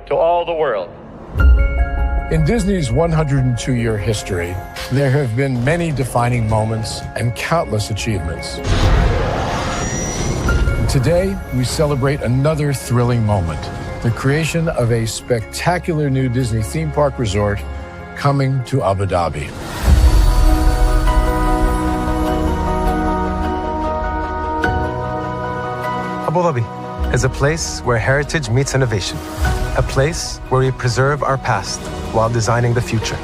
to all the world. In Disney's 102-year history, there have been many defining moments and countless achievements. Today, we celebrate another thrilling moment, the creation of a spectacular new Disney theme park resort coming to Abu Dhabi. Abu Dhabi is a place where heritage meets innovation, a place where we preserve our past while designing the future.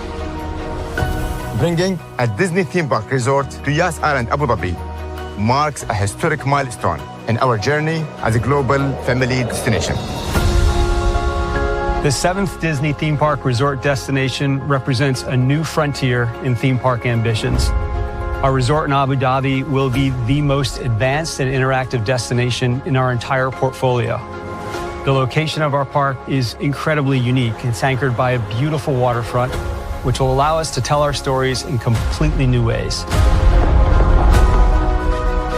Bringing a Disney theme park resort to Yas Island, Abu Dhabi, marks a historic milestone in our journey as a global family destination. The 7th Disney theme park resort destination represents a new frontier in theme park ambitions. Our resort in Abu Dhabi will be the most advanced and interactive destination in our entire portfolio. The location of our park is incredibly unique. It's anchored by a beautiful waterfront, which will allow us to tell our stories in completely new ways.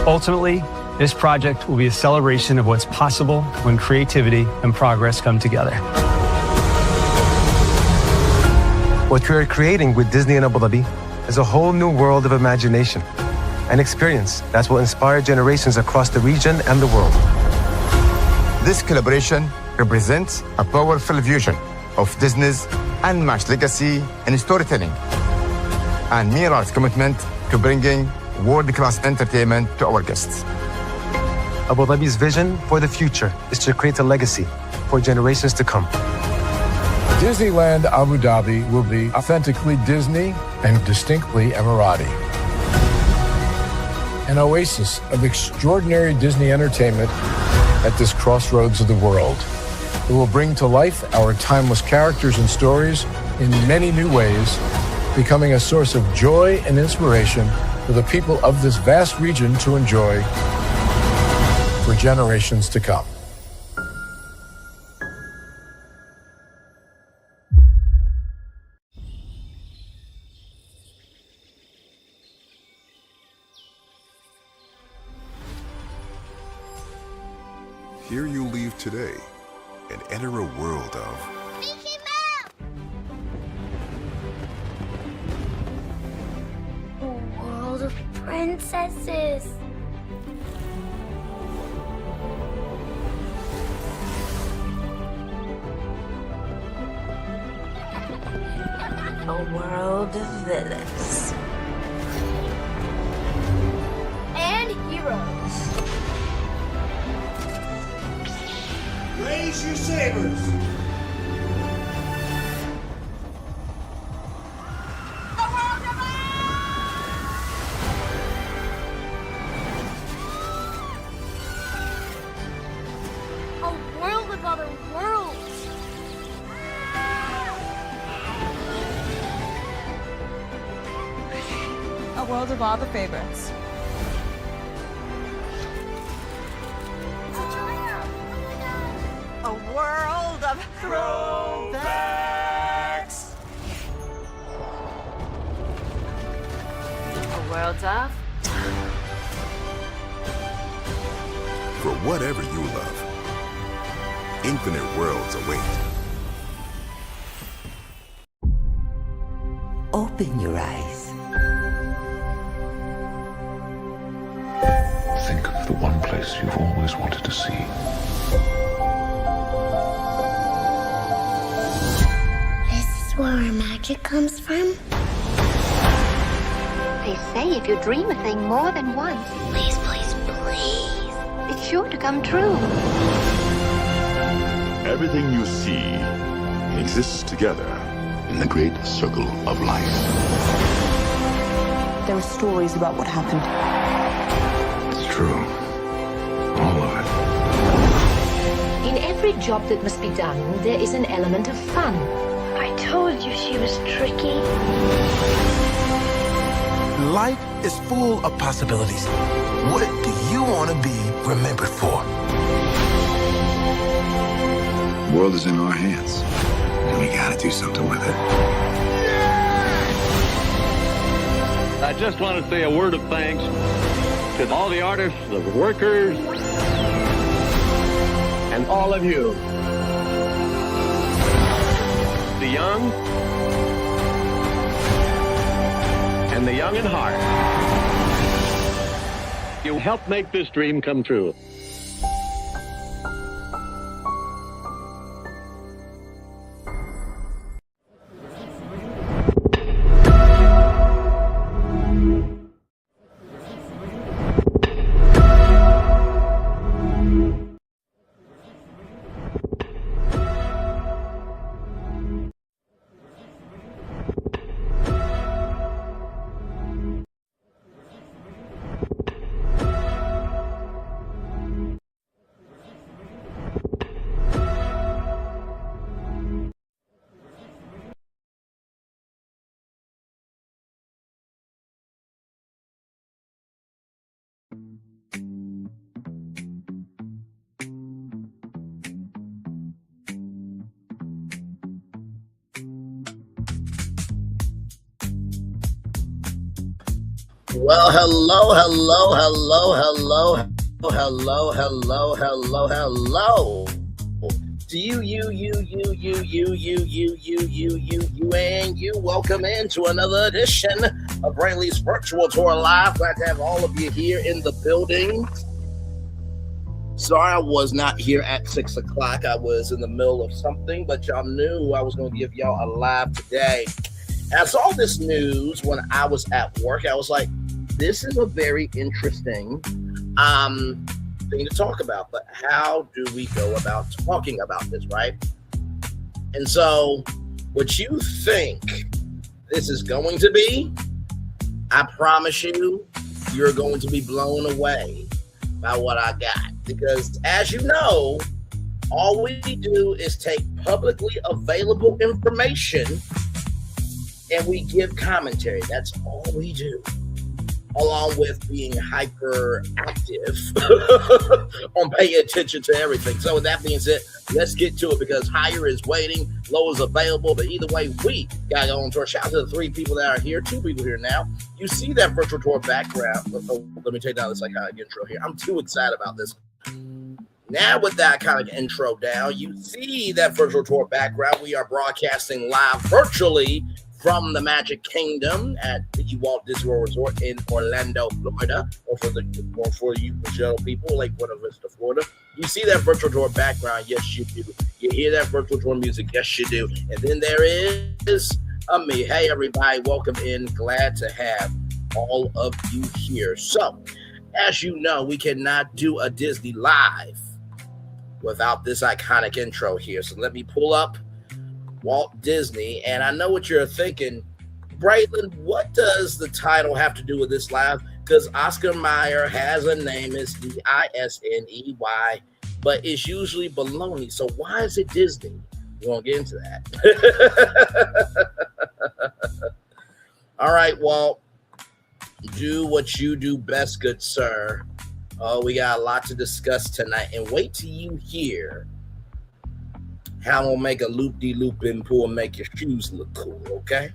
Ultimately, this project will be a celebration of what's possible when creativity and progress come together. What we are creating with Disney in Abu Dhabi is a whole new world of imagination, an experience that will inspire generations across the region and the world. This collaboration represents a powerful fusion of Disney's unmatched legacy in storytelling and Mirar's commitment to bringing world-class entertainment to our guests. Abu Dhabi's vision for the future is to create a legacy for generations to come. Disneyland Abu Dhabi will be authentically Disney and distinctly Emirati. An oasis of extraordinary Disney entertainment at this crossroads of the world. It will bring to life our timeless characters and stories in many new ways, becoming a source of joy and inspiration for the people of this vast region to enjoy for generations to come. Here you leave today and enter a world of Mickey Mouse! A world of princesses. A world of villains. And heroes. Raise your sabers! A world of other worlds. A world of all the favorites. A world of throwbacks. A world of... for whatever you love. Infinite worlds await. Open your eyes. Think of the one place you've always wanted to see. This is where our magic comes from. They say if you dream a thing more than once, Please, please, please. it's sure to come true. Everything you see exists together in the great circle of life. There are stories about what happened. It's true. All of it. In every job that must be done, there is an element of fun. I told you she was tricky. Life is full of possibilities. What do you want to be remembered for? The world is in our hands, and we gotta do something with it. I just want to say a word of thanks to all the artists, the workers, and all of you. young and the young in heart. You help make this dream come true. Well, hello to you, and you. Welcome into another edition of Brainley's Virtual Tour Live. Glad to have all of you here in the building. Sorry I was not here at 6 o'clock. I was in the middle of something, but y'all knew I was going to give y'all a live today. And I saw this news when I was at work. I was like, this is a very interesting thing to talk about, but how do we go about talking about this, right? And so what you think this is going to be, I promise you, you're going to be blown away by what I got. Because as you know, all we do is take publicly available information and we give commentary. That's all we do, along with being hyperactive on paying attention to everything. So with that being said, let's get to it, because higher is waiting, low is available. But either way, we got to go on tour. Shout out to the 3 people that are here, 2 people here now. You see that virtual tour background. Let me take down this iconic intro here. I'm too excited about this. Now with that iconic intro down, you see that virtual tour background. We are broadcasting live virtually from the Magic Kingdom at the Walt Disney World Resort in Orlando, Florida, or for you general people, like Buena Vista, Florida. You see that virtual tour background? Yes, you do. You hear that virtual tour music? Yes, you do. And then there is me. Hey, everybody, welcome in. Glad to have all of you here. So, as you know, we cannot do a Disney Live without this iconic intro here. So let me pull up Walt Disney, and I know what you're thinking, Braylon, what does the title have to do with this live? Because Oscar Mayer has a name, it's Disney, but it's usually baloney. So why is it Disney? We won't get into that. All right, Walt, do what you do best, good sir. Oh, we got a lot to discuss tonight, and wait till you hear how I'm gonna make a loop-de-loop and pull and make your shoes look cool, okay?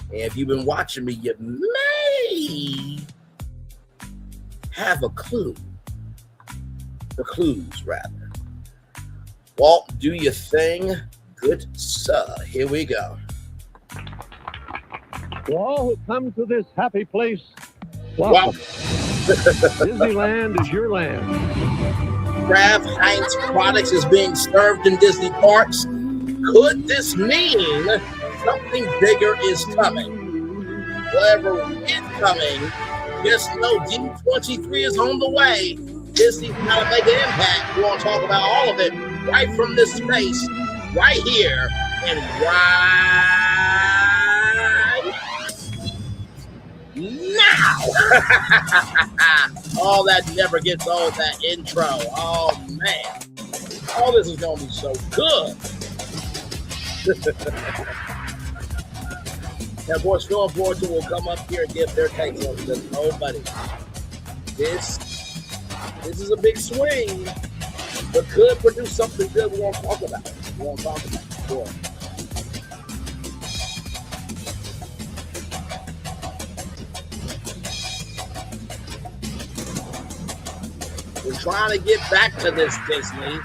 And if you've been watching me, you may have a clue. The clues, rather. Walt, do your thing, good sir. Here we go. To all who come to this happy place, welcome. Disneyland is your land. Kraft Heinz products is being served in Disney parks. Could this mean something bigger is coming? Whatever is coming, just know D23 is on the way. Disney's got to make an impact. We want to talk about all of it right from this space, right here, and right now. Oh, that never gets old, that intro. Oh, man. Oh, this is going to be so good. Now, boys, Phil and Fortune will come up here and give their takes on this. Oh, buddy. This is a big swing, but could produce something good. We won't talk about it. We won't talk about it. Sure. We're trying to get back to this, Disney.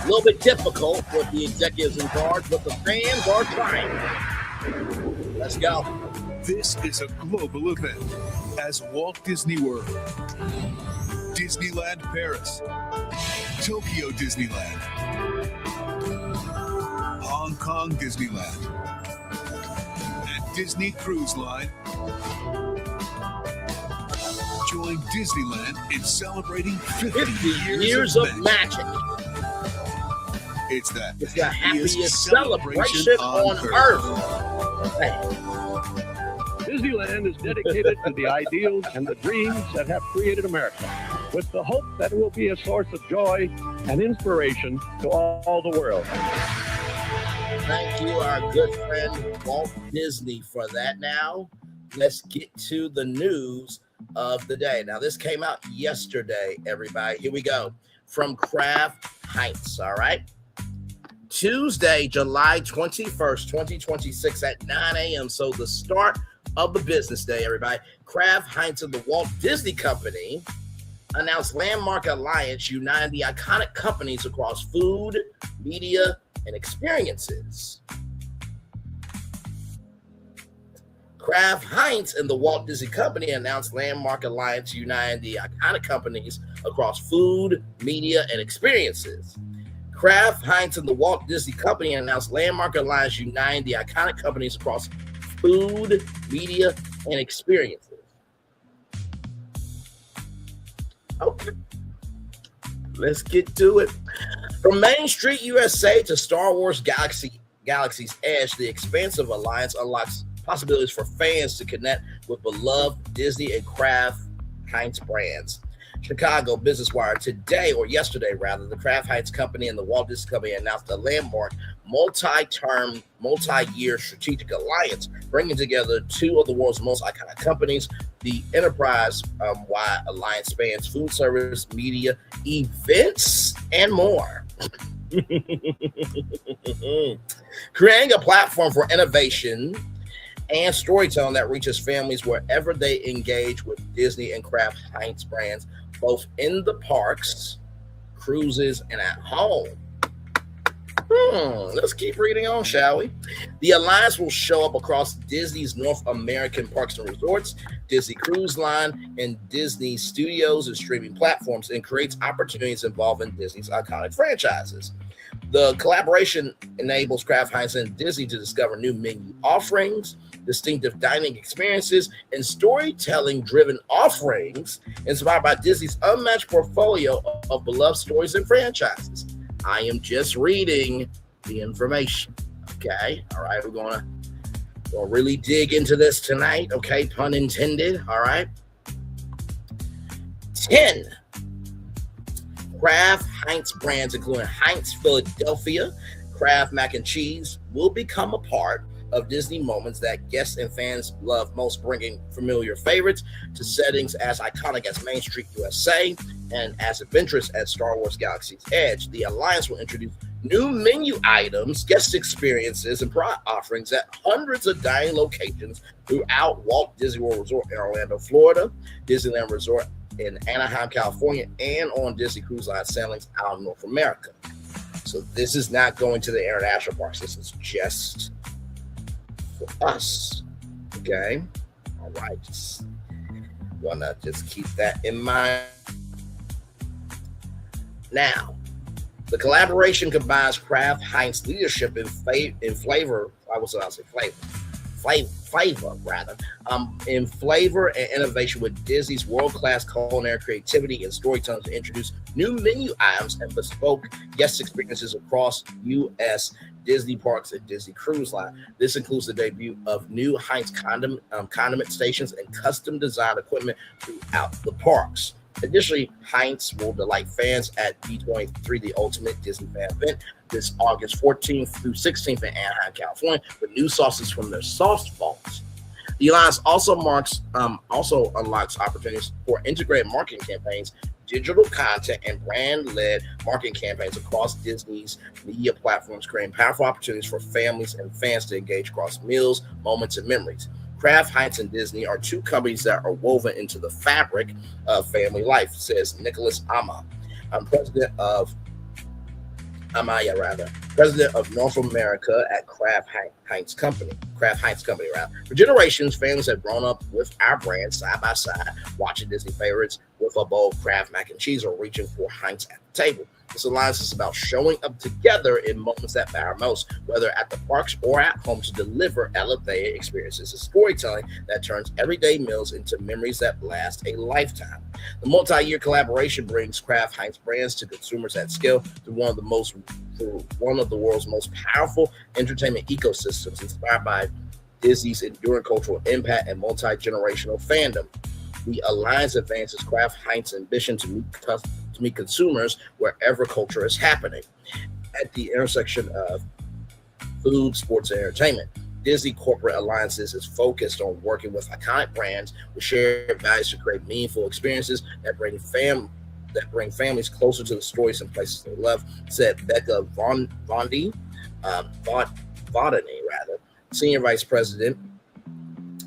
little bit difficult with the executives in charge, but the fans are trying. Let's go. This is a global event as Walt Disney World, Disneyland Paris, Tokyo Disneyland, Hong Kong Disneyland, and Disney Cruise Line join Disneyland in celebrating 50 years of magic. It's the happiest celebration on earth. Disneyland is dedicated to the ideals and the dreams that have created America, with the hope that it will be a source of joy and inspiration to all the world. Thank you, our good friend Walt Disney, for that. Now, let's get to the news of the day. Now, this came out yesterday, everybody. Here we go. From Kraft Heinz, all right? Tuesday, July 21st, 2026 at 9 a.m. So the start of the business day, everybody. Kraft Heinz and the Walt Disney Company announced landmark alliance uniting the iconic companies across food, media, and experiences. Kraft Heinz and the Walt Disney Company announced landmark alliance uniting the iconic companies across food, media, and experiences. Kraft Heinz and the Walt Disney Company announced landmark alliance uniting the iconic companies across food, media, and experiences. Okay, let's get to it. From Main Street USA to Star Wars Galaxy's Edge, the expansive alliance unlocks possibilities for fans to connect with beloved Disney and Kraft Heinz brands. Chicago Business Wire today, or yesterday rather, the Kraft Heinz Company and the Walt Disney Company announced a landmark multi-term, multi-year strategic alliance, bringing together two of the world's most iconic companies. The enterprise-wide alliance spans food service, media, events, and more. Creating a platform for innovation and storytelling that reaches families wherever they engage with Disney and Kraft Heinz brands, both in the parks, cruises, and at home. Let's keep reading on, shall we? The alliance will show up across Disney's North American parks and resorts, Disney Cruise Line, and Disney Studios and streaming platforms, and creates opportunities involving Disney's iconic franchises. The collaboration enables Kraft Heinz and Disney to discover new menu offerings, distinctive dining experiences, and storytelling-driven offerings inspired by Disney's unmatched portfolio of beloved stories and franchises. I am just reading the information, okay? All right, we're gonna really dig into this tonight, okay? Pun intended, all right? 10 Kraft Heinz brands, including Heinz Philadelphia, Kraft Mac and Cheese, will become a part of Disney moments that guests and fans love most, bringing familiar favorites to settings as iconic as Main Street USA and as adventurous as Star Wars Galaxy's Edge. The alliance will introduce new menu items, guest experiences, and product offerings at hundreds of dining locations throughout Walt Disney World Resort in Orlando, Florida, Disneyland Resort in Anaheim, California, and on Disney Cruise Line sailings out in North America. So this is not going to the international parks. This is just for us, okay? All right, just wanna just keep that in mind. Now, the collaboration combines Kraft Heinz leadership in flavor. I was about to say in flavor and innovation with Disney's world-class culinary creativity and storytelling to introduce new menu items and bespoke guest experiences across U.S. Disney parks and Disney Cruise Line. This includes the debut of new Heinz condiment stations and custom design equipment throughout the parks. Additionally, Heinz will delight fans at D23, the Ultimate Disney Fan Event, this August 14th through 16th in Anaheim, California, with new sauces from their sauce vaults. The alliance also unlocks opportunities for integrated marketing campaigns, digital content, and brand-led marketing campaigns across Disney's media platforms, creating powerful opportunities for families and fans to engage across meals, moments, and memories. Kraft Heinz and Disney are two companies that are woven into the fabric of family life, says Nicholas Ama. I'm president of Amaya, president of North America at Kraft Heinz Company. For generations, families have grown up with our brand side by side, watching Disney favorites with a bowl of Kraft mac and cheese or reaching for Heinz at the table. This alliance is about showing up together in moments that matter most, whether at the parks or at home, to deliver elevated experiences and storytelling that turns everyday meals into memories that last a lifetime. The multi-year collaboration brings Kraft Heinz brands to consumers at scale through one of the world's most powerful entertainment ecosystems, inspired by Disney's enduring cultural impact and multi-generational fandom. The alliance advances Kraft Heinz's ambition to meet consumers wherever culture is happening. At the intersection of food, sports, and entertainment, Disney Corporate Alliances is focused on working with iconic brands with shared values to create meaningful experiences that bring families closer to the stories and places they love, said Becca Vodany, Senior Vice President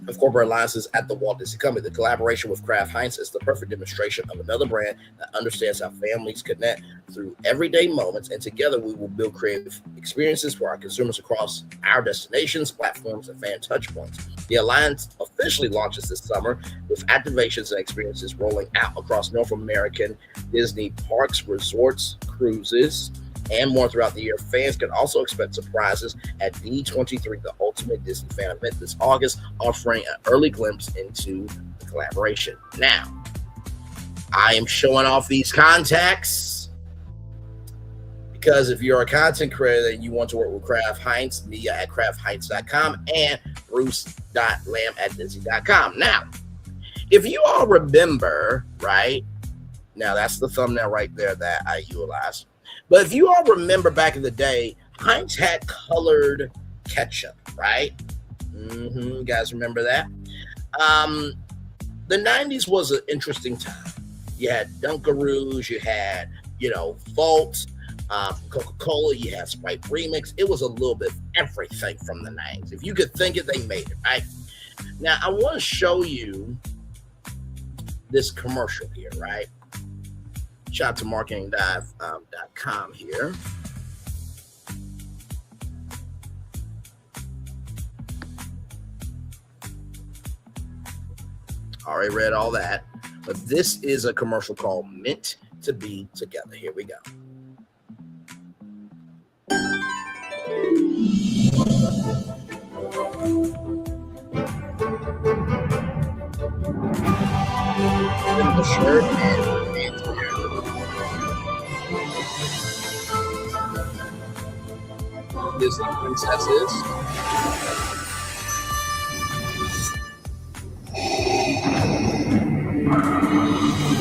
of Corporate Alliances at the Walt Disney Company. The collaboration with Kraft Heinz is the perfect demonstration of another brand that understands how families connect through everyday moments, and together we will build creative experiences for our consumers across our destinations, platforms, and fan touchpoints. The alliance officially launches this summer with activations and experiences rolling out across North American Disney parks, resorts, cruises, and more throughout the year. Fans can also expect surprises at D23, the Ultimate Disney Fan event this August, offering an early glimpse into the collaboration. Now, I am showing off these contacts because if you're a content creator and you want to work with Kraft Heinz, Mia at craftheinz.com and bruce.lamb@disney.com. Now, if you all remember, right, now that's the thumbnail right there that I utilized. But if you all remember back in the day, Heinz had colored ketchup, right? You guys remember that? The 90s was an interesting time. You had Dunkaroos, you had, Volt, Coca-Cola, you had Sprite Remix. It was a little bit of everything from the 90s. If you could think it, they made it, right? Now, I want to show you this commercial here, right? Shout out to marketingdive.com here. Already read all that. But this is a commercial called Meant to Be Together. Here we go. In the shirt and pants here. Disney princesses.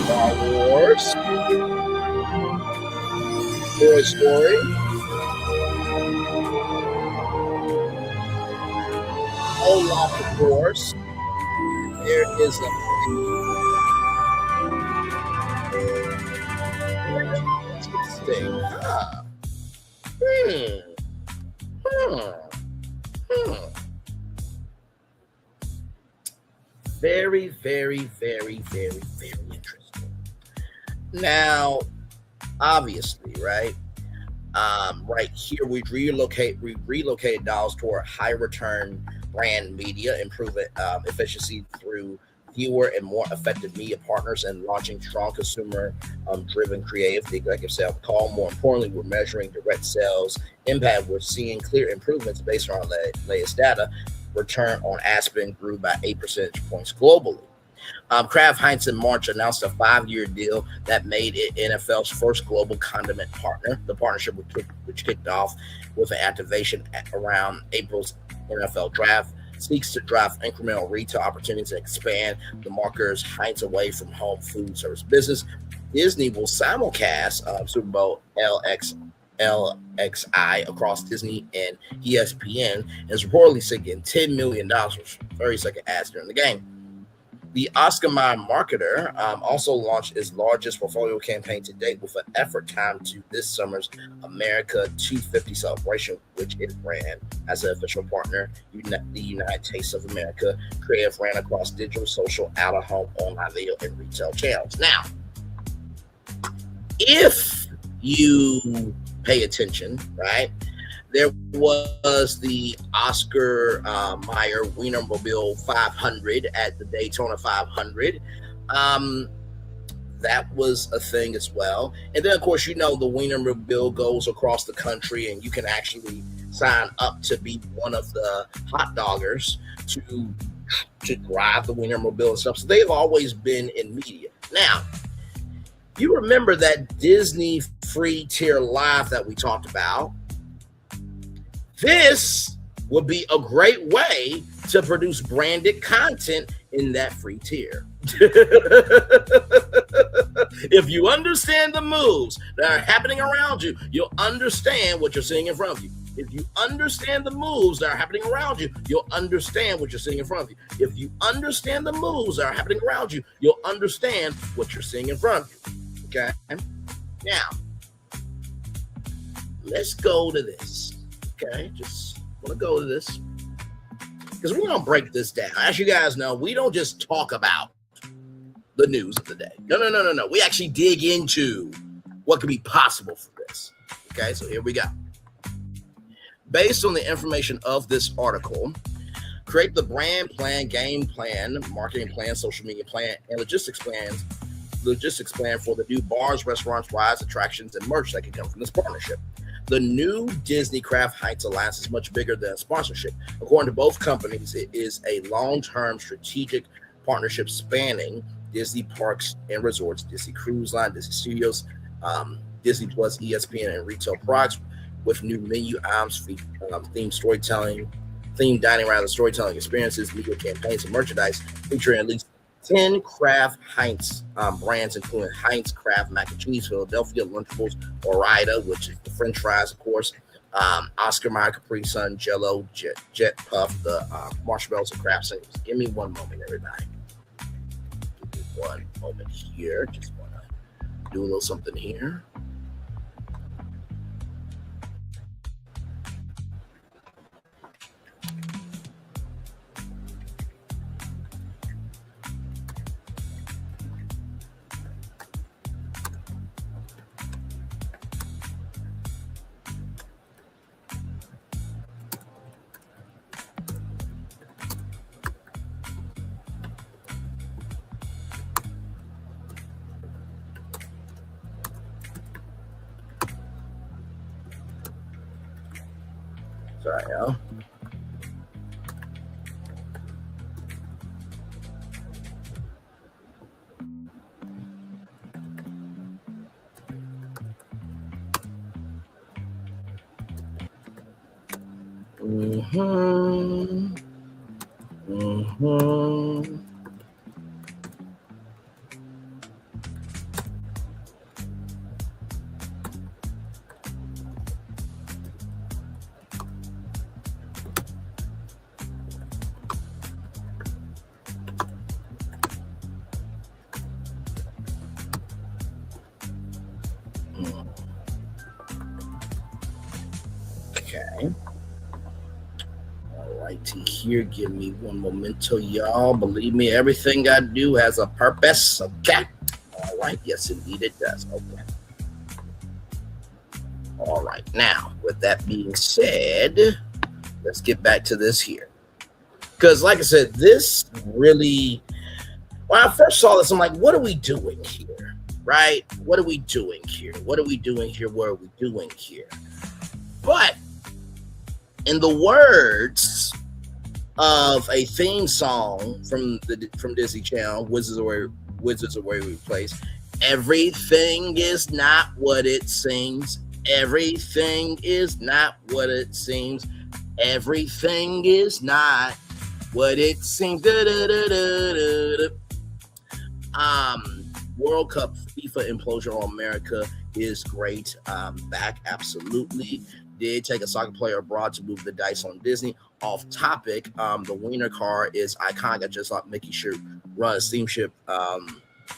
Star Wars. Toy Story. Olaf, of course. There is a thing. Very, very, very, very, very interesting. Now, obviously, right? Right here, we relocated dollars toward high return brand media, improving efficiency through fewer and more effective media partners, and launching strong consumer driven creative. The executive said, call. More importantly, we're measuring direct sales impact. We're seeing clear improvements based on the latest data. Return on ad spend grew by 8 percentage points globally. Kraft Heinz in March announced a 5-year deal that made it NFL's first global condiment partner. The partnership, which kicked off with an activation around April's NFL draft, seeks to drive incremental retail opportunities and expand the marketers Heinz away from home food service business. Disney will simulcast Super Bowl LXI across Disney and ESPN, and is reportedly seeking $10 million for 30-second ads during the game. The Oscar Mayer marketer also launched its largest portfolio campaign to date, with an effort timed to this summer's America 250 celebration, which it ran as an official partner. The United Tastes of America creative ran across digital, social, out-of-home, online video, and retail channels. Now, if you pay attention, right? There was the Oscar Mayer Wienermobile 500 at the Daytona 500. That was a thing as well. And then, of course, the Wienermobile goes across the country, and you can actually sign up to be one of the hot doggers to drive the Wienermobile and stuff. So they've always been in media. Now, you remember that Disney free tier live that we talked about? This would be a great way to produce branded content in that free tier. If you understand the moves that are happening around you, you'll understand what you're seeing in front of you. If you understand the moves that are happening around you, you'll understand what you're seeing in front of you. If you understand the moves that are happening around you, you'll understand what you're seeing in front of you. Okay? Now, let's go to this. Okay? Just want to go to this, because we're going to break this down. As you guys know, we don't just talk about the news of the day. No. We actually dig into what could be possible for this. Okay, so here we go. Based on the information of this article, create the brand plan, game plan, marketing plan, social media plan, and logistics plan for the new bars, restaurants, rides, attractions, and merch that can come from this partnership. The new Disney Kraft Heights Alliance is much bigger than a sponsorship. According to both companies, it is a long-term strategic partnership spanning Disney Parks and Resorts, Disney Cruise Line, Disney Studios, Disney Plus, ESPN, and retail products with new menu items, themed storytelling, themed dining, storytelling experiences, media campaigns, and merchandise featuring at least 10 Kraft Heinz brands, including Heinz Kraft Mac and Cheese, Philadelphia Lunchables, Ore-Ida, which is the French fries, of course, Oscar Mayer Capri Sun, Jell-O, Jet Puff, the marshmallows, and Kraft singles. Give me one moment, everybody. Give me one moment here. Just want to do a little something here. Sorry, y'all. Okay. All righty here. Give me one momento, y'all. Believe me, everything I do has a purpose. Okay. All right. Yes, indeed it does. Okay. All right. Now, with that being said, let's get back to this here. Because, like I said, this really, when I first saw this, I'm like, what are we doing here? Right? What are we doing here? What are we doing here? What are we doing here? But in the words of a theme song from Disney Channel, Wizards of Waverly Place, everything is not what it seems. Everything is not what it seems. Everything is not what it seems. World Cup FIFA implosion on America is great. Back, absolutely. Did take a soccer player abroad to move the dice on Disney. Off topic, the Wiener car is iconic. I just thought Mickey should run a steamship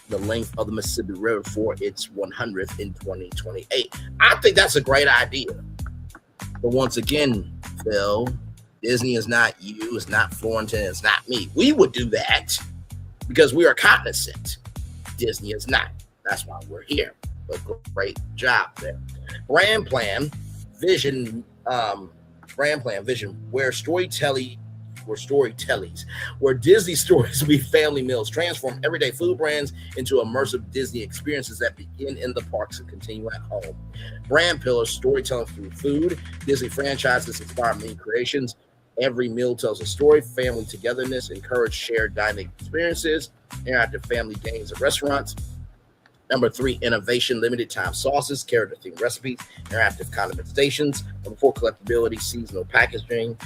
the length of the Mississippi River for its 100th in 2028. I think that's a great idea. But once again, Phil, Disney is not you, it's not Florentine, it's not me. We would do that because we are cognizant. Disney is not. That's why we're here. But great job there. Brand Plan Vision, where Disney stories meet family meals, transform everyday food brands into immersive Disney experiences that begin in the parks and continue at home. Brand pillars, storytelling through food. Disney franchises inspire many creations. Every meal tells a story. Family togetherness, encourage shared dining experiences. Interactive family games at restaurants. Number 3, innovation, limited time sauces, character themed recipes, interactive condiment stations. Number 4, collectability, seasonal packaging,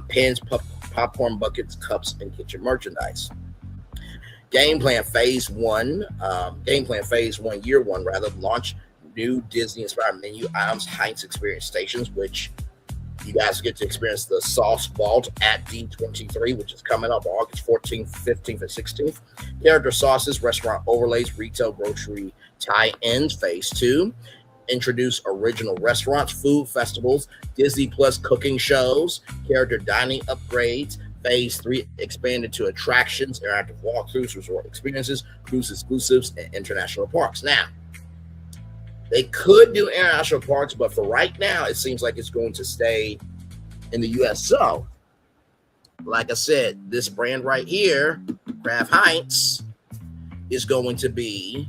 pens, popcorn buckets, cups, and kitchen merchandise. Game Plan Phase 1, Year 1, launch new Disney-inspired menu items, Heinz Experience Stations, which you guys get to experience the Sauce Vault at D23, which is coming up August 14th, 15th, and 16th. Character sauces, restaurant overlays, retail, grocery tie-ins, Phase 2. Introduce original restaurants, food festivals, Disney Plus cooking shows, character dining upgrades. Phase 3 expanded to attractions, interactive walkthroughs, resort experiences, cruise exclusives, and international parks. Now, they could do international parks, but for right now, it seems like it's going to stay in the U.S. So, like I said, this brand right here, Kraft Heinz, is going to be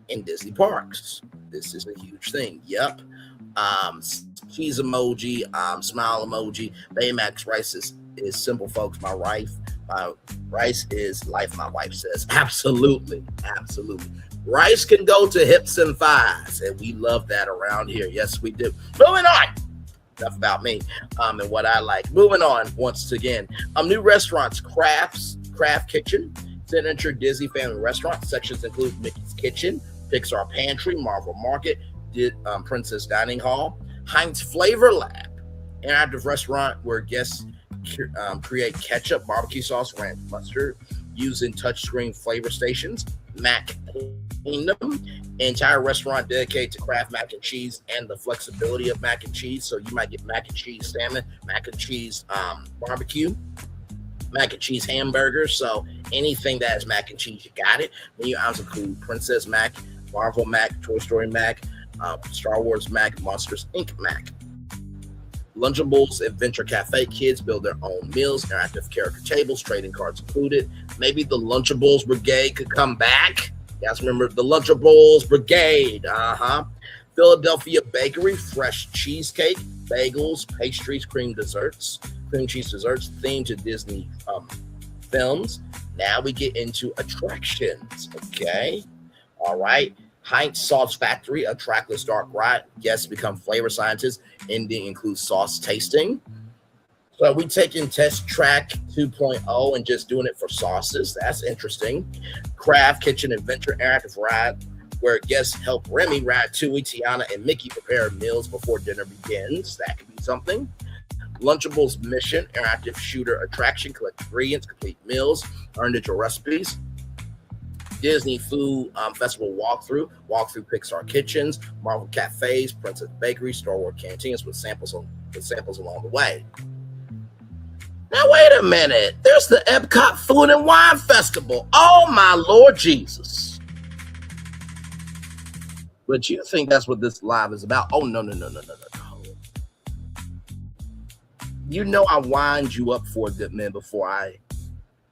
in Disney parks. This is a huge thing. Yep. Cheese emoji, smile emoji. Baymax rice is simple, folks. My rice is life, my wife says. Absolutely. Rice can go to hips and thighs, and we love that around here. Yes, we do. Moving on. Enough about me and what I like. Moving on once again. New restaurants, Craft Kitchen, signature Disney family restaurant. Sections include Mickey's Kitchen, Pixar Pantry, Marvel Market, Princess Dining Hall, Heinz Flavor Lab, interactive restaurant where guests create ketchup, barbecue sauce, ranch, mustard, using touchscreen flavor stations. Mac Kingdom, entire restaurant dedicated to Kraft mac and cheese and the flexibility of mac and cheese. So you might get mac and cheese salmon, mac and cheese barbecue, mac and cheese hamburgers. So anything that has mac and cheese, you got it. Menu items include Princess Mac, Marvel Mac, Toy Story Mac, Star Wars Mac, Monsters Inc. Mac. Lunchables, Adventure Cafe, kids build their own meals, interactive character tables, trading cards included. Maybe the Lunchables Brigade could come back. You guys remember the Lunchables Brigade? Philadelphia Bakery, fresh cheesecake, bagels, pastries, cream cheese desserts themed to Disney films. Now we get into attractions. Okay. All right. Heinz Sauce Factory, a trackless dark ride. Guests become flavor scientists. Ending includes sauce tasting. So we taking Test Track 2.0 and just doing it for sauces. That's interesting. Kraft Kitchen Adventure interactive ride where guests help Remy, Ratatouille, Tiana, and Mickey prepare meals before dinner begins. That could be something. Lunchables Mission, interactive shooter attraction, collect ingredients, complete meals, earn digital recipes. Disney Food Festival walkthrough Pixar kitchens, Marvel cafes, Princess Bakery, Star Wars canteens with samples along the way. Now wait a minute, there's the Epcot Food and Wine Festival. Oh my Lord Jesus! But you think that's what this live is about? Oh no! You know I wind you up for a good minute before I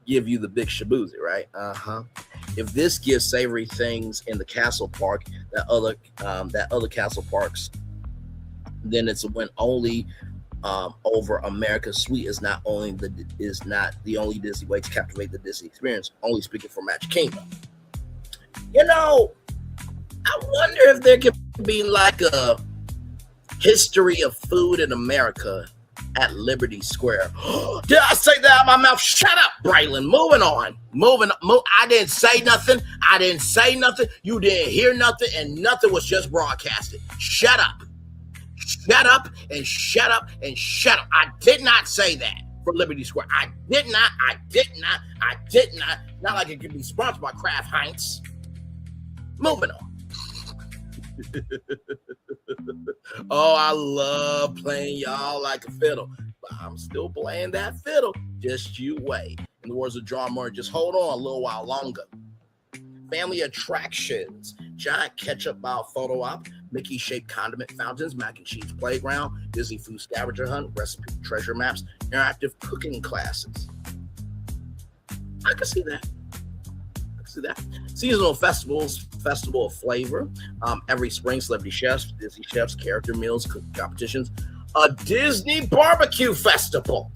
give you the big shaboozy, right? If this gives savory things in the castle park, that other castle parks, then it's a win only over America's Sweet is not the only Disney way to captivate the Disney experience. Only speaking for Magic Kingdom. You know, I wonder if there could be like a history of food in America at Liberty Square. Did I say that out of my mouth? Shut up, Braylon. Moving on. I didn't say nothing. You didn't hear nothing, and nothing was just broadcasted. Shut up. Shut up and shut up and shut up. I did not say that for Liberty Square. I did not. Not like it could be sponsored by Kraft Heinz. Moving on. Oh, I love playing y'all like a fiddle, but I'm still playing that fiddle. Just you wait. In the words of John Murray, just hold on a little while longer. Family attractions, giant ketchup bowl photo op, Mickey-shaped condiment fountains, mac and cheese playground, Disney food scavenger hunt, recipe treasure maps, interactive cooking classes. I can see that. Seasonal festivals, Festival of Flavor. Every spring, celebrity chefs, Disney chefs, character meals, cooking competitions. A Disney barbecue festival.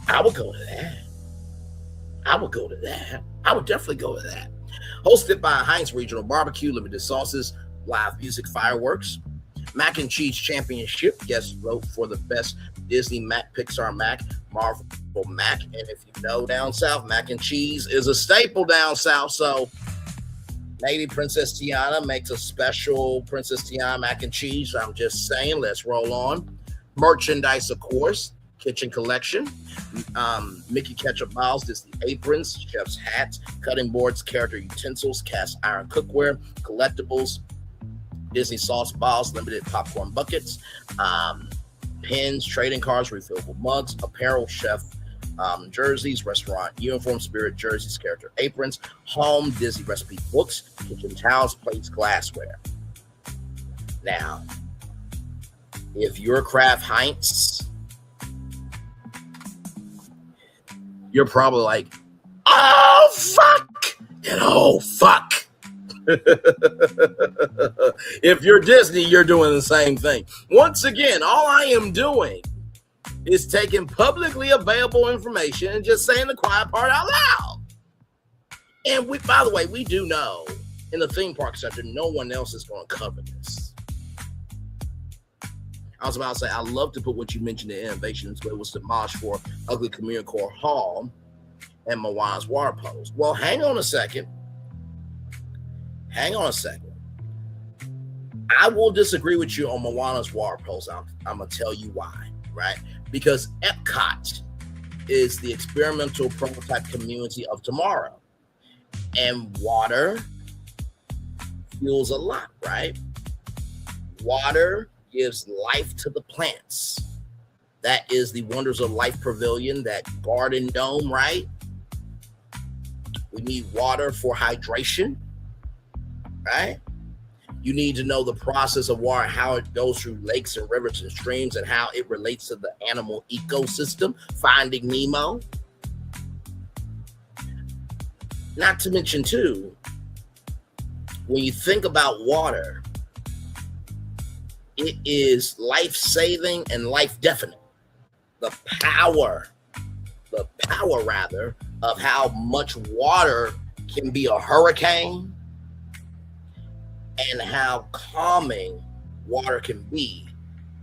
I would go to that. I would definitely go to that. Hosted by Heinz Regional Barbecue, limited sauces, live music, fireworks. Mac and Cheese Championship, guest vote for the best Disney Mac, Pixar Mac, Marvel Mac. And if you know down south, mac and cheese is a staple down south. So maybe Princess Tiana makes a special Princess Tiana mac and cheese. I'm just saying, let's roll on. Merchandise, of course, kitchen collection. Mickey ketchup bottles, Disney aprons, chef's hats, cutting boards, character utensils, cast iron cookware, collectibles, Disney sauce bottles, limited popcorn buckets, pins, trading cards, refillable mugs, apparel, chef jerseys, restaurant uniform, spirit jerseys, character aprons, home Disney recipe books, kitchen towels, plates, glassware. Now, if you're Kraft Heinz, you're probably like, oh, fuck, and oh, fuck. If you're Disney, you're doing the same thing. Once again, all I am doing is taking publicly available information and just saying the quiet part out loud. And we, by the way, we do know in the theme park sector, no one else is going to cover this. I was about to say, I love to put what you mentioned in innovations, but it was demolished for Ugly Communicore Hall and Moana's water puddles. Well, hang on a second. I will disagree with you on Moana's water puddles. I'm going to tell you why, right? Because Epcot is the experimental prototype community of tomorrow. And water fuels a lot, right? Water gives life to the plants. That is the Wonders of Life Pavilion, that garden dome, right? We need water for hydration, right? You need to know the process of water, how it goes through lakes and rivers and streams, and how it relates to the animal ecosystem. Finding Nemo. Not to mention, too, when you think about water, it is life-saving and life-deafening. The power of how much water can be a hurricane, and how calming water can be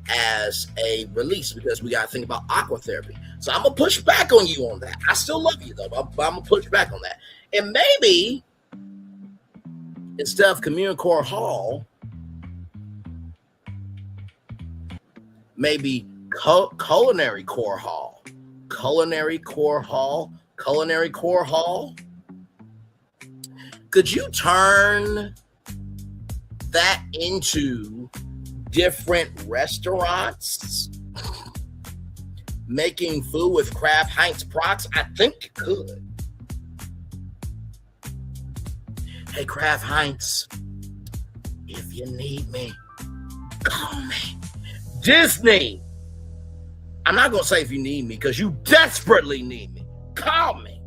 as a release, because we got to think about aquatherapy. So I'm going to push back on you on that. I still love you, though, but I'm going to push back on that. And maybe instead of Communicore Hall, maybe Culinary Core Hall. Could you turn that into different restaurants making food with Kraft Heinz products? I think you could. Hey, Kraft Heinz, if you need me, call me. Disney, I'm not going to say if you need me, because you desperately need me. Call me.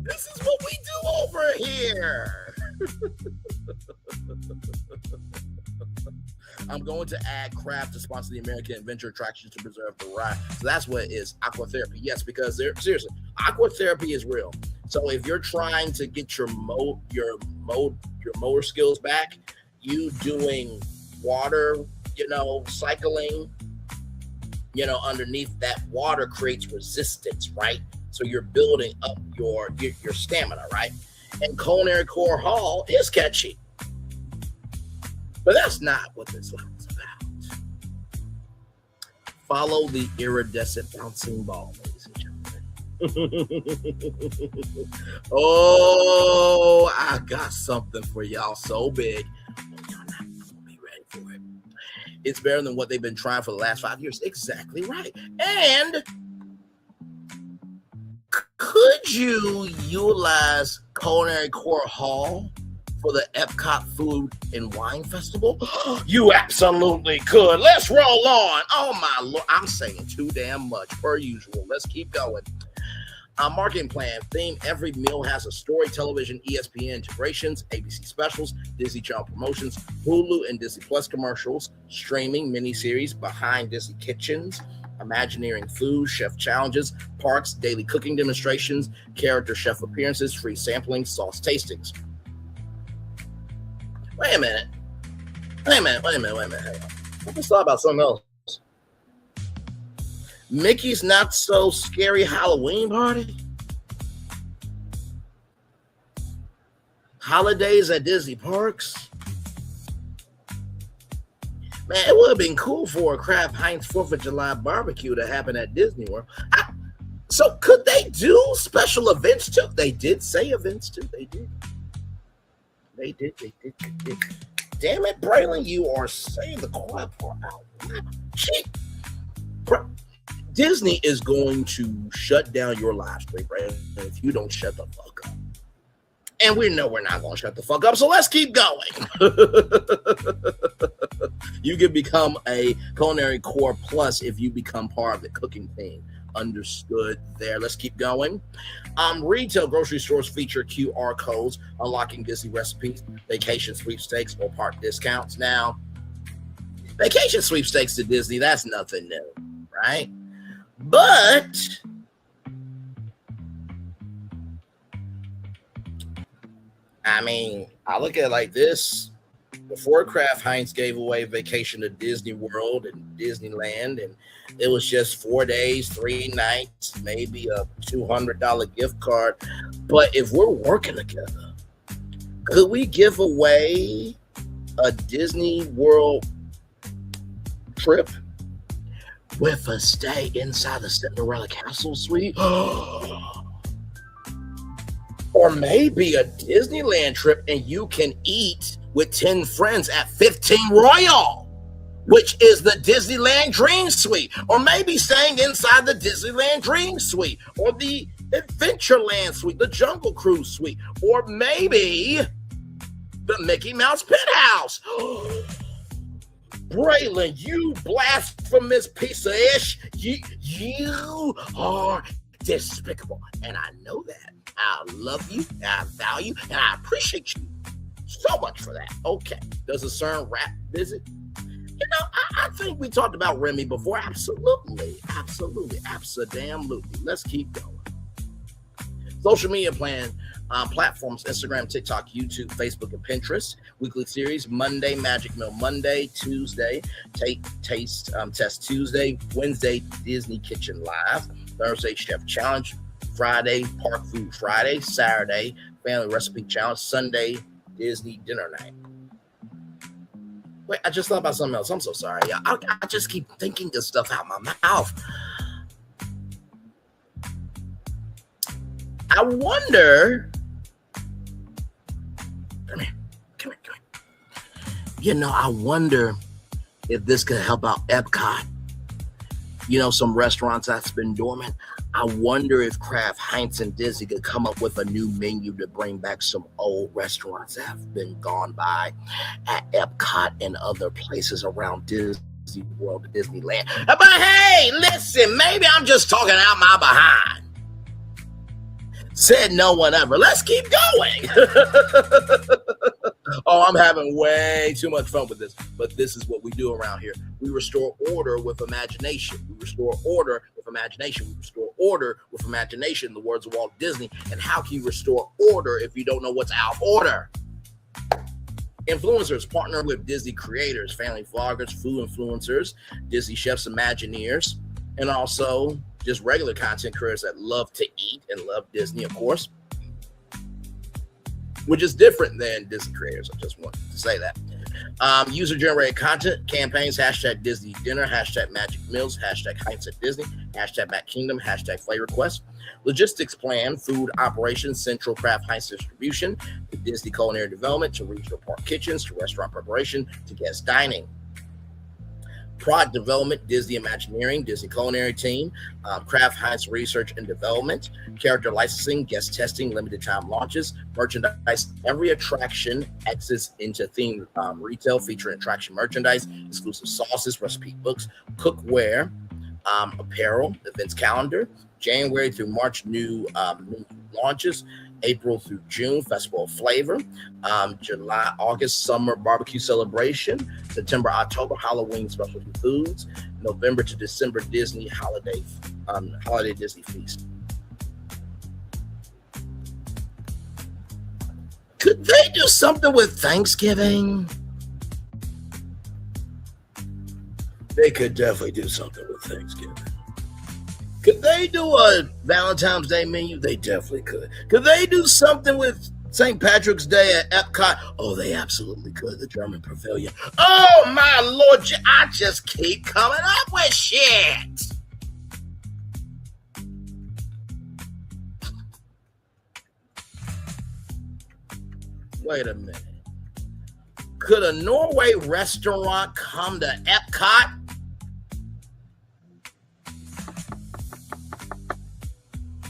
This is what we do over here. I'm going to add Kraft to sponsor the American Adventure Attractions to preserve the ride. So that's what it is, aquatherapy. Yes, because seriously, aquatherapy is real. So if you're trying to get your motor skills back, you doing water, cycling, underneath that water creates resistance, right? So you're building up your stamina, right? And Culinary Core Hall is catchy. But that's not what this line is about. Follow the iridescent bouncing ball, ladies and gentlemen. Oh, I got something for y'all so big. Y'all not gonna be ready for it. It's better than what they've been trying for the last 5 years. Exactly right. And could you utilize Culinary Core Hall for the Epcot Food and Wine Festival? You absolutely could. Let's roll on. Oh my Lord, I'm saying too damn much per usual. Let's keep going. Marketing plan theme: every meal has a story. Television, ESPN integrations, ABC specials, Disney Channel promotions, Hulu and Disney Plus commercials, streaming miniseries, Behind Disney Kitchens, Imagineering food, chef challenges, parks, daily cooking demonstrations, character chef appearances, free sampling, sauce tastings. Wait a minute. Hang on. I just thought about something else. Mickey's Not So Scary Halloween Party? Holidays at Disney Parks? Man, it would have been cool for a Kraft Heinz 4th of July barbecue to happen at Disney World. So could they do special events too? They did say events too. They did. Damn it, Braylon, you are saying the quiet part out loud. Disney is going to shut down your live stream, Braylon, if you don't shut the fuck up. And we know we're not going to shut the fuck up, so let's keep going. You can become a Culinary Core Plus if you become part of the cooking team. Understood there. Let's keep going. Retail grocery stores feature QR codes unlocking Disney recipes, vacation sweepstakes, or park discounts. Now, vacation sweepstakes to Disney, that's nothing new, right? But I mean, I look at it like this. Before Kraft Heinz gave away vacation to Disney World and Disneyland, and it was just 4 days, 3 nights, maybe a $200 gift card. But if we're working together, could we give away a Disney World trip with a stay inside the Cinderella Castle suite? Or maybe a Disneyland trip and you can eat with 10 friends at 15 Royal, which is the Disneyland Dream Suite. Or maybe staying inside the Disneyland Dream Suite, or the Adventureland Suite, the Jungle Cruise Suite, or maybe the Mickey Mouse Penthouse. Braylon, you blasphemous piece of ish. You are despicable. And I know that. I love you, and I value, and I appreciate you so much for that. Okay. Does a CERN rap visit? You know, I think we talked about Remy before. Absolutely. Let's keep going. Social media plan platforms: Instagram, TikTok, YouTube, Facebook, and Pinterest. Weekly series: Monday, Magic Meal Monday; Tuesday, Test Tuesday; Wednesday, Disney Kitchen Live; Thursday, Chef Challenge; Friday, Park Food Friday; Saturday, Family Recipe Challenge; Sunday, Disney Dinner Night. Wait, I just thought about something else. I'm so sorry. I just keep thinking this stuff out my mouth. I wonder. Come here. You know, I wonder if this could help out Epcot. You know, some restaurants that's been dormant. I wonder if Kraft Heinz and Disney could come up with a new menu to bring back some old restaurants that have been gone by at Epcot and other places around Disney World and Disneyland. But hey, listen, maybe I'm just talking out my behind. Said no one ever. Let's keep going. Oh, I'm having way too much fun with this. But this is what we do around here. We restore order with imagination. We restore order with imagination. We restore order with imagination, in the words of Walt Disney. And how can you restore order if you don't know what's out of order? Influencers partner with Disney creators, family vloggers, food influencers, Disney chefs, Imagineers, and also just regular content creators that love to eat and love Disney, of course, which is different than Disney creators. I just wanted to say that. User-generated content, campaigns, hashtag Disney Dinner, hashtag Magic Meals, hashtag Heinz at Disney, hashtag Mac Kingdom, hashtag Flavor Quest. Logistics plan, food operations, central Kraft Heinz distribution, to Disney culinary development, to regional park kitchens, to restaurant preparation, to guest dining. Product development, Disney Imagineering, Disney Culinary Team, Kraft Heinz Research and Development, character licensing, guest testing, limited time launches, merchandise. Every attraction exits into themed retail featuring attraction merchandise, exclusive sauces, recipe books, cookware, apparel, events calendar. January through March, new launches. April through June, Festival of Flavor. July, August, summer barbecue celebration. September, October, Halloween specialty foods. November to December, Disney holiday Disney feast. Could they do something with Thanksgiving? They could definitely do something with Thanksgiving. Could they do a Valentine's Day menu? They definitely could. Could they do something with St. Patrick's Day at Epcot? Oh, they absolutely could. The German Pavilion. Oh, my Lord. I just keep coming up with shit. Wait a minute. Could a Norway restaurant come to Epcot?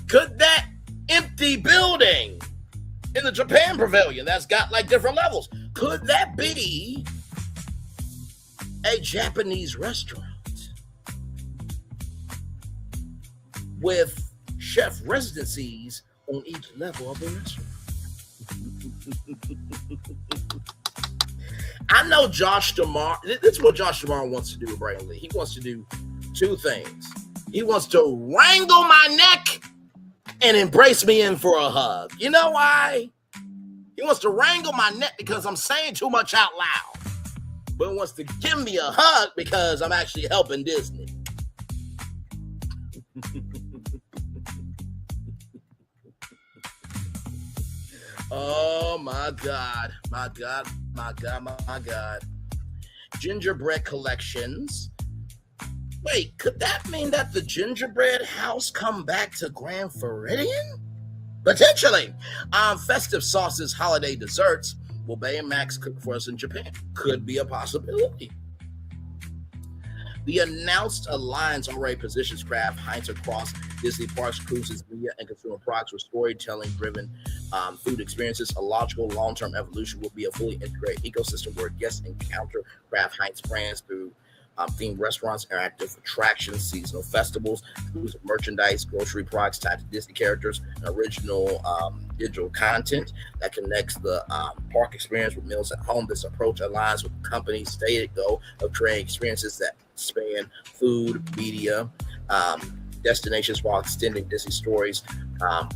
Could that empty building in the Japan Pavilion that's got like different levels, could that be a Japanese restaurant with chef residencies on each level of the restaurant? I know Josh D'Amaro. This is what Josh D'Amaro wants to do with Brandon Lee. He wants to do two things. He wants to wrangle my neck and embrace me in for a hug. You know why? He wants to wrangle my neck because I'm saying too much out loud. But he wants to give me a hug because I'm actually helping Disney. Oh my God. My God. My God. My God. Gingerbread collections. Wait, could that mean that the gingerbread house come back to Grand Floridian? Potentially. Festive sauces, holiday desserts. Will Bay and Max cook for us in Japan? Could be a possibility. The announced alliance already positions Kraft Heinz across Disney parks, cruises, media, and consumer products with storytelling-driven food experiences. A logical long-term evolution will be a fully integrated ecosystem where guests encounter Kraft Heinz brands through themed restaurants, interactive attractions, seasonal festivals, exclusive merchandise, grocery products tied to Disney characters, and original digital content that connects the park experience with meals at home. This approach aligns with the company's stated goal of creating experiences that span food, media, destinations while extending Disney stories, beyond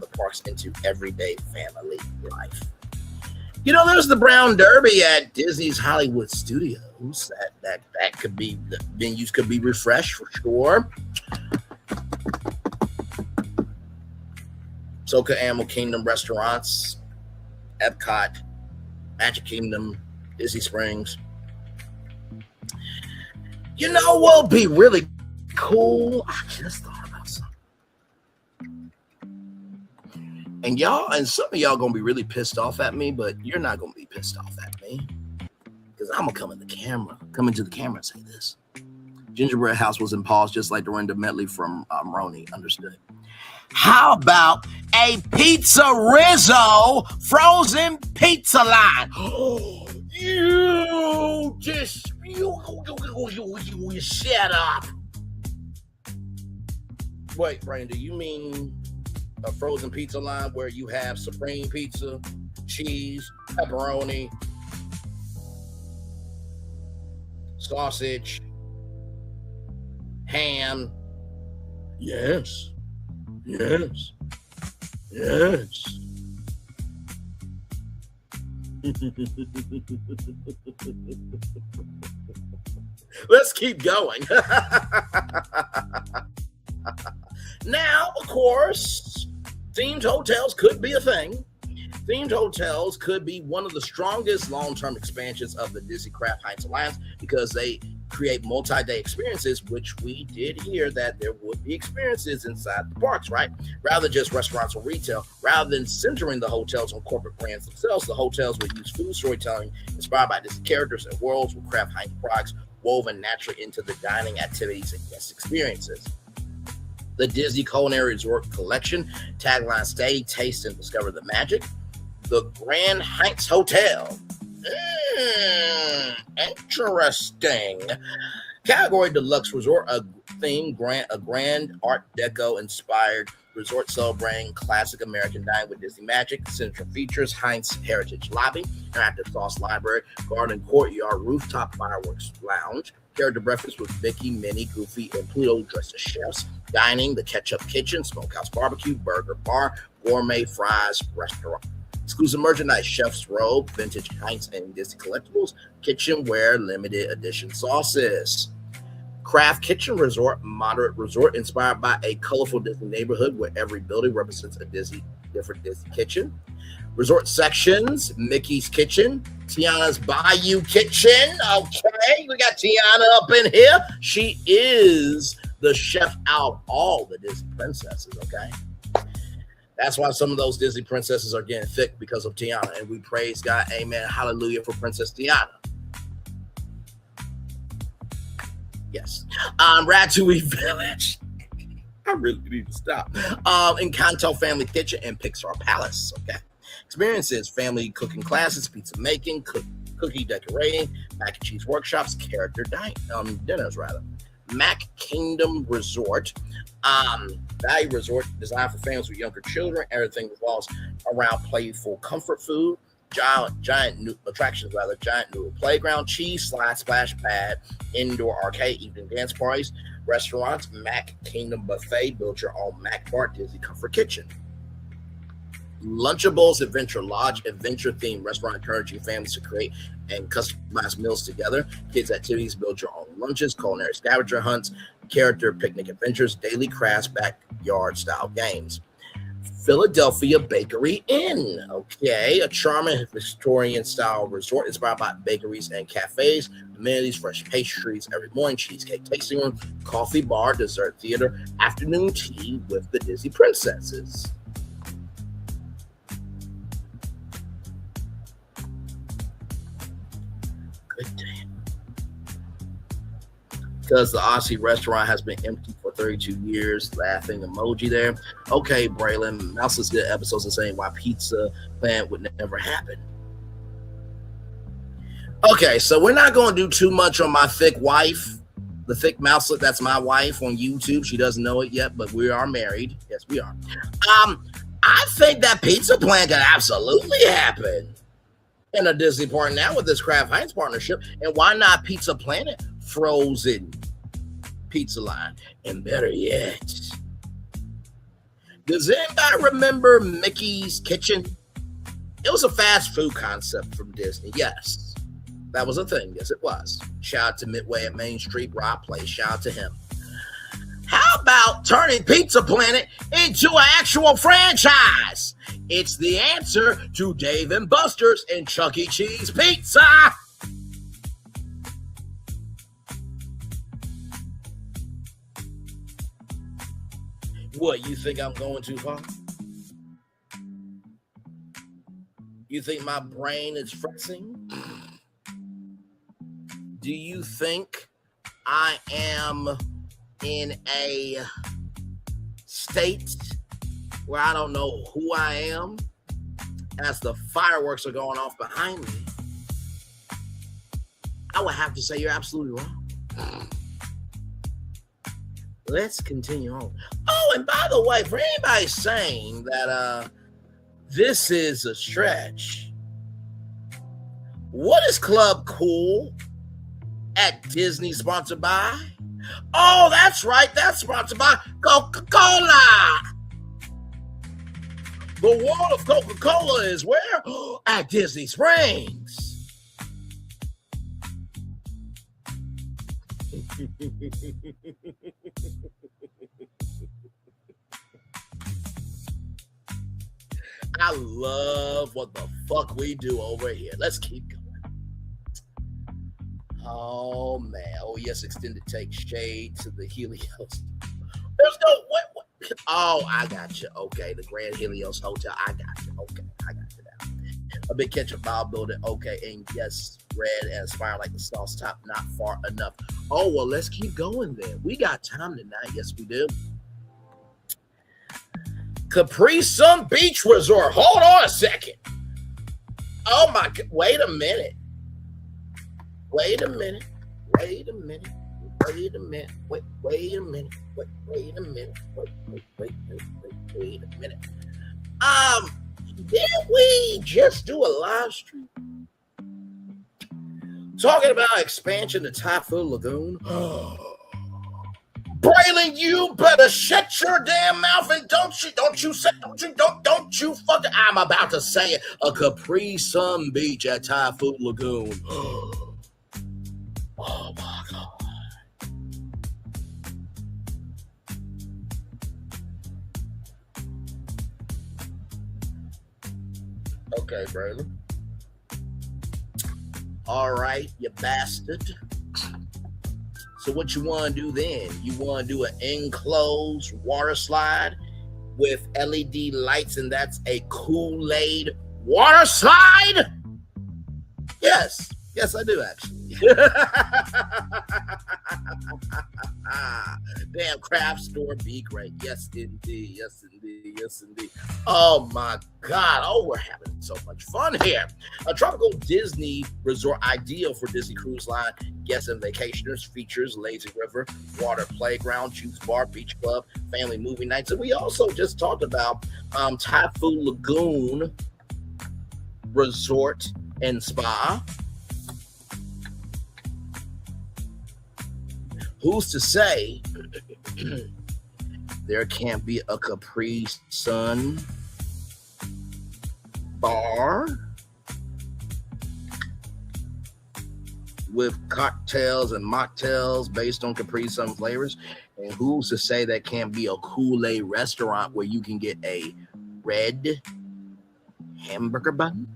the parks into everyday family life. You know, there's the Brown Derby at Disney's Hollywood Studios. That could be, the venues could be refreshed for sure. Soka Animal Kingdom restaurants, Epcot, Magic Kingdom, Disney Springs. You know what would be really cool? I just thought about something. And some of y'all gonna be really pissed off at me, but you're not gonna be pissed off at me. Because I'm gonna come into the camera and say this. Gingerbread House was in pause, just like Dorinda Medley from Roni, understood. How about a Pizza Rizzo frozen pizza line? You shut up. Wait, Brandon, do you mean a frozen pizza line where you have supreme pizza, cheese, pepperoni, sausage, ham? Yes. Let's keep going. Now, of course, themed hotels could be a thing. Themed hotels could be one of the strongest long-term expansions of the Disney Kraft Heinz Alliance because they create multi-day experiences, which we did hear that there would be experiences inside the parks, right? Rather than just restaurants or retail, rather than centering the hotels on corporate brands themselves, the hotels would use food storytelling inspired by Disney characters and worlds with Kraft Heinz products woven naturally into the dining activities and guest experiences. The Disney Culinary Resort Collection tagline: stay, taste, and discover the magic. The Grand Heinz Hotel. Interesting. Category Deluxe Resort, a grand Art Deco inspired resort celebrating classic American dining with Disney magic. Central features: Heinz Heritage Lobby, interactive sauce library, garden courtyard, rooftop fireworks lounge, character breakfast with Mickey, Minnie, Goofy, and Pluto dressed as chefs, dining, the Ketchup Kitchen, Smokehouse Barbecue, Burger Bar, Gourmet Fries Restaurant. Exclusive merchandise: Chef's Robe, vintage Heinz and Disney collectibles, kitchenware, limited edition sauces. Kraft Kitchen Resort, moderate resort inspired by a colorful Disney neighborhood where every building represents a different Disney kitchen. Resort sections: Mickey's Kitchen, Tiana's Bayou Kitchen. Okay, we got Tiana up in here. She is the chef out of all the Disney princesses, okay? That's why some of those Disney princesses are getting thick because of Tiana. And we praise God. Amen. Hallelujah for Princess Tiana. Yes. Ratatouille Village. I really need to stop. Encanto Family Kitchen and Pixar Palace. Okay. Experiences: family cooking classes, pizza making, cookie decorating, mac and cheese workshops, character dinners rather. Mac Kingdom Resort. Value resort designed for families with younger children. Everything revolves around playful comfort food, giant new attractions, giant noodle playground, cheese slide, splash pad, indoor arcade, evening dance parties, restaurants, Mac Kingdom Buffet, build your own Mac Bar, Disney Comfort Kitchen. Lunchables Adventure Lodge, adventure themed restaurant encouraging families to create and customize meals together. Kids activities, build your own lunches, culinary scavenger hunts, character picnic adventures, daily crafts, backyard style games. Philadelphia Bakery Inn. Okay, a charming Victorian style resort inspired by bakeries and cafes, amenities, fresh pastries every morning, cheesecake tasting room, coffee bar, dessert theater, afternoon tea with the Disney princesses. Good damn. Because the Aussie restaurant has been empty for 32 years. Laughing emoji there. Okay, Braylon. Mouseless good episodes are saying why Pizza Planet would never happen. Okay, so we're not going to do too much on my thick wife. The thick Mouseless, that's my wife on YouTube. She doesn't know it yet, but we are married. Yes, we are. I think that Pizza Planet could absolutely happen in a Disney park now with this Kraft Heinz partnership. And why not Pizza Planet frozen pizza line? And better yet, does anybody remember Mickey's Kitchen? It was a fast food concept from Disney. Yes, that was a thing. Yes, it was. Shout out to Midway at Main Street, Rob Place. Shout out to him. How about turning Pizza Planet into an actual franchise? It's the answer to Dave & Buster's and Chuck E. Cheese Pizza. What, you think I'm going too far? You think my brain is fritzing? Do you think I am in a state where I don't know who I am as the fireworks are going off behind me? I would have to say you're absolutely wrong. Let's continue on. Oh, and by the way, for anybody saying that this is a stretch, what is Club Cool at Disney sponsored by? Oh, that's right. That's sponsored by Coca-Cola. The world of Coca-Cola is where? At Disney Springs. I love what the fuck we do over here. Let's keep going. Oh man. Oh yes, extended take shade to the Helios. There's no what? Oh, I got you. Okay, the Grand Helios Hotel. I got you. Okay, I got you now. A big ketchup bowl building. Okay, and yes, red and aspire like the sauce top. Not far enough. Oh well, let's keep going then. We got time tonight. Yes, we do. Capri Sun Beach Resort. Hold on a second. Oh my God. Wait a minute. Wait a minute. Wait a minute. Wait a minute. Wait a minute. Wait a minute. Wait a minute. Didn't we just do a live stream talking about expansion to Typhoon Lagoon? Braylon, you better shut your damn mouth and don't you fucking, I'm about to say it, a Capri Sun Beach at Typhoon Lagoon. Oh my God. Okay, Braylon. All right, you bastard. So what you want to do then? You want to do an enclosed water slide with LED lights, and that's a Kool-Aid water slide? Yes. Yes, I do, actually. Damn, craft store be great. Yes, indeed. Yes, indeed. Yes, indeed. Oh, my God. Oh, we're having so much fun here. A tropical Disney resort ideal for Disney Cruise Line guests and vacationers features lazy river, water playground, juice bar, beach club, family movie nights. And we also just talked about Typhoon Lagoon Resort and Spa. Who's to say there can't be a Capri Sun bar with cocktails and mocktails based on Capri Sun flavors? And who's to say that can't be a Kool-Aid restaurant where you can get a red hamburger bun?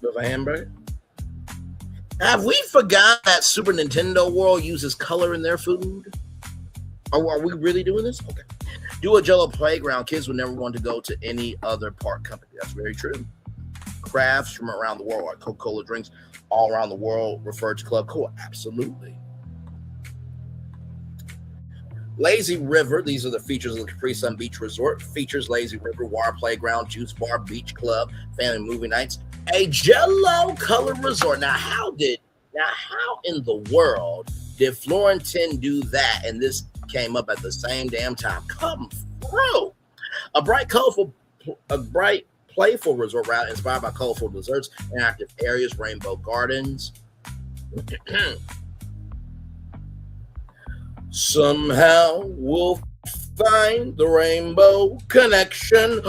With a hamburger? Have we forgot that Super Nintendo World uses color in their food? Or are we really doing this? Okay. Do a Jell-O playground. Kids would never want to go to any other park company. That's very true. Crafts from around the world, like Coca-Cola drinks all around the world referred to Club Cola. Absolutely. Lazy River, these are the features of the Capri Sun Beach Resort. Features Lazy River, water playground, juice bar, beach club, family movie nights. A Jell-O color resort. Now, how in the world did Florentin do that? And this came up at the same damn time. Come through. A bright, playful resort route inspired by colorful desserts, interactive areas, rainbow gardens. Somehow we'll find the rainbow connection.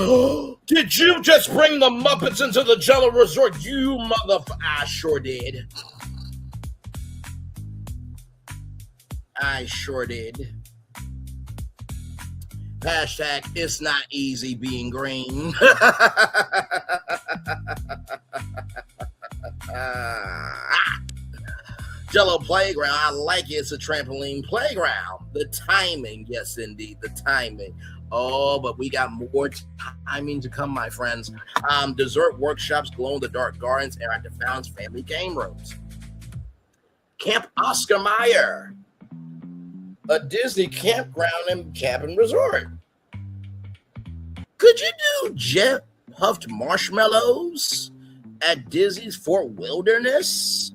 Did you just bring the Muppets into the Jell-O Resort? You motherfucker. I sure did. Hashtag, it's not easy being green. Jell-O playground, I like it. It's a trampoline playground. The timing, yes, indeed, the timing. Oh, but we got more timing to come, my friends. Dessert workshops, glow-in-the-dark gardens, interactive fountains, family game rooms. Camp Oscar Mayer, a Disney campground and cabin resort. Could you do jet puffed marshmallows at Disney's Fort Wilderness?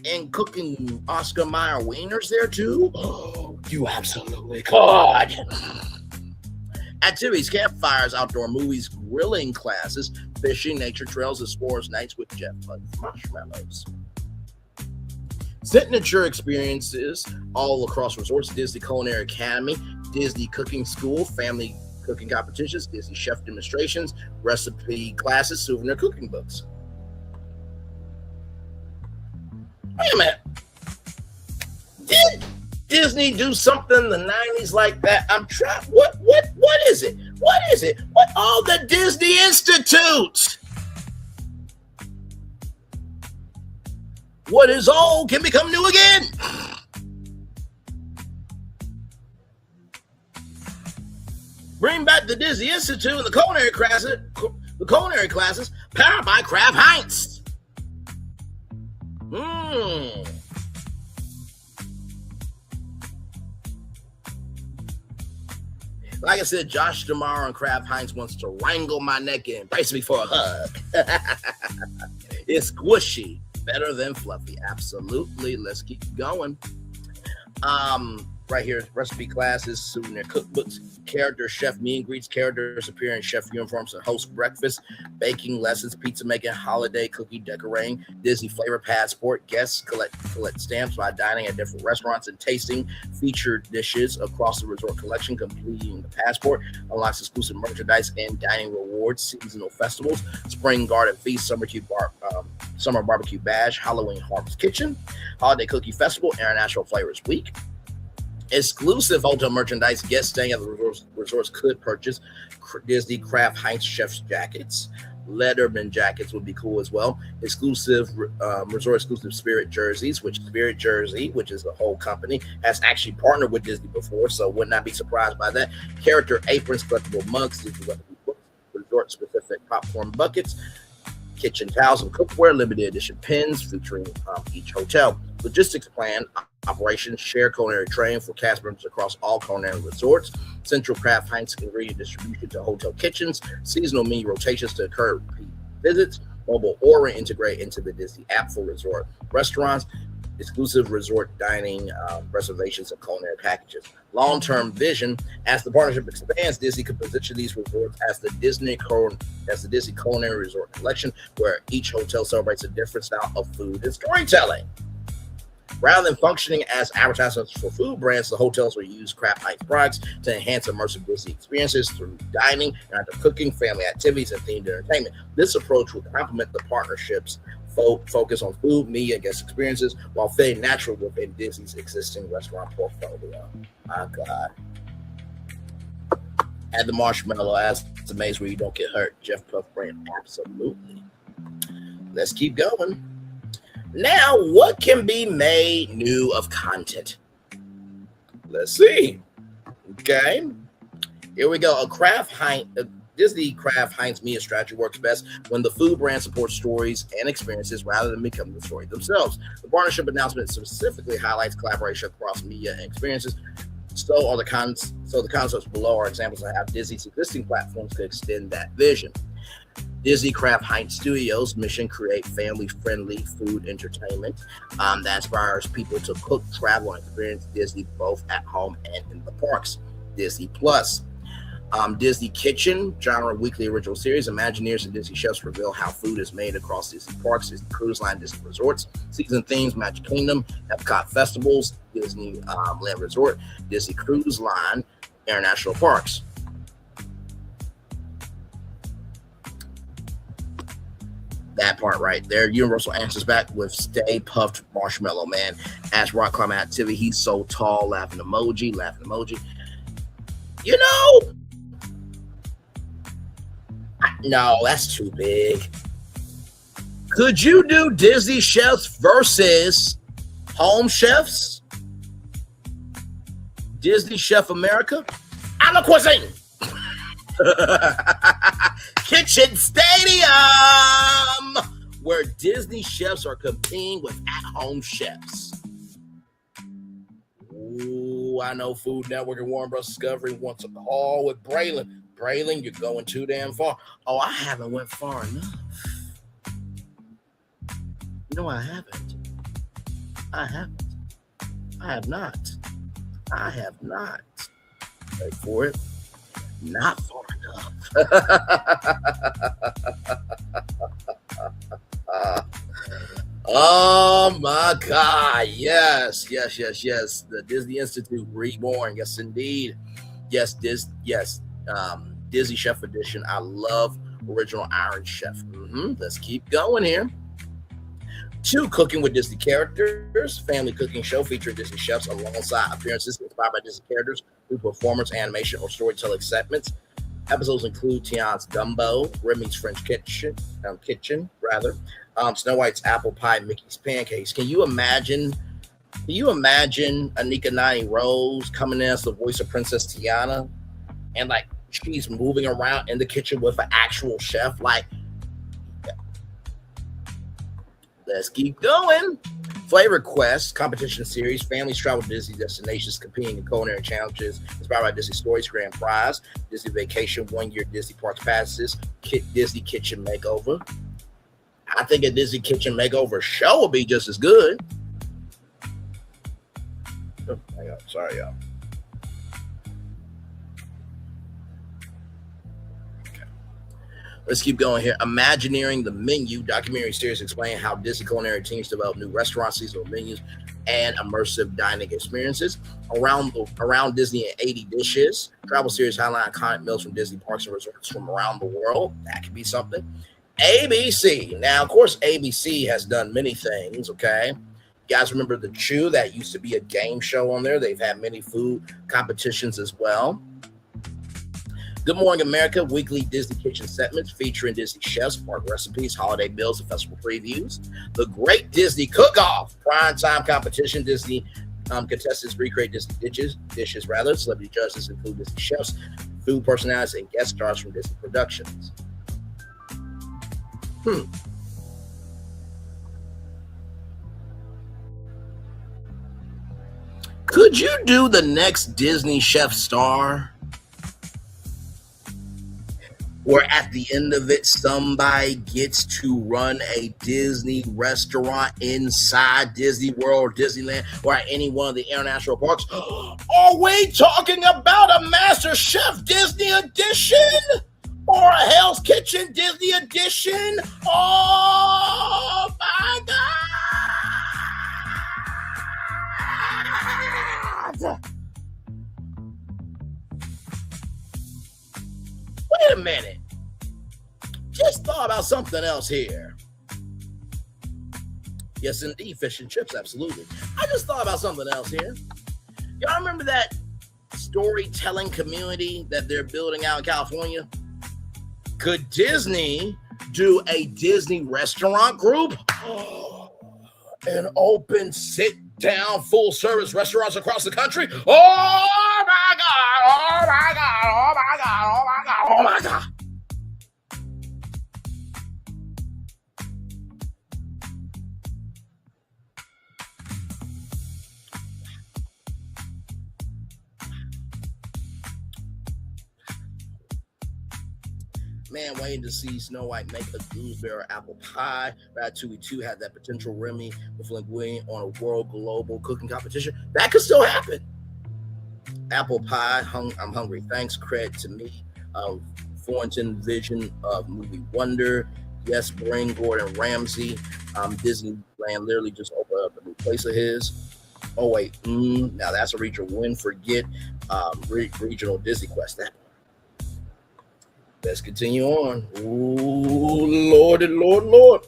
And cooking Oscar Mayer wieners there too? Oh, you absolutely could. Activities, campfires, outdoor movies, grilling classes, fishing, nature trails, and s'mores nights with jet puffed marshmallows. Signature experiences all across resorts: Disney Culinary Academy, Disney Cooking School, family cooking competitions, Disney chef demonstrations, recipe classes, souvenir cooking books. Wait a minute. Disney do something in the 90s like that? I'm trying. What is it? What is it? What? Oh, the Disney Institute. What is old can become new again. Bring back the Disney Institute and the culinary classes powered by Kraft Heinz. Like I said, Josh D'Amaro and Kraft Heinz wants to wrangle my neck and embrace me for a hug. It's squishy, better than fluffy. Absolutely. Let's keep going. Right here, recipe classes, souvenir cookbooks, character chef meet and greets, characters appear in chef uniforms and host breakfast, baking lessons, pizza making, holiday cookie decorating, Disney flavor passport, guests collect stamps by dining at different restaurants and tasting featured dishes across the resort collection. Completing the passport unlocks exclusive merchandise and dining rewards, seasonal festivals, spring garden feast, summer barbecue bash, Halloween harvest kitchen, holiday cookie festival, international flavors week. Exclusive hotel merchandise. Guests staying at the resorts could purchase Disney Kraft Heinz chef's jackets. Letterman jackets would be cool as well. Exclusive resort exclusive Spirit jerseys, which Spirit Jersey, which is the whole company, has actually partnered with Disney before, so would not be surprised by that. Character aprons, collectible mugs, resort specific popcorn buckets, kitchen towels and cookware, limited edition pins featuring each hotel. Logistics plan, operations, share culinary training for cast members across all culinary resorts, central Kraft Heinz ingredient distribution to hotel kitchens, seasonal menu rotations to occur repeat visits, mobile ordering integrate into the Disney app for resort restaurants, exclusive resort dining reservations and culinary packages. Long-term vision, as the partnership expands, Disney could position these resorts as the Disney Culinary Resort Collection, where each hotel celebrates a different style of food and storytelling. Rather than functioning as advertisements for food brands, the hotels will use Kraft Heinz products to enhance immersive Disney experiences through dining, interactive cooking, family activities, and themed entertainment. This approach will complement the partnership's focus on food, media, and guest experiences while fitting naturally within Disney's existing restaurant portfolio. My God. Add the marshmallow as it's a maze where you don't get hurt. Jeff Puff brand, absolutely. Let's keep going. Now, what can be made new of content? Let's see. Okay. Here we go. Disney Kraft Heinz media strategy works best when the food brand supports stories and experiences rather than becoming the story themselves. The partnership announcement specifically highlights collaboration across media and experiences. So the concepts below are examples of how Disney's existing platforms could extend that vision. Disney Kraft Heinz Studios mission: create family-friendly food entertainment that inspires people to cook, travel, and experience Disney both at home and in the parks. Disney Plus. Disney Kitchen, genre weekly original series. Imagineers and Disney chefs reveal how food is made across Disney parks, Disney Cruise Line, Disney Resorts. Season themes: Magic Kingdom, Epcot Festivals, Disney Land Resort, Disney Cruise Line, International Parks. That part right there. Universal answers back with Stay Puffed Marshmallow Man. As rock climbing activity, he's so tall. Laughing emoji, laughing emoji. You know, no, that's too big. Could you do Disney chefs versus home chefs? Disney Chef America? A la cuisine. Kitchen Stadium, where Disney chefs are competing with at-home chefs. Ooh, I know Food Network and Warner Bros. Discovery wants a call with Braylon. Braylon, you're going too damn far. Oh, I haven't went far enough. No, I haven't. I have not. Wait for it. Not far enough. Oh my God. Yes. The Disney Institute Reborn. Yes, indeed. Yes. Disney Chef Edition. I love original Iron Chef. Let's keep going here. 2, Cooking with Disney Characters, family cooking show featuring Disney chefs alongside appearances inspired by Disney characters through performance, animation, or storytelling segments. Episodes include Tiana's Gumbo, Remy's French Kitchen, Snow White's Apple Pie, Mickey's Pancakes. Can you imagine Anika Nani Rose coming in as the voice of Princess Tiana, and like she's moving around in the kitchen with an actual chef? Like, let's keep going. Flavor Quest competition series. Families travel to Disney destinations competing in culinary challenges inspired by Disney stories. Grand prize: Disney Vacation 1-year Disney Parks passes. Disney Kitchen Makeover. I think a Disney Kitchen Makeover show will be just as good. Oh, hang on. Sorry, y'all. Let's keep going here. Imagineering the Menu documentary series explaining how Disney culinary teams develop new restaurants, seasonal menus, and immersive dining experiences around Disney and 80 dishes. Travel series highlight iconic meals from Disney parks and resorts from around the world. That could be something. ABC. Now, of course, ABC has done many things, okay? You guys remember the Chew? That used to be a game show on there. They've had many food competitions as well. Good Morning America, weekly Disney kitchen segments featuring Disney chefs, park recipes, holiday meals, and festival previews. The Great Disney Cook-Off, primetime competition. Disney contestants recreate Disney dishes. Celebrity judges include Disney chefs, food personalities, and guest stars from Disney productions. Could you do the next Disney Chef Star, where at the end of it, somebody gets to run a Disney restaurant inside Disney World or Disneyland or at any one of the international parks? Are we talking about a Master Chef Disney edition or a Hell's Kitchen Disney edition? Oh my God! Wait a minute. Just thought about something else here. Yes, indeed, fish and chips, absolutely. I just thought about something else here. Y'all remember that storytelling community that they're building out in California? Could Disney do a Disney restaurant group and open sit-down full-service restaurants across the country? Oh my God! Oh my God! Oh my God! Oh my God! Oh my God! Man, waiting to see Snow White make a gooseberry apple pie. Ratatouille 2 had that potential Remy with Linguine on a world global cooking competition. That could still happen. Apple pie, I'm hungry. Thanks, credit to me. Thornton vision of movie Wonder. Yes, bring Gordon Ramsay. Disneyland literally just opened up a new place of his. Oh, wait. Now that's a regional win. Forget regional Disney Quest. Let's continue on. Ooh, Lord.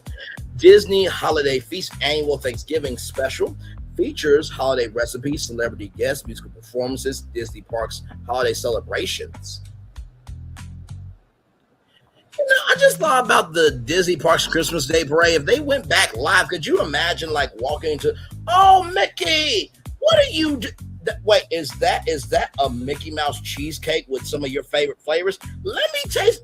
Disney Holiday Feast Annual Thanksgiving Special features holiday recipes, celebrity guests, musical performances, Disney Parks holiday celebrations. You know, I just thought about the Disney Parks Christmas Day Parade. If they went back live, could you imagine like walking into, oh, Mickey, what are you doing? Wait, is that a Mickey Mouse cheesecake with some of your favorite flavors? Let me taste.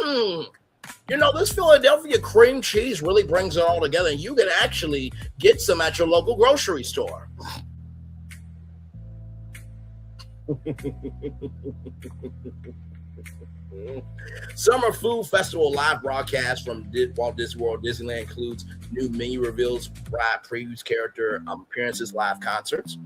You know, this Philadelphia cream cheese really brings it all together, and you can actually get some at your local grocery store. Summer Food Festival live broadcast from Walt Disney World Disneyland includes new menu reveals, ride previews, character appearances, live concerts.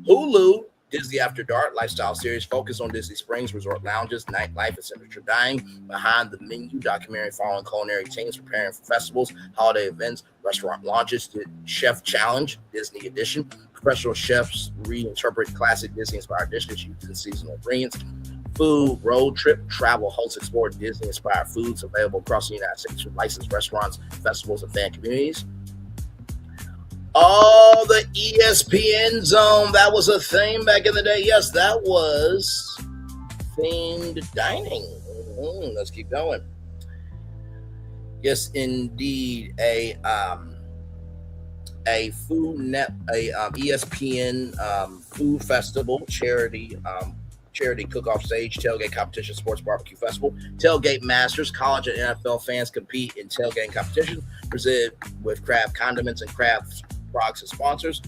Hulu Disney After Dark lifestyle series focused on Disney Springs resort lounges, nightlife, and signature dining. Behind the Menu documentary following culinary teams preparing for festivals, holiday events, restaurant launches, Chef Challenge Disney Edition. Professional chefs reinterpret classic Disney-inspired dishes using seasonal ingredients. Food Road Trip travel hosts explore Disney-inspired foods available across the United States with licensed restaurants, festivals, and fan communities. Oh, the ESPN Zone. That was a thing back in the day. Yes, that was themed dining. Let's keep going. Yes, indeed. A ESPN food festival, charity cook-off stage, tailgate competition, sports barbecue festival, tailgate masters. College and NFL fans compete in tailgating competitions, presented with Kraft condiments and Kraft products as sponsors.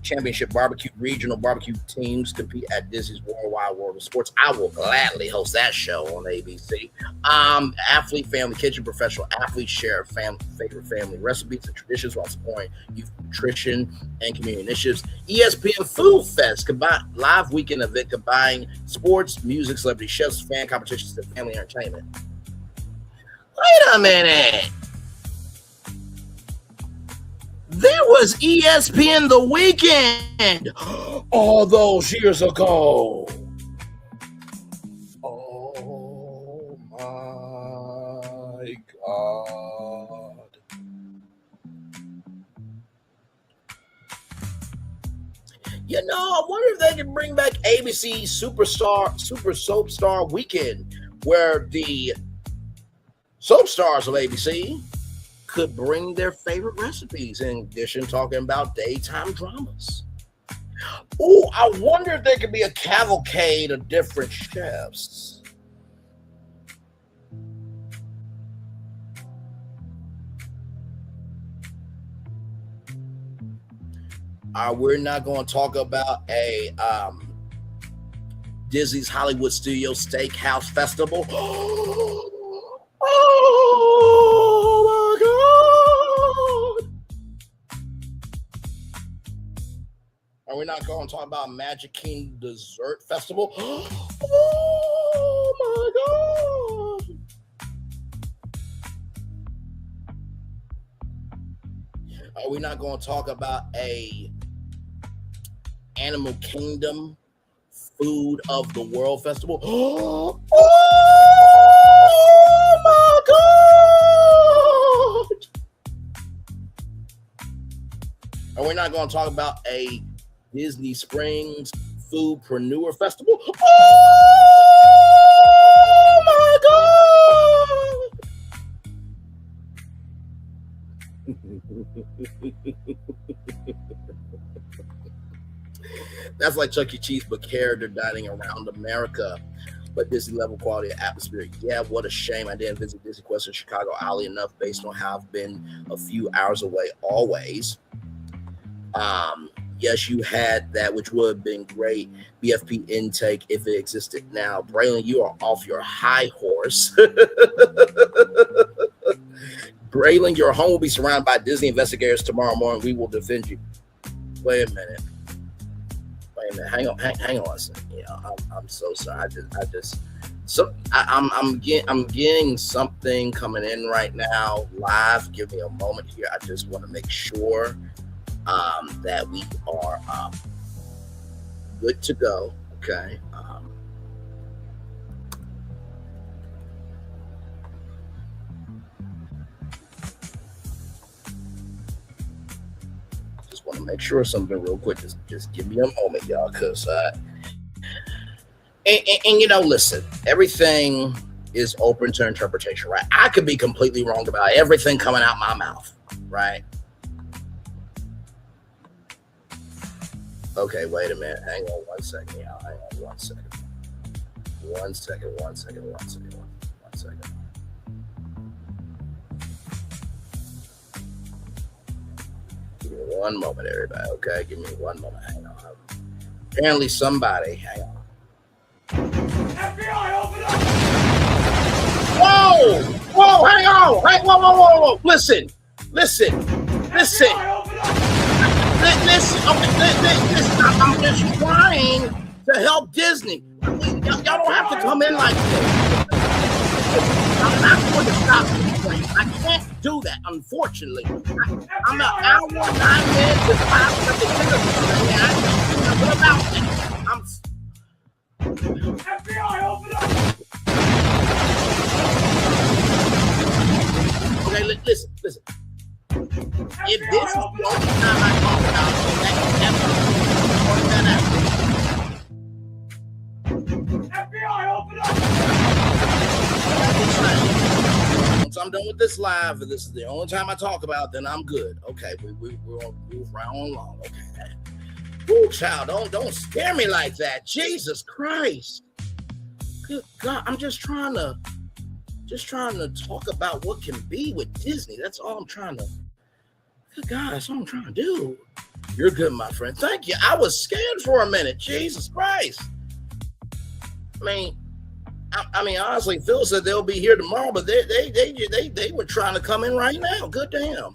Championship barbecue, regional barbecue teams compete at Disney's Worldwide World of Sports. I will gladly host that show on ABC. Athlete Family Kitchen, professional athletes share favorite family recipes and traditions while supporting youth nutrition and community initiatives. ESPN Food Fest, combined live weekend event combining sports, music, celebrity chefs, fan competitions, and family entertainment. Wait a minute. There was ESPN The Weekend all those years ago. Oh my God. You know, I wonder if they can bring back ABC Super Soap Star Weekend, where the soap stars of ABC could bring their favorite recipes, in addition talking about daytime dramas. Oh, I wonder if there could be a cavalcade of different chefs. We're not going to talk about a Disney's Hollywood Studios Steakhouse Festival. Are we not going to talk about Magic King Dessert Festival? Oh my God. Are we not going to talk about a Animal Kingdom Food of the World Festival? Oh my God. Are we not going to talk about a Disney Springs Foodpreneur Festival? Oh my God. That's like Chuck E. Cheese, but character dining around America, but Disney level quality of atmosphere. Yeah, what a shame I didn't visit Disney Quest in Chicago early enough, based on how I've been a few hours away always. Yes, you had that, which would have been great. BFP intake, if it existed now. Braylon, you are off your high horse. Braylon, your home will be surrounded by Disney investigators tomorrow morning. We will defend you. Wait a minute. Hang on a second. Yeah, I'm so sorry. I'm getting something coming in right now live. Give me a moment here. I just want to make sure that we are good to go. Okay. Just want to make sure something real quick. Just give me a moment, y'all, because and you know, listen, everything is open to interpretation, right? I could be completely wrong about everything coming out my mouth, right? Okay, wait a minute. Hang on 1 second, y'all. Hang on 1 second. 1 second. Give me 1 moment, everybody. Okay, give me 1 moment. Hang on. Apparently somebody, hang on. FBI, open up! Whoa, hang on. Hey, whoa. Listen. FBI, open up! Listen, I'm just trying to help Disney. Y'all don't have to come in like this. I'm not going to stop this train. I can't do that, unfortunately. I'm an hour, 9 minutes, and 5 seconds into this thing. What about that? FBI, open up! Okay, listen. If this is the only time I talk about FBI, open up! Once I'm done with this live, and this is the only time I talk about it, then I'm good. Okay, we're gonna move right on along. Okay. Ooh, child, don't scare me like that. Jesus Christ. Good God, I'm just trying to talk about what can be with Disney. That's all I'm trying to. Good God, that's all I'm trying to do. You're good, my friend. Thank you. I was scared for a minute. Jesus Christ. I mean, honestly, Phil said they'll be here tomorrow, but they were trying to come in right now. Good damn.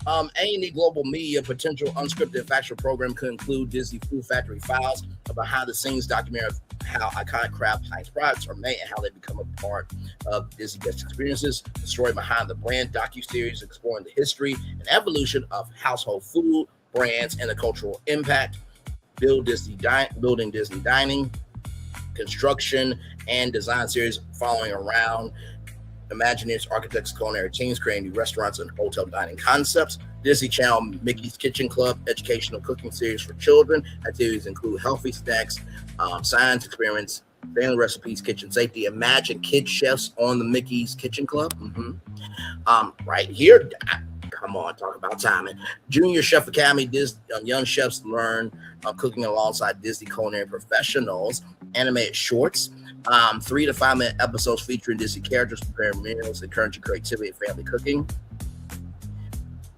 A&E Global Media potential unscripted factual program could include Disney Food Factory Files, a behind-the-scenes documentary of how iconic Kraft Heinz products are made and how they become a part of Disney guest experiences. The story behind the brand docuseries exploring the history and evolution of household food brands and the cultural impact. Building Disney Dining, construction and design series following around Imagineers, architects, culinary teams creating new restaurants and hotel dining concepts. Disney Channel Mickey's Kitchen Club, educational cooking series for children. Activities include healthy snacks, science experiments, family recipes, kitchen safety. Imagine kid chefs on the Mickey's Kitchen Club. Right here, come on, talk about timing. Junior Chef Academy, young chefs learn cooking alongside Disney culinary professionals. Animated shorts. 3 to 5 minute episodes featuring Disney characters preparing meals, encouraging creativity and family cooking.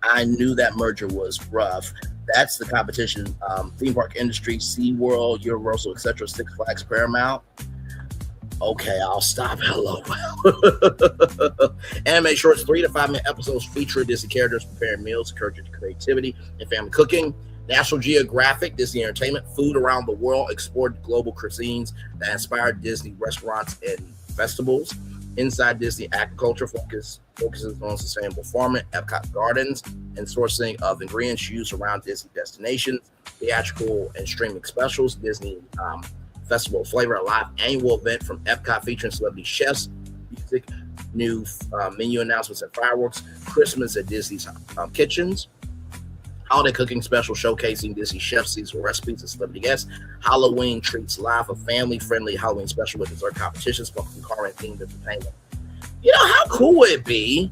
I knew that merger was rough. That's the competition. Theme park industry, SeaWorld, Universal, etc., Six Flags, Paramount. Okay, I'll stop. Hello. Anime shorts, 3 to 5 minute episodes featuring Disney characters preparing meals, encouraging creativity and family cooking. National Geographic, Disney Entertainment, food around the world, explored global cuisines that inspired Disney restaurants and festivals. Inside Disney Aquaculture focuses on sustainable farming, Epcot Gardens, and sourcing of ingredients used around Disney destinations. Theatrical and streaming specials, Disney Festival of Flavor, a live annual event from Epcot featuring celebrity chefs, music, new menu announcements and fireworks. Christmas at Disney's Kitchens. Holiday cooking special showcasing Disney chefs, seasonal recipes, and celebrity guests. Halloween treats live, a family-friendly Halloween special with dessert competitions, pumpkin carving, themed entertainment. You know, how cool would it be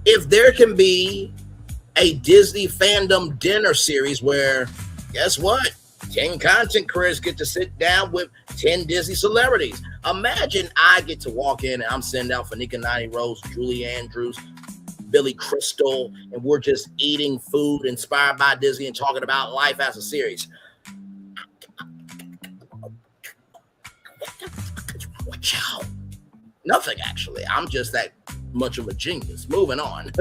if there can be a Disney fandom dinner series where, guess what? 10 content creators get to sit down with 10 Disney celebrities. Imagine I get to walk in and I'm sending out Fanika Nani Rose, Julie Andrews, Billy Crystal, and we're just eating food inspired by Disney and talking about life as a series. Nothing, actually. I'm just that much of a genius. Moving on.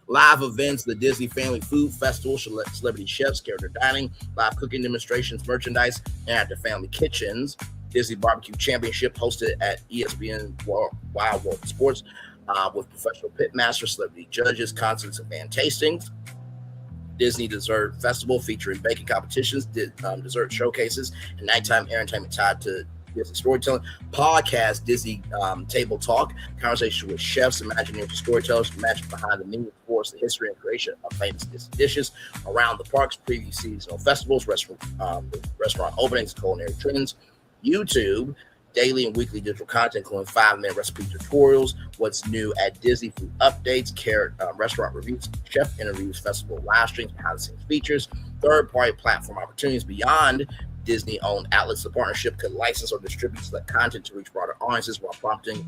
Live events, the Disney Family Food Festival, celebrity chefs, character dining, live cooking demonstrations, merchandise, and at the family kitchens. Disney Barbecue Championship hosted at ESPN Wild World Sports with professional pitmasters, celebrity judges, concerts, and fan tastings. Disney Dessert Festival featuring baking competitions, dessert showcases, and nighttime entertainment tied to Disney storytelling. Podcast, Disney Table Talk, conversation with chefs, Imagineers, storytellers, magic behind the menu, force the history and creation of famous Disney dishes around the parks, preview seasonal festivals, restaurant openings, culinary trends. YouTube, daily and weekly digital content, including 5-minute recipe tutorials, what's new at Disney, food updates, restaurant reviews, chef interviews, festival live streams, behind-the-scenes features, third-party platform opportunities beyond Disney-owned outlets. The partnership could license or distribute select content to reach broader audiences while prompting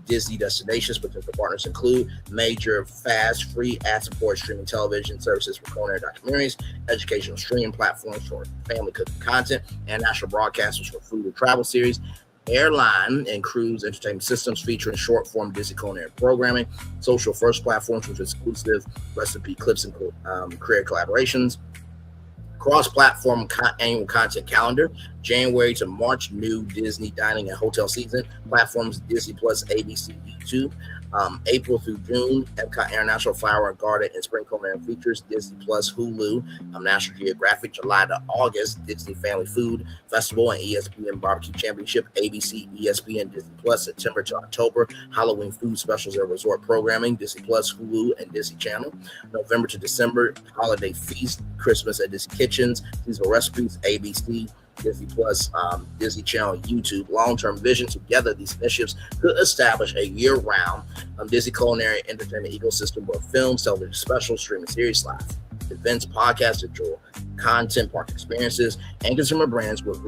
Disney destinations. Potential partners include major, fast, free, ad-supported streaming television services for culinary documentaries, educational streaming platforms for family cooking content, and national broadcasters for food and travel series, airline and cruise entertainment systems featuring short-form Disney culinary programming, social-first platforms with exclusive recipe clips and career collaborations, cross-platform annual content calendar, January to March, new Disney dining and hotel season, platforms Disney Plus, ABC, YouTube, April through June, Epcot International Flower and Garden and Spring Culinary Features, Disney Plus, Hulu, National Geographic, July to August, Disney Family Food Festival and ESPN Barbecue Championship, ABC, ESPN, Disney Plus, September to October, Halloween food specials and resort programming, Disney Plus, Hulu, and Disney Channel, November to December, Holiday Feast, Christmas at Disney Kitchens, Seasonal Recipes, ABC, Disney Plus, Disney Channel, YouTube. Long-term vision. Together, these initiatives could establish a year-round Disney culinary entertainment ecosystem where films, television specials, streaming series, live events, podcasts, digital content, park experiences, and consumer brands will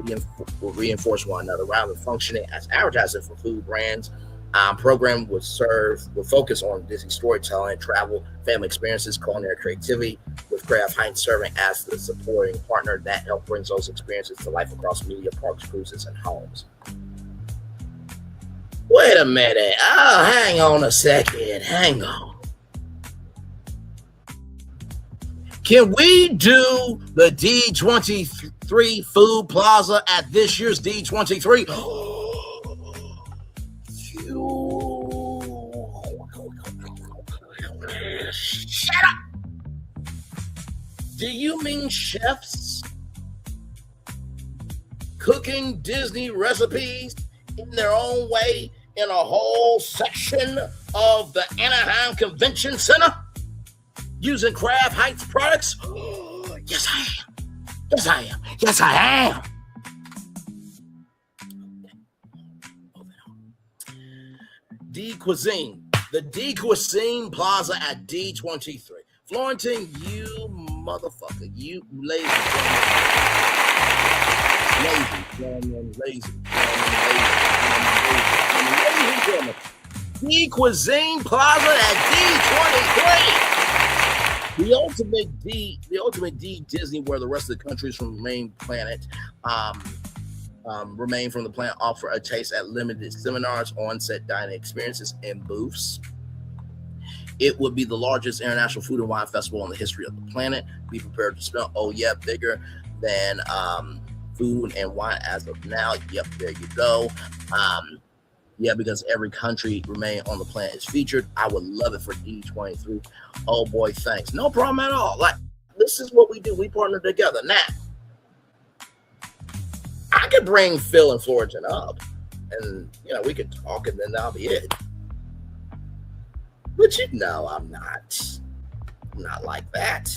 reinforce one another rather than functioning as advertising for food brands. Program would focus on Disney storytelling, travel, family experiences, culinary creativity, with Kraft Heinz serving as the supporting partner that helps bring those experiences to life across media, parks, cruises, and homes. Wait a minute. Oh, hang on a second. Hang on. Can we do the D23 Food Plaza at this year's D23? Shut up! Do you mean chefs cooking Disney recipes in their own way in a whole section of the Anaheim Convention Center using Kraft Heinz products? Yes, I am. Yes, I am. Yes, I am. D Cuisine. The D Cuisine Plaza at D23. Florentine, you motherfucker. You lazy. Lazy. D Cuisine Plaza at D23. The ultimate D Disney, where the rest of the countries from the main planet remain from the planet, offer a taste at limited seminars, on-set dining experiences, and booths. It would be the largest international food and wine festival in the history of the planet. Be prepared to smell, bigger than food and wine as of now. Yep, there you go. Because every country remain on the planet is featured. I would love it for D23. Oh boy, thanks. No problem at all. Like, this is what we do. We partner together. Now, I could bring Phil and Florentine up, and we could talk, and then that'll be it. But I'm not like that.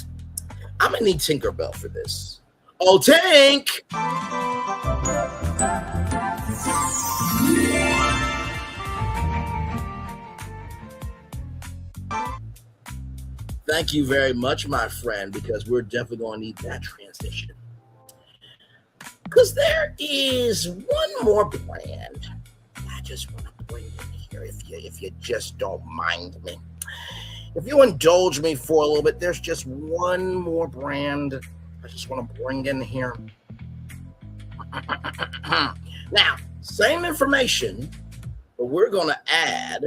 I'm gonna need Tinkerbell for this. Oh, Tink! Thank you very much, my friend, because we're definitely gonna need that transition. Because there is one more brand I just want to bring in here, if you just don't mind me. If you indulge me for a little bit, there's just one more brand I just want to bring in here. Now, same information, but we're going to add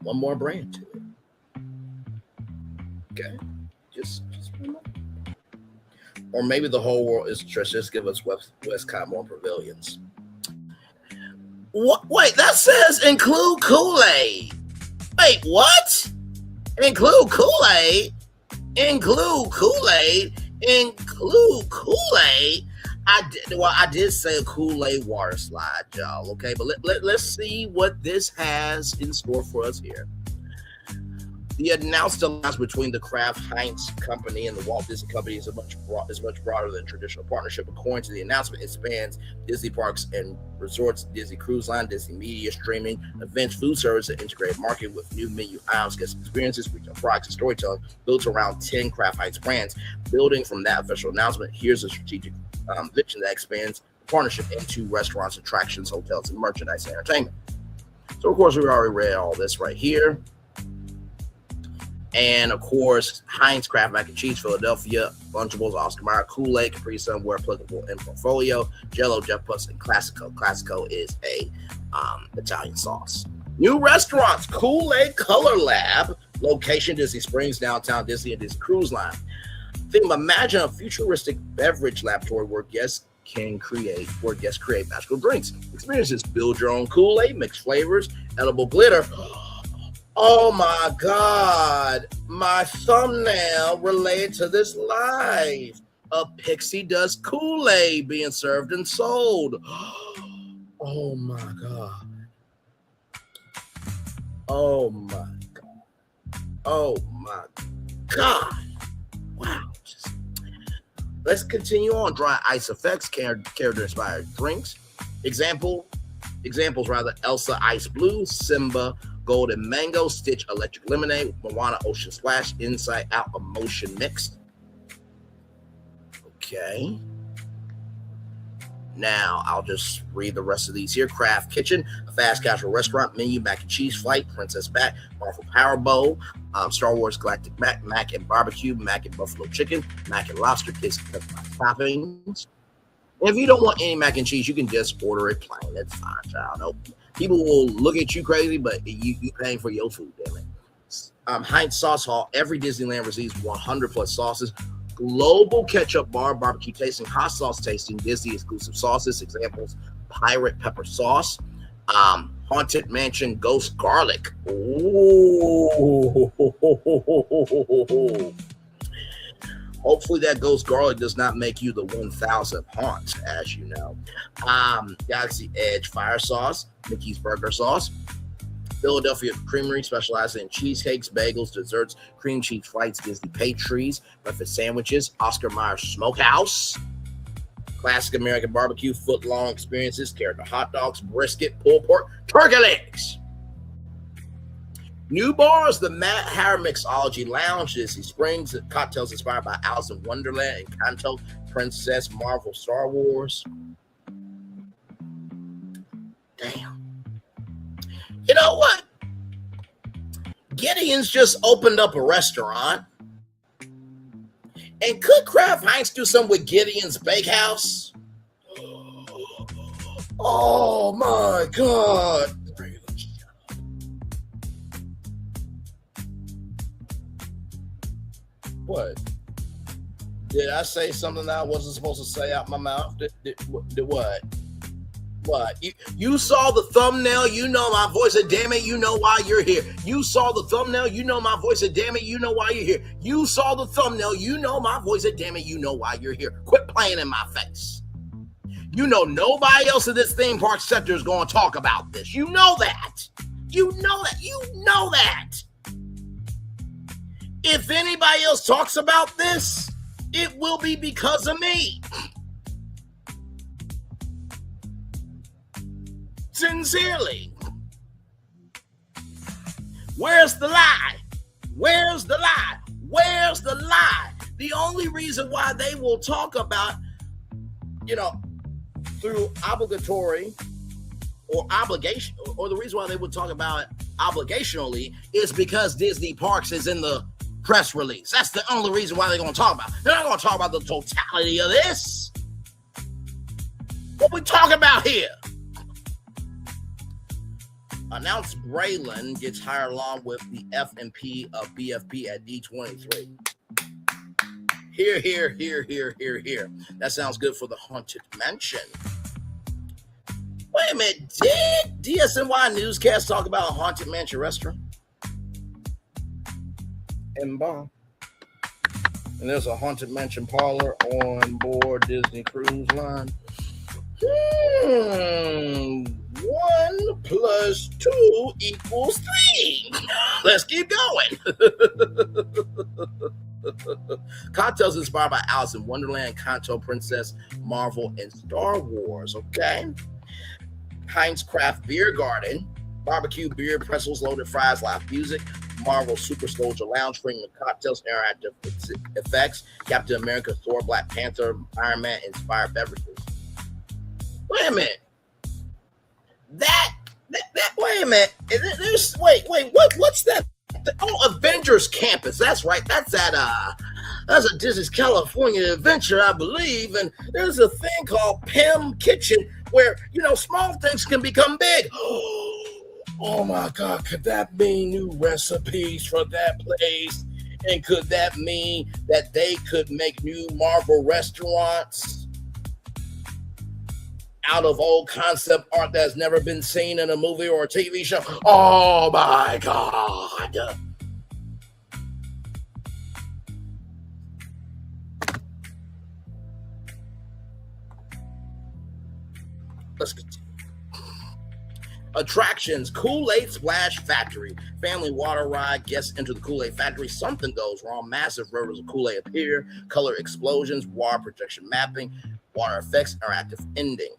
one more brand to it. Okay? Just one more. Or maybe the whole world is just give us Westcott more pavilions. What? Wait, that says include Kool-Aid. Wait, what? Include Kool-Aid? Include Kool-Aid? Include Kool-Aid? I did say a Kool-Aid water slide, y'all, okay? But let's see what this has in store for us here. The announced alliance between the Kraft Heinz Company and the Walt Disney Company is much broader than traditional partnership. According to the announcement, it spans Disney parks and resorts, Disney Cruise Line, Disney media, streaming, events, food service, and integrated marketing with new menu items, guest experiences, retail products, and storytelling built around 10 Kraft Heinz brands. Building from that official announcement, here's a strategic vision that expands the partnership into restaurants, attractions, hotels, and merchandise and entertainment. So, of course, we already read all this right here. And of course, Heinz Kraft Mac and Cheese, Philadelphia, Lunchables, Oscar Mayer, Kool-Aid, Capri Sun, where applicable in portfolio, Jell-O, Jeff Puss, and Classico. Classico is a Italian sauce. New restaurants, Kool-Aid Color Lab, location Disney Springs, downtown Disney, and Disney Cruise Line. Imagine a futuristic beverage laboratory where guests create magical drinks. Experiences, build your own Kool-Aid, mix flavors, edible glitter. Oh my God. My thumbnail related to this live. A Pixie Dust Kool-Aid being served and sold. Oh my God. Oh my God. Oh my God. Wow. Let's continue on. Dry ice effects, character inspired drinks. Examples rather, Elsa Ice Blue, Simba Golden Mango, Stitch Electric Lemonade, Moana Ocean Splash, Inside Out Emotion Mix. Okay. Now, I'll just read the rest of these here. Craft Kitchen, a fast casual restaurant menu, mac and cheese flight, Princess Back, Marvel Power Bowl, Star Wars Galactic Mac and Barbecue, Mac and Buffalo Chicken, Mac and Lobster, Kiss toppings. If you don't want any mac and cheese, you can just order it plain. That's fine, child. No, people will look at you crazy, but you paying for your food, damn it. Heinz Sauce Hall. Every Disneyland receives 100 plus sauces. Global ketchup bar, barbecue tasting, hot sauce tasting, Disney exclusive sauces. Examples: Pirate Pepper Sauce, Haunted Mansion Ghost Garlic. Ooh. Hopefully that Ghost Garlic does not make you the 1000th haunt, as you know. Galaxy Edge Fire Sauce, Mickey's Burger Sauce, Philadelphia Creamery, specializing in cheesecakes, bagels, desserts, cream cheese flights, Disney pastries, breakfast sandwiches, Oscar Mayer Smokehouse, Classic American Barbecue, foot-long experiences, character hot dogs, brisket, pulled pork, turkey legs. New bars, the Matt Hare Mixology Lounge, Disney Springs, cocktails inspired by Alice in Wonderland and Kanto, Princess, Marvel, Star Wars. Damn. You know what? Gideon's just opened up a restaurant. And could Kraft Heinz do something with Gideon's Bakehouse? Oh my God. What? Did I say something that I wasn't supposed to say out my mouth? Did what? What? You saw the thumbnail, you know my voice, and damn it, you know why you're here. You saw the thumbnail, you know my voice, and damn it, you know why you're here. You saw the thumbnail, you know my voice, and damn it, you know why you're here. Quit playing in my face. You know nobody else in this theme park sector is going to talk about this. You know that. You know that. You know that. If anybody else talks about this, it will be because of me. Sincerely. Where's the lie? Where's the lie? Where's the lie? The only reason why they will talk about, through obligatory or obligation, or the reason why they would talk about it obligationally is because Disney Parks is in the press release. That's the only reason why they're going to talk about it. They're not going to talk about the totality of this. What we talking about here? Announced Braylon gets hired along with the FMP of BFP at D23. Here. That sounds good for the Haunted Mansion. Wait a minute. Did DSNY Newscast talk about a Haunted Mansion restaurant? And there's a Haunted Mansion parlor on board Disney Cruise Line. 1 plus 2 equals 3. Let's keep going. Cocktails inspired by Alice in Wonderland, Kanto, Princess, Marvel, and Star Wars. Okay. Heinz Craft Beer Garden, barbecue, beer, pretzels, loaded fries, live music. Marvel Super Soldier Lounge, bringing the cocktails, interactive effects. Captain America, Thor, Black Panther, Iron Man inspired beverages. Wait a minute. That wait a minute. What's that? Oh, Avengers Campus. That's right. That's a Disney's California Adventure, I believe. And there's a thing called Pym Kitchen where, small things can become big. Oh my God, could that mean new recipes for that place? And could that mean that they could make new Marvel restaurants? out of old concept art that's never been seen in a movie or a TV show. Oh my God. Let's continue. Attractions, Kool-Aid Splash Factory. Family water ride, guests enter the Kool-Aid factory. Something goes wrong. Massive rivers of Kool-Aid appear. Color explosions, water projection mapping, water effects, interactive ending.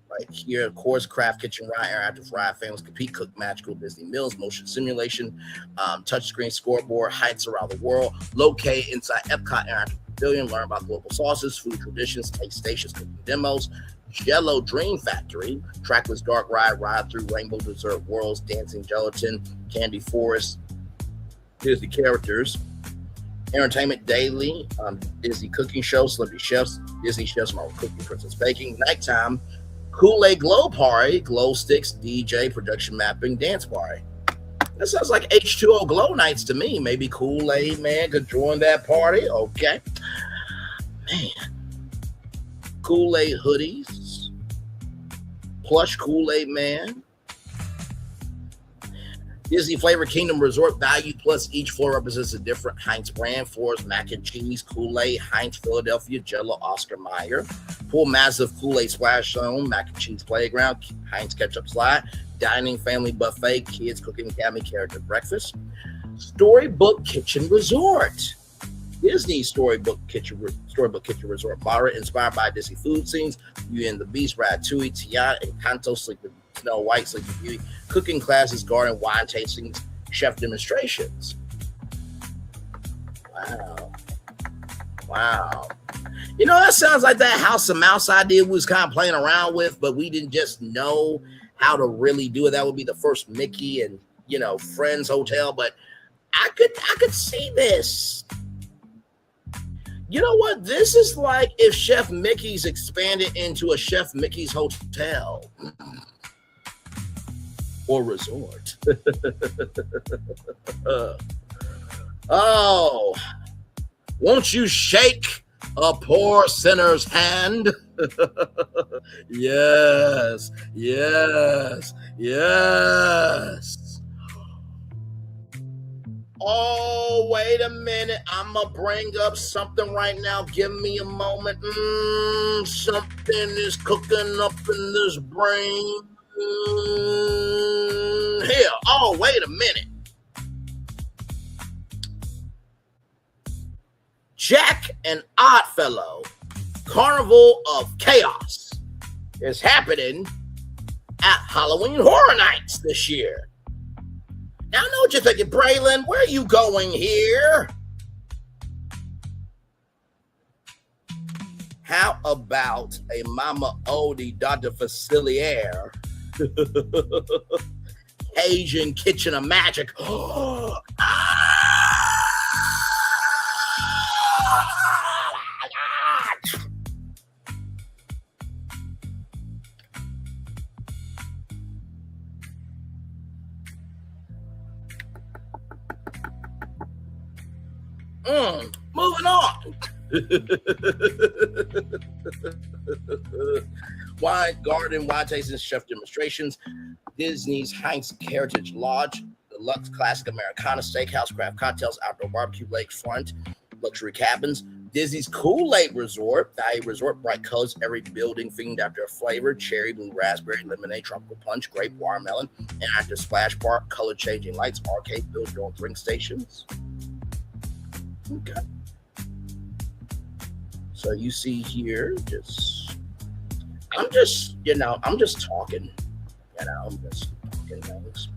Right here, of course, craft kitchen ride, interactive ride, families compete, cook magical Disney meals, motion simulation, touchscreen scoreboard, heights around the world. Locate inside Epcot Interactive Pavilion, learn about local sauces, food traditions, taste stations, cooking demos. Jello Dream Factory, trackless dark ride through rainbow dessert worlds, dancing gelatin, candy forest, Disney characters. Entertainment Daily, Disney cooking show, Celebrity Chefs, Disney Chefs, Marvel Cooking, Princess Baking. Nighttime, Kool-Aid Glow Party, glow sticks, DJ, production mapping, dance party. That sounds like H2O Glow Nights to me. Maybe Kool-Aid Man could join that party. Okay. Man. Kool-Aid hoodies. Plush Kool-Aid Man. Disney Flavor Kingdom Resort Value Plus. Each floor represents a different Heinz brand. Floors, mac and cheese, Kool-Aid, Heinz Philadelphia, Jello, Oscar Mayer. Pool massive Kool-Aid Splash Zone, mac and cheese playground, Heinz Ketchup Slide. Dining family buffet, kids cooking family character breakfast. Storybook Kitchen Resort. Disney Storybook Kitchen Resort. Moderate, inspired by Disney food scenes. Beauty and the Beast, Ratatouille, Tiana, Encanto, Sleeping Snow White, Sleeping Beauty. Cooking classes, garden, wine tastings, chef demonstrations. Wow. You know, that sounds like that House of Mouse idea we was kind of playing around with, but we didn't just know how to really do it. That would be the first Mickey and, you know, Friends Hotel, but I could see this. You know what? This is like if Chef Mickey's expanded into a Chef Mickey's Hotel or resort. Oh, won't you shake a poor sinner's hand? Yes. Oh, wait a minute. I'm going to bring up something right now. Give me a moment. Something is cooking up in this brain. Here. Oh, wait a minute. Jack and Oddfellow Carnival of Chaos is happening at Halloween Horror Nights this year. Now, I know what you're thinking, Braylon, where are you going here? How about a Mama Odie Dr. Facilier Asian Kitchen of Magic? Moving on. Wine garden, wine tasting, chef demonstrations. Disney's Heinz Heritage Lodge, Deluxe Classic Americana Steakhouse, craft cocktails, outdoor barbecue, lakefront, luxury cabins. Disney's Kool-Aid Resort, Value Resort, bright colors, every building themed after a flavor. Cherry, blue, raspberry, lemonade, tropical punch, grape, watermelon, and active splash park, color changing lights, arcade, build your own drink stations. Okay. So you see here, I'm just talking, things.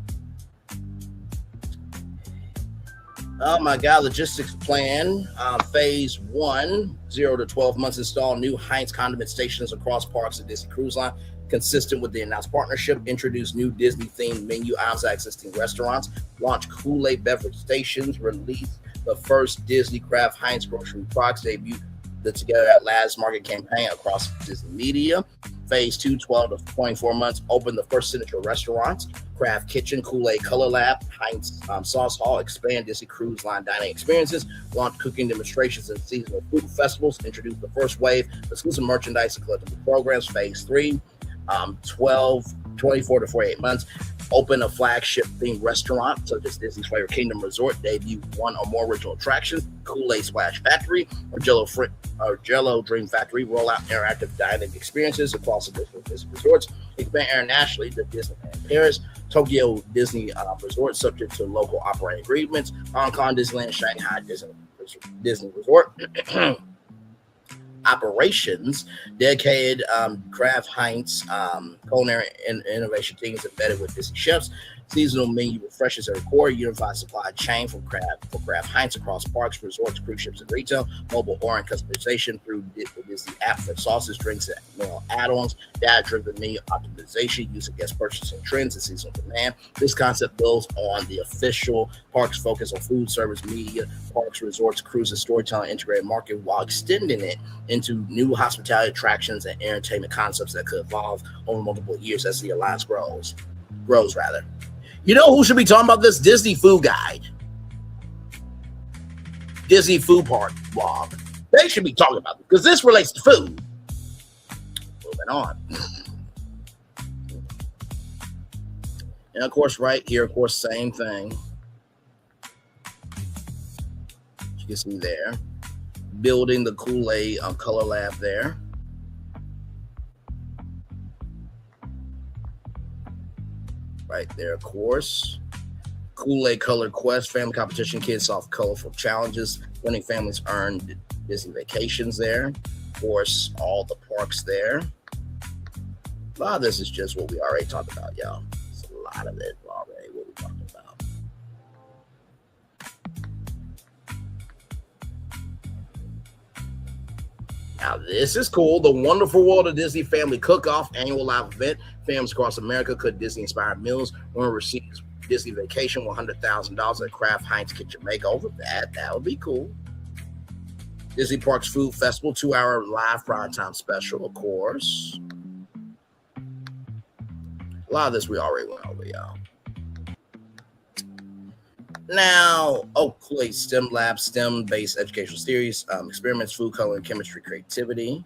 Oh my God, logistics plan, phase 1, 0 to 12 months, install new Heinz condiment stations across parks of Disney Cruise Line, consistent with the announced partnership, introduce new Disney-themed menu items at existing restaurants, launch Kool-Aid beverage stations, release the first Disney Craft Heinz grocery products, debut the Together at Last market campaign across Disney Media, Phase 2, 12 to 24 months. Open the first signature restaurants, Craft Kitchen, Kool-Aid Color Lab, Heinz Sauce Hall, expand Disney Cruise Line dining experiences, launch cooking demonstrations and seasonal food festivals, introduce the first wave, exclusive merchandise and collectible programs. Phase 3, 24 to 48 months. Open a flagship themed restaurant such as Disney's Flavor Kingdom Resort, debut one or more original attractions, Kool-Aid Splash Factory or Jello Dream Factory, roll out interactive dining experiences across additional Disney resorts, expand internationally to Disneyland Paris, Tokyo Disney Resort, subject to local operating agreements, Hong Kong Disneyland, Shanghai Disney Resort. Operations, dedicated Kraft Heinz culinary innovation teams embedded with Disney chefs, seasonal menu refreshes every quarter, unified supply chain for Kraft Heinz across parks, resorts, cruise ships, and retail, mobile order and customization through the Disney app for sauces, drinks, and meal add-ons, data-driven menu optimization using guest purchasing trends and seasonal demand. This concept builds on the official parks focus on food service, media, parks, resorts, cruises, storytelling, integrated marketing, while extending it into new hospitality attractions and entertainment concepts that could evolve over multiple years as the alliance grows. You know who should be talking about this? Disney Food Guide. Disney Food Park blog. They should be talking about it because this relates to food. Moving on. And of course, right here, of course, same thing. You can see there. Building the Kool-Aid Color Lab there. Right there, of course. Kool-Aid Color Quest, family competition, kids solve colorful challenges. Winning families earn Disney vacations there. Of course, all the parks there. A lot of this is just what we already talked about, y'all. It's a lot of it already, what we talked about. Now, this is cool. The Wonderful World of Disney Family Cook-Off annual live event. Families across America cook Disney-inspired meals. Winner receives Disney vacation, $100,000 at Kraft Heinz Kitchen Makeover. That would be cool. Disney Parks Food Festival, 2-hour live primetime special, of course. A lot of this we already went over, y'all. Now, Kool-Aid STEM Lab, STEM-based educational series, experiments, food, coloring, chemistry, creativity.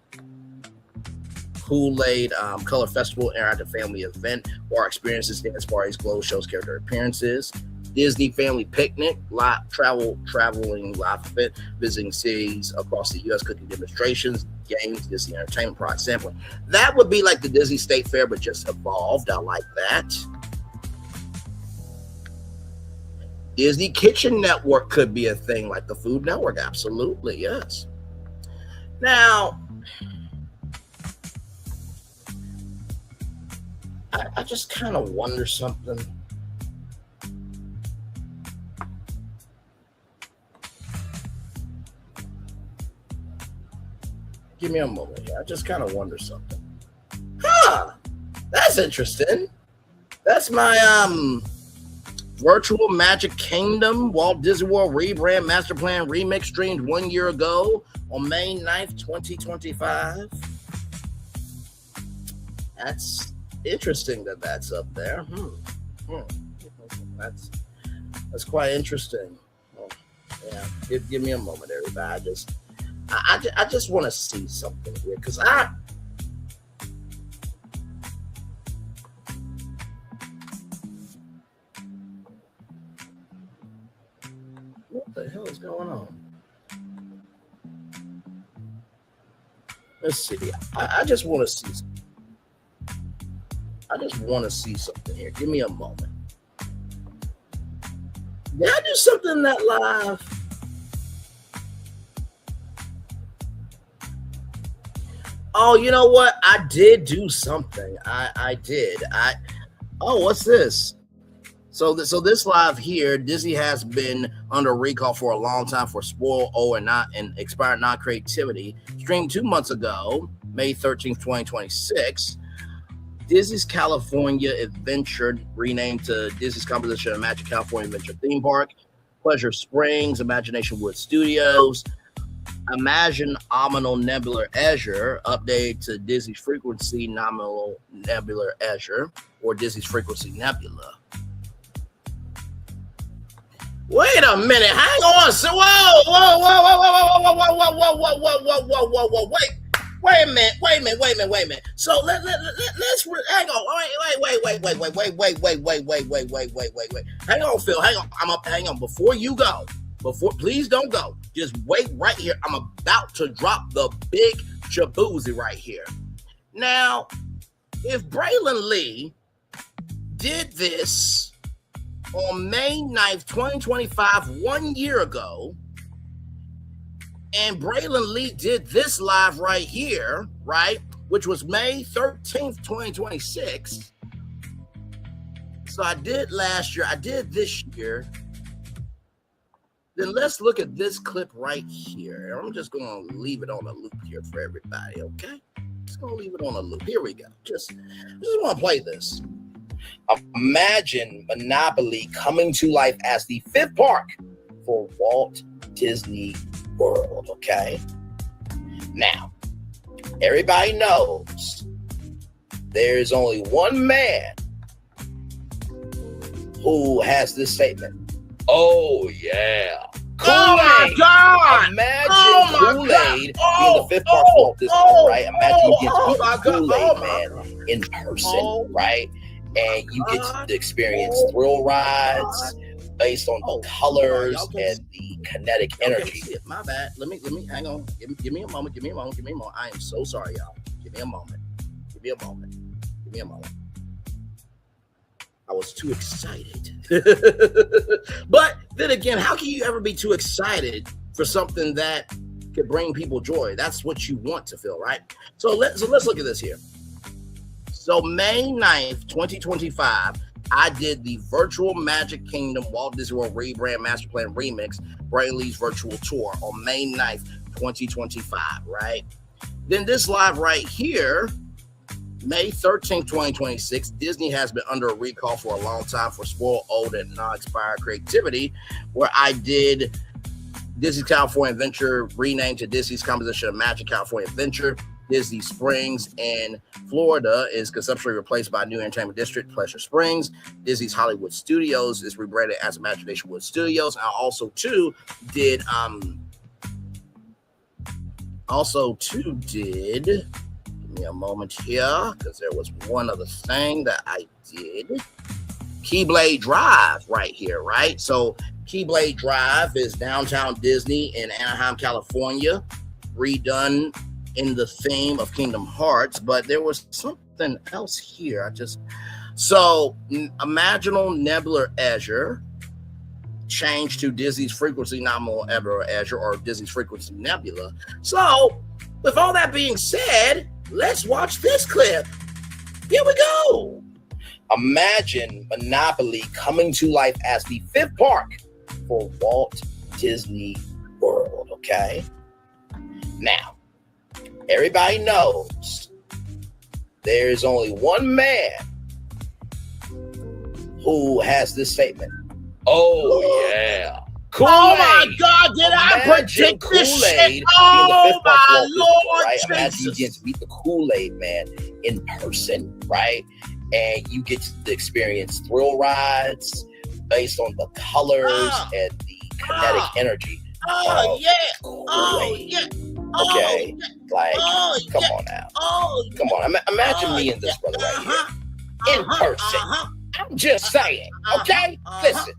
Kool-Aid Color Festival, interactive family event, bar experiences, dance parties, glow shows, character appearances. Disney Family Picnic, traveling live event, visiting cities across the U.S., cooking demonstrations, games, Disney entertainment product sampling. That would be like the Disney State Fair, but just evolved. I like that. Disney Kitchen Network could be a thing like the Food Network. Absolutely, yes. Now, I just kind of wonder something. Give me a moment here. I just kind of wonder something. That's interesting. That's my Virtual Magic Kingdom Walt Disney World rebrand master plan remix streamed 1 year ago on May 9th, 2025. That's interesting that's up there. That's quite interesting. Oh, yeah, give me a moment, everybody. I just want to see something here because what the hell is going on? Let's see. I just want to see something. I just want to see something here. Give me a moment. Did I do something in that live? Oh, you know what? I did do something. I did. What's this? So this live here, Disney has been under recall for a long time for spoil, and expired non-creativity. Streamed 2 months ago, May 13th, 2026. Disney's California Adventure, renamed to Disney's Composition of Magic California Adventure Theme Park, Pleasure Springs, Imagination Wood Studios. Imagine Nominal Nebular Azure updated to Disney's Frequency Nominal Nebular Azure, or Disney's Frequency Nebula. Wait a minute, hang on. So whoa. Wait a minute. So let's hang on. Wait. Hang on, Phil. Hang on. Before you go, please don't go. Just wait right here. I'm about to drop the big jaboozy right here. Now, if Braylon Lee did this on May 9th, 2025, 1 year ago, and Braylon Lee did this live right here, right, which was May 13th, 2026. So I did last year, I did this year. Then let's look at this clip right here. I'm just going to leave it on a loop here for everybody, okay? Just going to leave it on a loop. Here we go. Just want to play this. Imagine Monopoly coming to life as the 5th park for Walt Disney World, okay? Now, everybody knows there's only one man who has this statement. Oh, yeah. Kool-Aid. Oh, my God. Imagine Kool-Aid being the 5th park for Walt Disney World, right? Imagine you get to meet Kool-Aid man in person, right? And you get to experience thrill rides based on the colors and the kinetic energy. My bad. Let me hang on. Give me a moment. I am so sorry, y'all. Give me a moment. I was too excited. But then again, how can you ever be too excited for something that could bring people joy? That's what you want to feel, right? So let's look at this here. So May 9th, 2025, I did the virtual Magic Kingdom Walt Disney World Rebrand Master Plan Remix, Braylon Lee's virtual tour on May 9th, 2025, right? Then this live right here, May 13th, 2026, Disney has been under a recall for a long time for spoiled, old, and non-expired creativity, where I did Disney's California Adventure renamed to Disney's Composition of Magic California Adventure. Disney Springs in Florida is conceptually replaced by a new entertainment district, Pleasure Springs. Disney's Hollywood Studios is rebranded as Imagination Wood Studios. I also too did give me a moment here, because there was one other thing that I did. Keyblade Drive right here, right? So Keyblade Drive is downtown Disney in Anaheim, California, redone in the theme of Kingdom Hearts, but there was something else here. So Imaginal Nebular Azure changed to Disney's Frequency Nominal Nebular Azure, or Disney's Frequency Nebula. So with all that being said, let's watch this clip. Here we go. Imagine Monopoly coming to life as the 5th park for Walt Disney World, okay? Now, everybody knows there's only one man who has this statement. Oh, yeah. Kool-Aid. Oh, my God, did I predict this shit? Oh, my Lord, right? Imagine you get to meet the Kool-Aid man in person, right? And you get to experience thrill rides based on the colors and the kinetic energy. Oh, yeah. Kool-Aid. Oh, yeah. Okay, come on now. Come on, imagine me and this brother right here in person. I'm just saying, okay? Listen,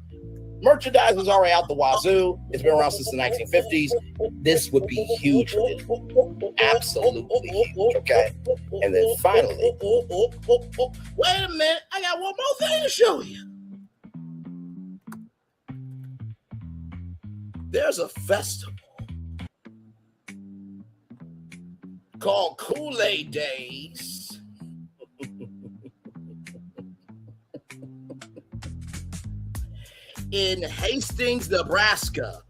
merchandise is already out the wazoo. It's been around since the 1950s. This would be huge for this. Absolutely huge, okay? And then finally, wait a minute, I got one more thing to show you. There's a festival called Kool-Aid Days. In Hastings, Nebraska.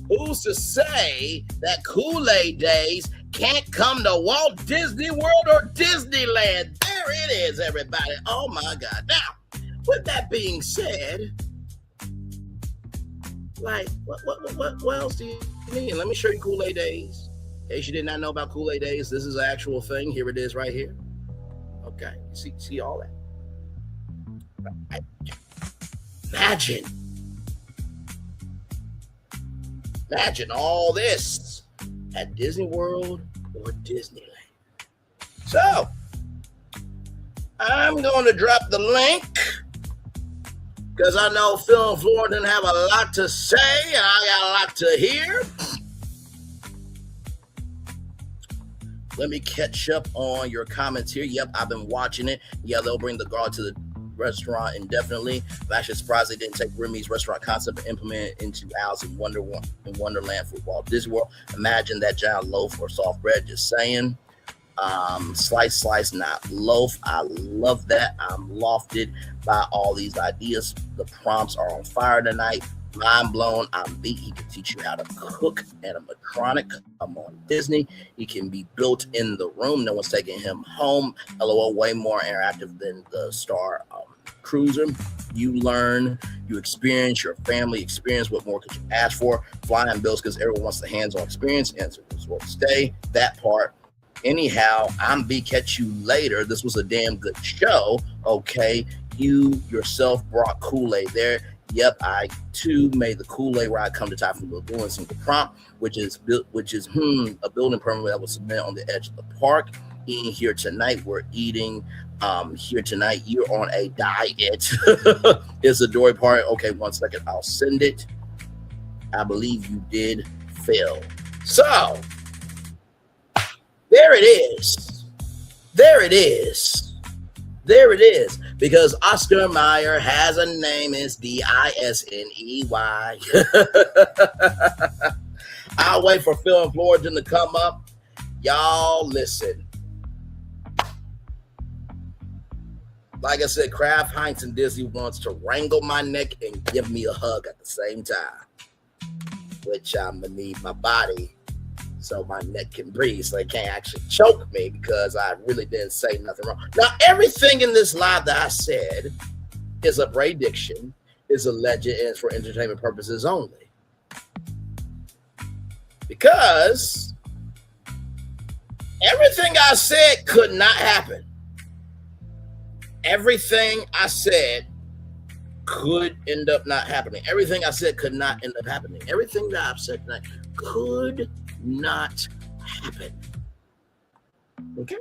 Who's to say that Kool-Aid Days can't come to Walt Disney World or Disneyland? There it is, everybody. Oh my God. Now, with that being said, like, what else do you me and let me show you Kool-Aid Days. In case you did not know about Kool-Aid Days, this is an actual thing. Here it is right here. Okay, you see all that? Imagine all this at Disney World or Disneyland. So, I'm going to drop the link because I know Phil and Florida didn't have a lot to say, and I got a lot to hear. Let me catch up on your comments here. Yep, I've been watching it. Yeah, they'll bring the guard to the restaurant indefinitely. I'm actually surprised they didn't take Remy's restaurant concept and implement it into Alice in Wonderland for Walt Disney World. Imagine that giant loaf or soft bread, just saying. Slice, not loaf. I love that. I'm lofted by all these ideas. The prompts are on fire tonight. Mind blown. I'm beat. He can teach you how to cook animatronic. I'm on Disney. He can be built in the room. No one's taking him home. LOL, way more interactive than the Star Cruiser. You learn, you experience, your family experience. What more could you ask for? Flying bills because everyone wants the hands-on experience. Answer was what stay. That part. Anyhow, I'm B. Catch you later. This was a damn good show. Okay, you yourself brought Kool-Aid there. Yep, I too made the Kool-Aid ride come to Typhoon Lagoon. Single prompt, which is a building permit that was submitted on the edge of the park. Eating here tonight. We're eating here tonight. You're on a diet. It's a Dory party. Okay, 1 second. I'll send it. I believe you did fail. So there it is. There it is. There it is. Because Oscar Mayer has a name. It's Disney. I'll wait for Phil and Florida to come up. Y'all listen. Like I said, Kraft, Heinz, and Disney wants to wrangle my neck and give me a hug at the same time, which I'm going to need my body so my neck can breathe, so they can't actually choke me because I really didn't say nothing wrong. Now, everything in this live that I said is a prediction, is alleged, and is for entertainment purposes only. Because everything I said could not happen. Everything I said could end up not happening. Everything I said could not end up happening. Everything that I've said tonight could not happen. Okay?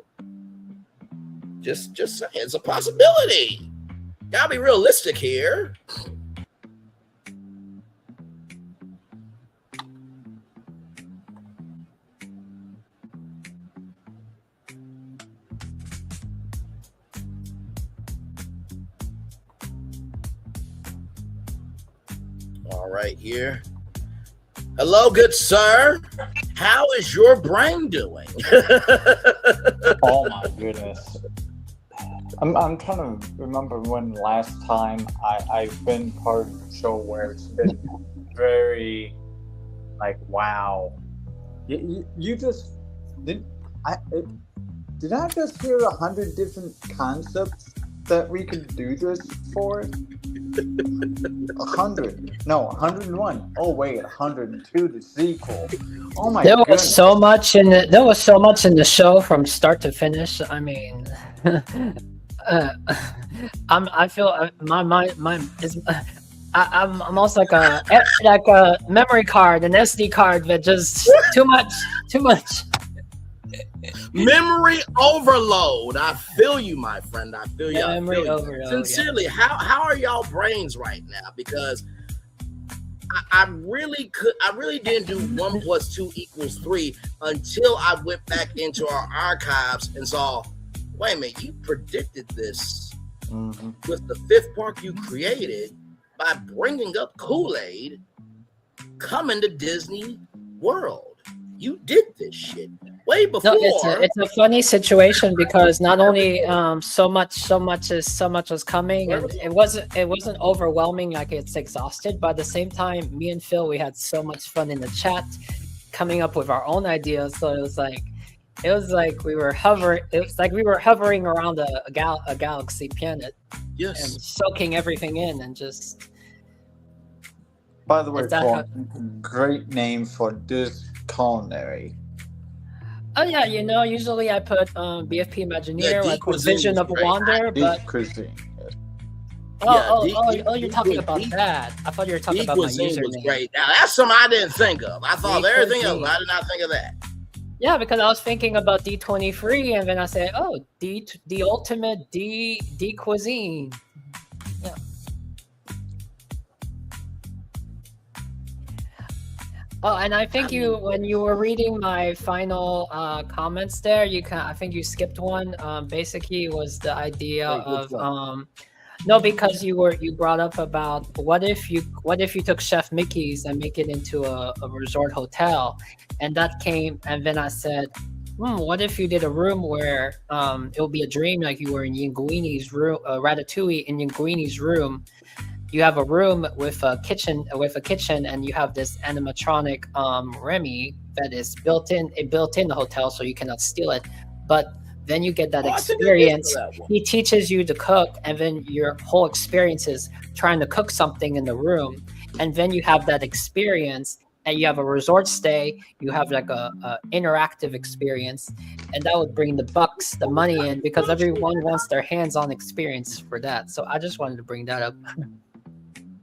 Just saying, it's a possibility. Gotta be realistic here. All right, here. Hello, good sir. How is your brain doing? Oh my goodness. I'm trying to remember when last time I've been part of a show where it's been very like, wow. You just did I just hear 100 different concepts that we could do this for? 100. No, 101. Oh wait, 102, the sequel. Oh my there goodness. was so much in the show from start to finish. I mean, I feel my is I'm almost like a memory card, an SD card, but just too much. Memory overload. I feel you, my friend. I feel you. Memory overload. Sincerely, how are y'all brains right now? Because I really didn't do 1 + 2 = 3 until I went back into our archives and saw, wait a minute, you predicted this with the 5th park you created by bringing up Kool-Aid coming to Disney World. You did this shit way before. No, it's a funny situation because not only so much was coming, and it wasn't overwhelming, like it's exhausted, but at the same time, me and Phil, we had so much fun in the chat coming up with our own ideas. So it was like we were hovering around a galaxy planet, yes, and soaking everything in, and just By the way, Is that Thorn, great name for this culinary. Oh yeah, usually I put BFP Imagineer, Yeah, I put D-Cuisine Vision is of great. Wonder, but Cuisine. you're talking about that. I thought you were talking about my D-Cuisine was username. great. Now that's something I didn't think of. I thought of everything else, D-Cuisine. but I did not think of that. Yeah, because I was thinking about D23, and then I said, "Oh, the ultimate D cuisine." Yeah. Oh, and I think when you were reading my final comments there, I think you skipped one. Basically, was the idea of no, because you brought up about what if you took Chef Mickey's and make it into a resort hotel, and that came, and then I said, what if you did a room where it would be a dream, like you were in Linguini's room, Ratatouille in Linguini's room. You have a room with a kitchen, and you have this animatronic Remy that is built in the hotel, so you cannot steal it. But then you get that experience. He teaches you to cook, and then your whole experience is trying to cook something in the room, and then you have that experience, and you have a resort stay. You have like a interactive experience, and that would bring the money in, because everyone wants their hands-on experience for that. So I just wanted to bring that up.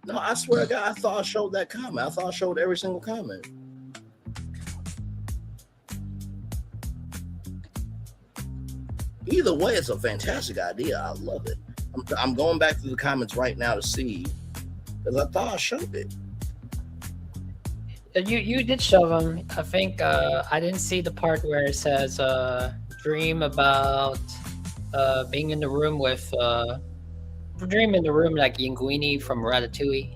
No, I swear to God, I thought I showed that comment. I thought I showed every single comment. Either way, it's a fantastic idea. I love it. I'm going back through the comments right now to see, because I thought I showed it. You did show them. I think I didn't see the part where it says dream about being in the room with dream in the room like Linguini from Ratatouille.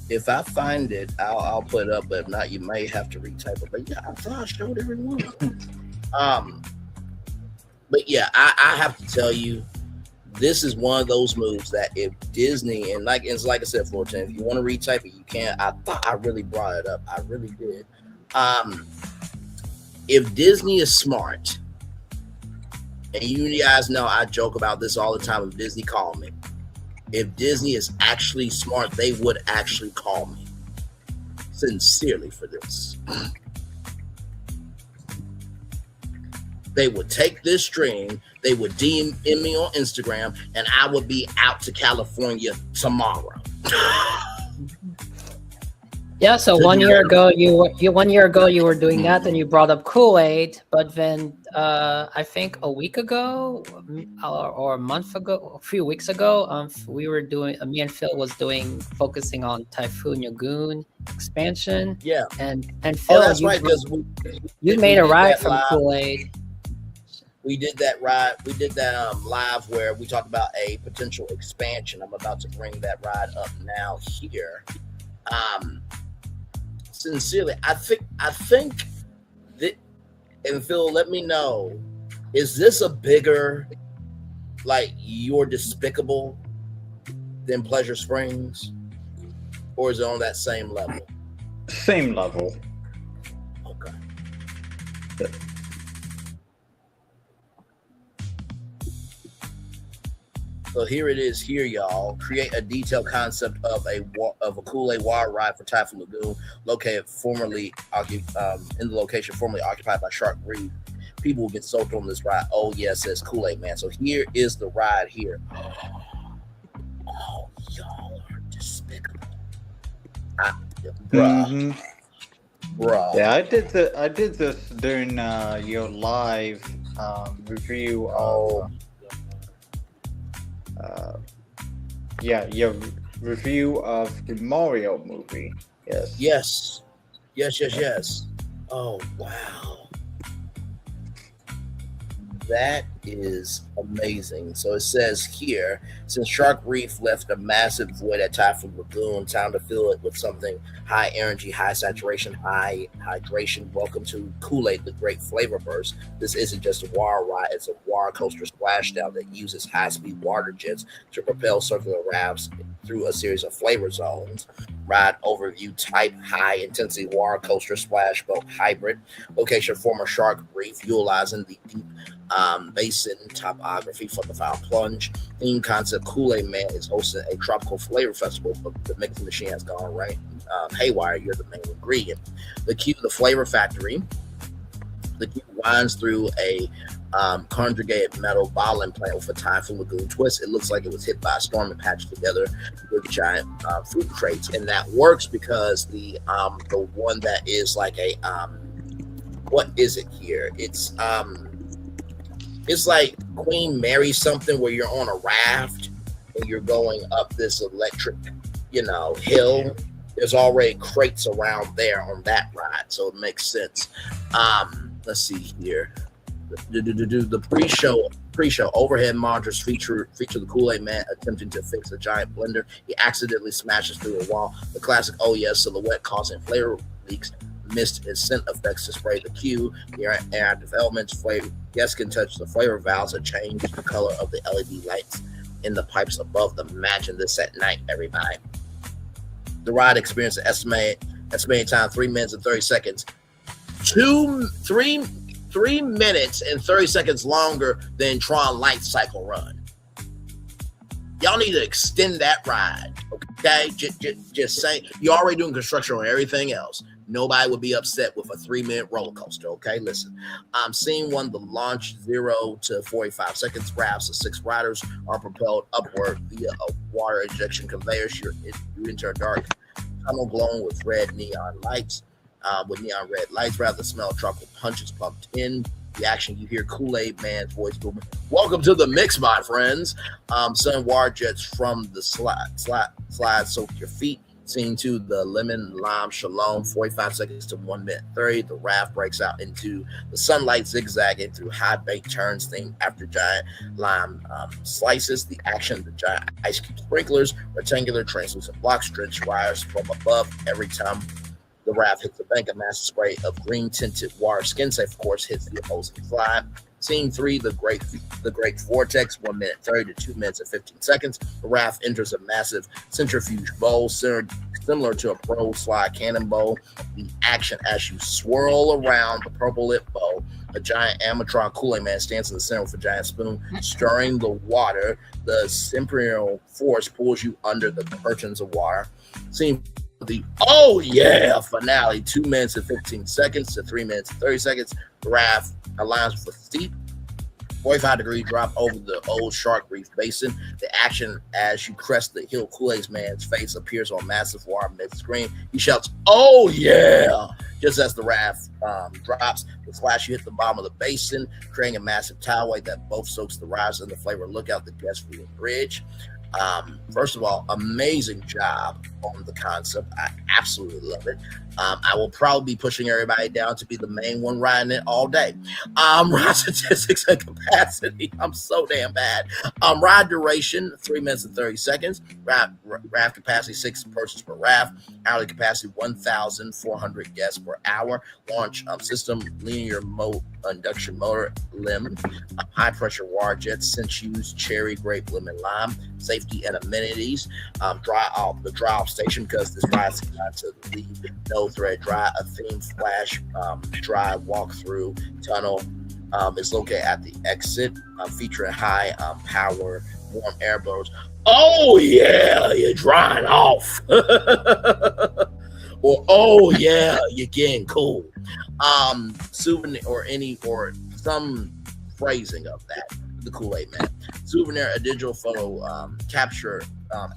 If I find it, I'll put it up. But if not, you may have to retype it. But yeah, I thought I showed everyone. But yeah, I have to tell you, this is one of those moves that if Disney, and it's like I said, Fulton, if you want to retype it, you can. I thought I really brought it up. I really did. If Disney is smart, and you guys know I joke about this all the time, if Disney called me. If Disney is actually smart, they would actually call me sincerely for this. They would take this stream, they would DM me on Instagram, and I would be out to California tomorrow. Yeah, so 1 year ago you were doing that, and you brought up Kool-Aid, but then I think a week ago or a month ago, a few weeks ago, we were doing, me and Phil was focusing on Typhoon Lagoon expansion. Yeah, and Phil, that's right, because you made a ride from Kool-Aid. We did that ride. We did that live where we talked about a potential expansion. I'm about to bring that ride up now here. Sincerely, I think that, and Phil, let me know, is this a bigger, like, You're Despicable than Pleasure Springs, or is it on that same level? Same level. Okay. So here it is here, y'all. Create a detailed concept of a Kool-Aid water ride for Typhoon Lagoon, located in the location formerly occupied by Shark Reef. People will get soaked on this ride. Oh, yes, says Kool-Aid Man. So here is the ride here. Oh, y'all are despicable. Bruh. Yeah, I did this during your live review of your review of the Mario movie. Yes. Oh, wow. That is amazing. So it says here, since Shark Reef left a massive void at Typhoon Lagoon, time to fill it with something high energy, high saturation, high hydration. Welcome to Kool-Aid, the Great Flavor Burst. This isn't just a water ride, it's a water coaster splashdown that uses high-speed water jets to propel circular rafts through a series of flavor zones. Ride overview type, high intensity water coaster splash boat hybrid. Location, former Shark Reef, utilizing the deep Basin topography for the Foul Plunge. Theme concept: Kool-Aid Man is hosting a tropical flavor festival, but the mixing machine has gone right haywire. You're the main ingredient. The Q, the Flavor Factory. The Q winds through a conjugated metal bottling plant with a Typhoon Lagoon twist. It looks like it was hit by a storm and patched together with giant fruit crates, and that works because the one that is like a what is it here? It's like Queen Mary something, where you're on a raft and you're going up this electric, hill. There's already crates around there on that ride, so it makes sense. Let's see here. The pre-show overhead monitors feature the Kool-Aid Man attempting to fix a giant blender. He accidentally smashes through a wall. The classic "oh yes" silhouette causing flavor leaks, mist and scent effects to spray the Q. The interactive elements, flavor. Guests can touch the flavor valves and change the color of the LED lights in the pipes above them. Imagine this at night, everybody. The ride experience estimated time 3 minutes and 30 seconds. 3 minutes and 30 seconds longer than Tron Light Cycle Run. Y'all need to extend that ride, okay? Just saying. You're already doing construction on everything else. Nobody would be upset with a 3-minute roller coaster, okay? Listen, Scene 1, the launch 0 to 45 seconds. Rafts of 6 riders are propelled upward via a water injection conveyor. You enter a dark tunnel glowing with red neon lights. With neon red lights, rather smell tropical punches pumped in. The action, you hear Kool-Aid Man's voice booming. Welcome to the mix, my friends. Sun water jets from the slide soak your feet. Scene 2, the lemon lime shalom, 45 seconds to 1 minute 30. The raft breaks out into the sunlight, zigzagging through high baked turns themed after giant lime slices. The action, the giant ice cube sprinklers, rectangular translucent blocks, drenched wires from above. Every time the raft hits the bank, a massive spray of green tinted water, skin safe, of course, hits the opposing slide. Scene 3, the great vortex, 1 minute 30 to 2 minutes and 15 seconds. The raft enters a massive centrifuge bowl similar to a pro slide cannonball. The action, as you swirl around the purple lit bowl, a giant animatronic Kool-Aid Man stands in the center with a giant spoon, stirring the water. The centrifugal force pulls you under the curtains of water. Scene the oh yeah finale, 2 minutes and 15 seconds to 3 minutes and 30 seconds. The raft aligns with a steep 45-degree drop over the old Shark Reef Basin. The action, as you crest the hill, Kool-Aid Man's face appears on massive water mid-screen. He shouts, "Oh yeah!" Just as the raft drops. The flash, you hit the bottom of the basin, creating a massive tidal wave that both soaks the riders and the flavor. Look out the guest view bridge. First of all, amazing job on the concept. I absolutely love it. I will probably be pushing everybody down to be the main one riding it all day. Ride statistics and capacity. I'm so damn bad. Ride duration, 3 minutes and 30 seconds. Raft capacity, 6 persons per raft. Hourly capacity, 1,400 guests per hour. Launch system, linear induction motor, limb. High pressure water jets, since used cherry, grape, lemon, lime. Safety and amenities. The dry off station, because this ride's got to leave no thread dry. A theme flash dry walk-through tunnel is located at the exit, featuring high power warm air blowers. Oh yeah, you're drying off. Or oh yeah, you're getting cool. Souvenir or some phrasing of that. The Kool-Aid Man. Souvenir, a digital photo capture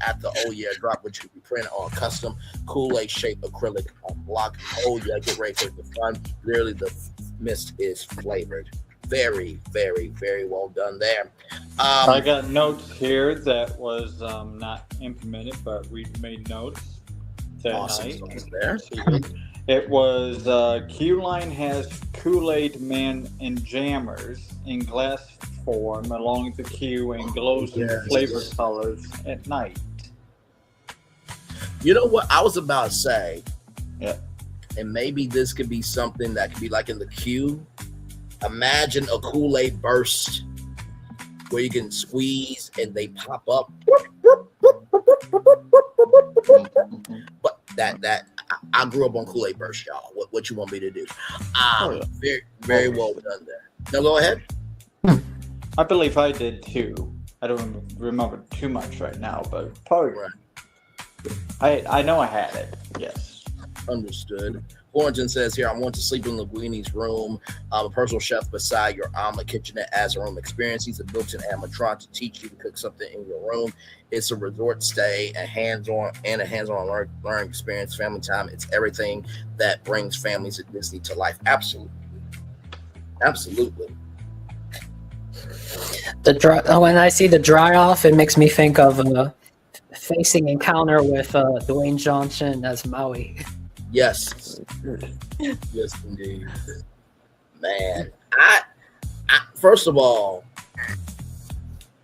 at the oh yeah drop, which could be printed on a custom Kool-Aid shaped acrylic block. Oh yeah, get ready for the fun. Literally, the mist is flavored. Very, very, very well done there. I got notes here that was not implemented, but we made notes that awesome. night. There. It was Q-Line has Kool-Aid Man and jammers in glass form along the queue and glows in flavor colors at night. You know what I was about to say? Yeah. And maybe this could be something that could be like in the queue. Imagine a Kool-Aid burst where you can squeeze and they pop up. But that I grew up on Kool-Aid burst, y'all. What you want me to do? Very, very well done there. Now go ahead. I believe I did too. I don't remember too much right now, but probably I know I had it. Yes. Understood. Florentine says here, I want to sleep in Linguini's room. I'm a personal chef beside your omelet kitchenette as a room experience. He's a built-in animatronic to teach you to cook something in your room. It's a resort stay, a hands-on learning experience, family time. It's everything that brings families at Disney to life. Absolutely. Absolutely. When I see the dry off, it makes me think of facing encounter with Dwayne Johnson as Maui. Yes. Yes, indeed. Man, I first of all,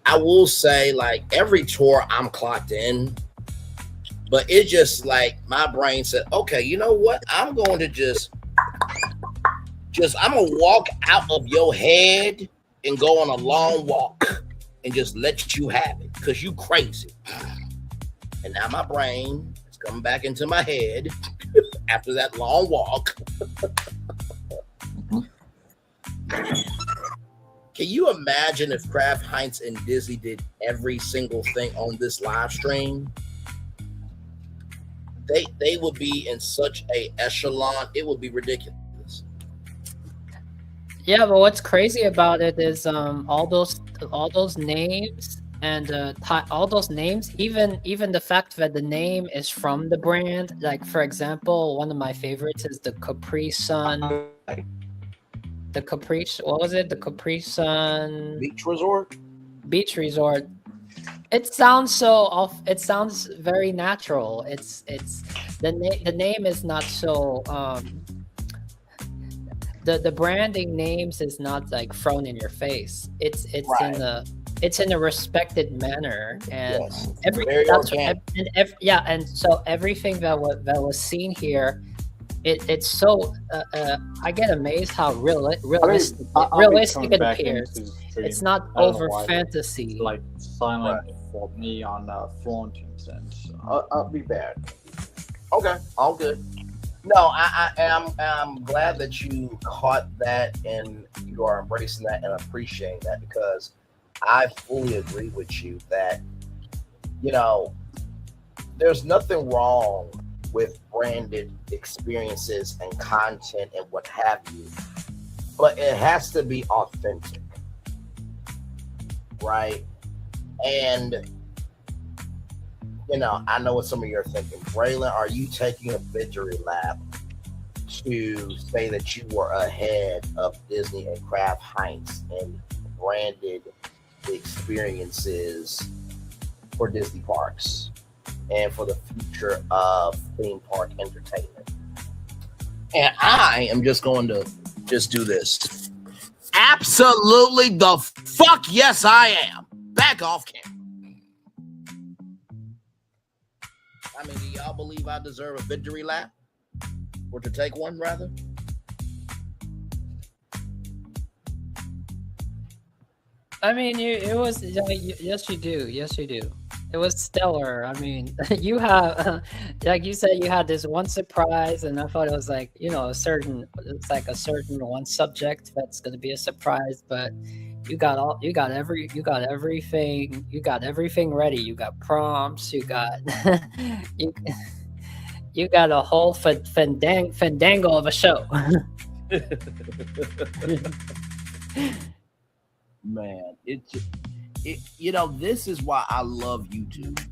I will say, like, every tour I'm clocked in, but it just, like, my brain said, okay, you know what? I'm going to just I'm going to walk out of your head and go on a long walk and just let you have it because you crazy. And now my brain is coming back into my head after that long walk. Can you imagine if Kraft Heinz and Disney did every single thing on this live stream? They would be in such a echelon, it would be ridiculous. Yeah, but what's crazy about it is all those names and all those names, even the fact that the name is from the brand. Like, for example, one of my favorites is the Capri Sun. The Capri, what was it? The Capri Sun Beach Resort. It sounds so off. It sounds very natural. It's the name is not so the branding names is not like thrown in your face. It's right. in a respected manner, and and so everything that was seen here, it's so I get amazed how realistic it appears. It's not over fantasy. Like silent for me on Florentine's end. I'll be back. Okay, all good. No, I'm glad that you caught that and you are embracing that and appreciating that, because I fully agree with you that, you know, there's nothing wrong with branded experiences and content and what have you, but it has to be authentic, right? And, you know, I know what some of you are thinking. Braylon, are you taking a victory lap to say that you were ahead of Disney and Kraft Heinz and branded experiences for Disney parks and for the future of theme park entertainment? And I am just going to just do this. Absolutely the fuck yes, I am. Back off camera. I mean, do y'all believe I deserve a victory lap? Or to take one, rather? I mean, yes, you do. Yes, you do. It was stellar. I mean, you have, like you said, you had this one surprise, and I thought it was like, you know, it's like a certain one subject that's going to be a surprise, but you got everything ready. You got prompts. You got you got a whole fandango of a show. Man, it you know, this is why I love YouTube.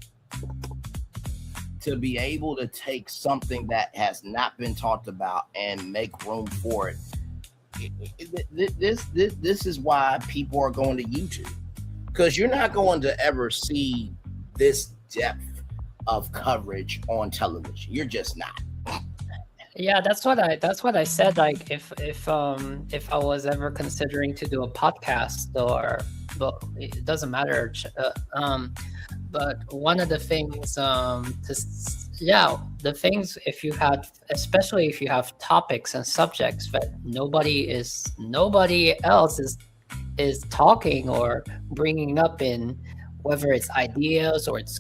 To be able to take something that has not been talked about and make room for it. This is why people are going to YouTube, because you're not going to ever see this depth of coverage on television. You're just not. Yeah, that's what I said. Like, if I was ever considering to do a podcast, but it doesn't matter. But one of the things, the things, especially if you have topics and subjects that nobody else is talking or bringing up, in whether it's ideas or it's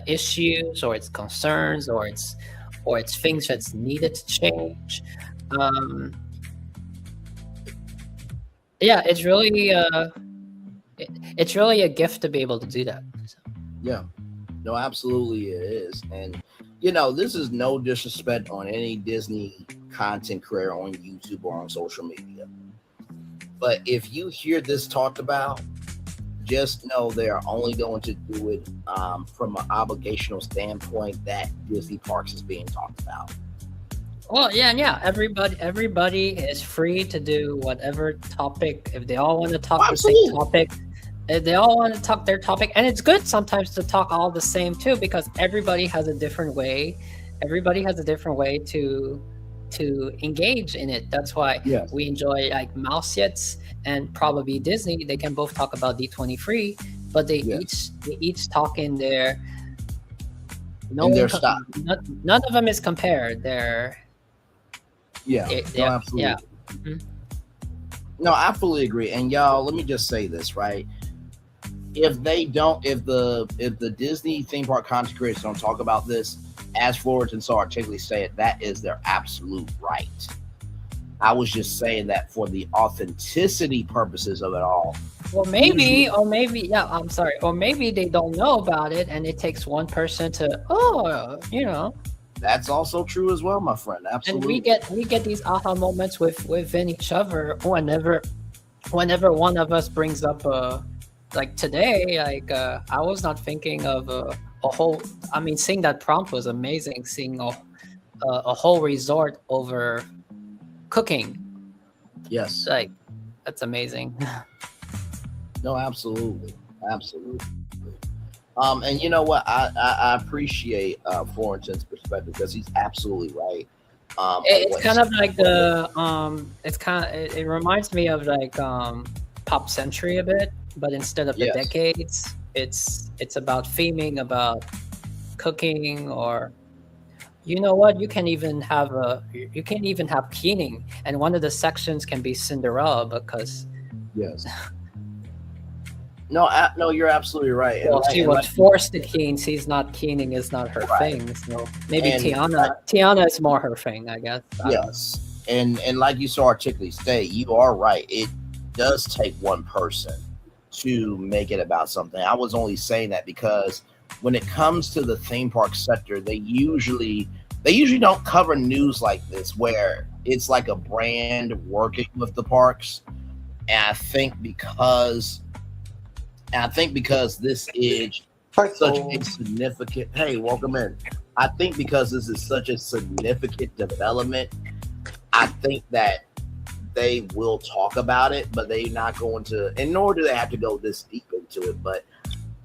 issues or it's concerns or it's things that's needed to change. Yeah, it's really it's really a gift to be able to do that. So. Yeah, no, absolutely it is. And you know, this is no disrespect on any Disney content creator on YouTube or on social media, but if you hear this talked about, just know they are only going to do it from an obligational standpoint that Disney Parks is being talked about. Well, yeah. Everybody is free to do whatever topic. If they all want to talk the same topic, if they all want to talk their topic, and it's good sometimes to talk all the same too, because everybody has a different way. Everybody has a different way to engage in it. That's why we enjoy like Mouseyets and probably Disney. They can both talk about D23, but they each talk in their style. None of them is compared. They're absolutely. Yeah. Mm-hmm. No, I fully agree. And y'all, let me just say this, right? If the Disney theme park content creators don't talk about this, as Florence so articulately said, that is their absolute right. I was just saying that for the authenticity purposes of it all. Or maybe they don't know about it, and it takes one person to, That's also true as well, my friend. Absolutely. And we get these aha moments within each other whenever one of us brings up like today, I was not thinking of a whole. I mean, seeing that prompt was amazing. Seeing a whole resort over cooking. Yes. Like, that's amazing. No, absolutely. And you know what? I appreciate Florence's perspective because he's absolutely right. It's kind of like it reminds me of like Pop Century a bit, but instead of the decades, it's about theming, about cooking, or you know what? You can even have keening, and one of the sections can be Cinderella because No, you're absolutely right. Well, she was forced to keen. She's not keening is not her thing. So maybe Tiana is more her thing, I guess. Yes, and like you so articulately state, you are right. It does take one person to make it about something. I was only saying that because when it comes to the theme park sector, they usually don't cover news like this where it's like a brand working with the parks. And I think because this is such a significant, hey, welcome in. I think because this is such a significant development, I think that they will talk about it, but they're not going to, and nor do they have to go this deep into it, but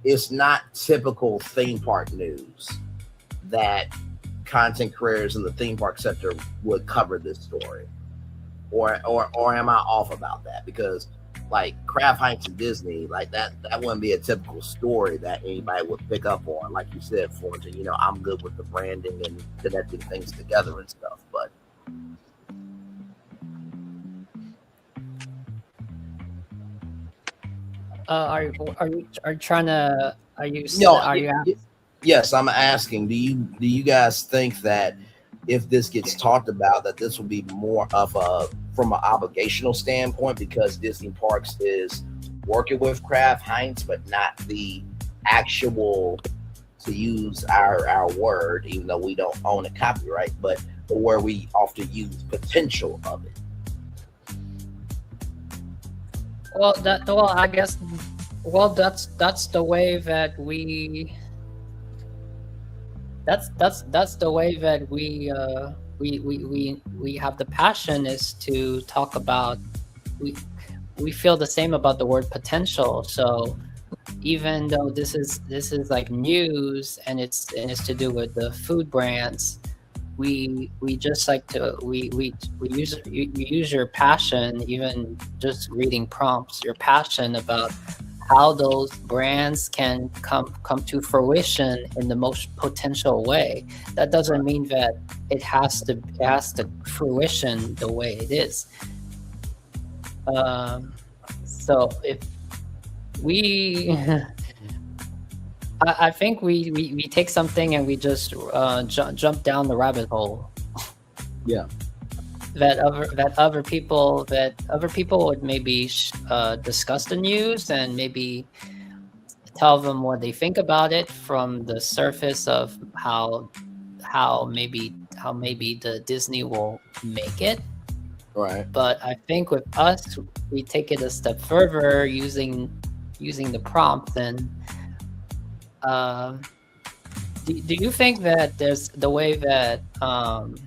it's not typical theme park news that content creators in the theme park sector would cover this story. Or am I off about that? Because like Kraft Heinz and Disney, like that wouldn't be a typical story that anybody would pick up on. Like you said, Florence, I'm good with the branding and connecting things together and stuff, but yes, I'm asking, do you guys think that if this gets talked about, that this will be more of from an obligational standpoint because Disney Parks is working with Kraft Heinz, but not the actual, to use our word, even though we don't own a copyright, but where we often use potential of it? I guess that's the way that we. That's the way that we have the passion, is to talk about. We feel the same about the word potential. So even though this is like news and it's to do with the food brands, we just like to we use your passion, even just reading prompts, your passion about how those brands can come to fruition in the most potential way. That doesn't mean that it has to fruition the way it is. So if we I think we take something and we just jump down the rabbit hole. Yeah. that other people would maybe discuss the news and maybe tell them what they think about it from the surface of how maybe the Disney will make it. Right. But I think with us, we take it a step further using the prompt. And do you think that there's the way that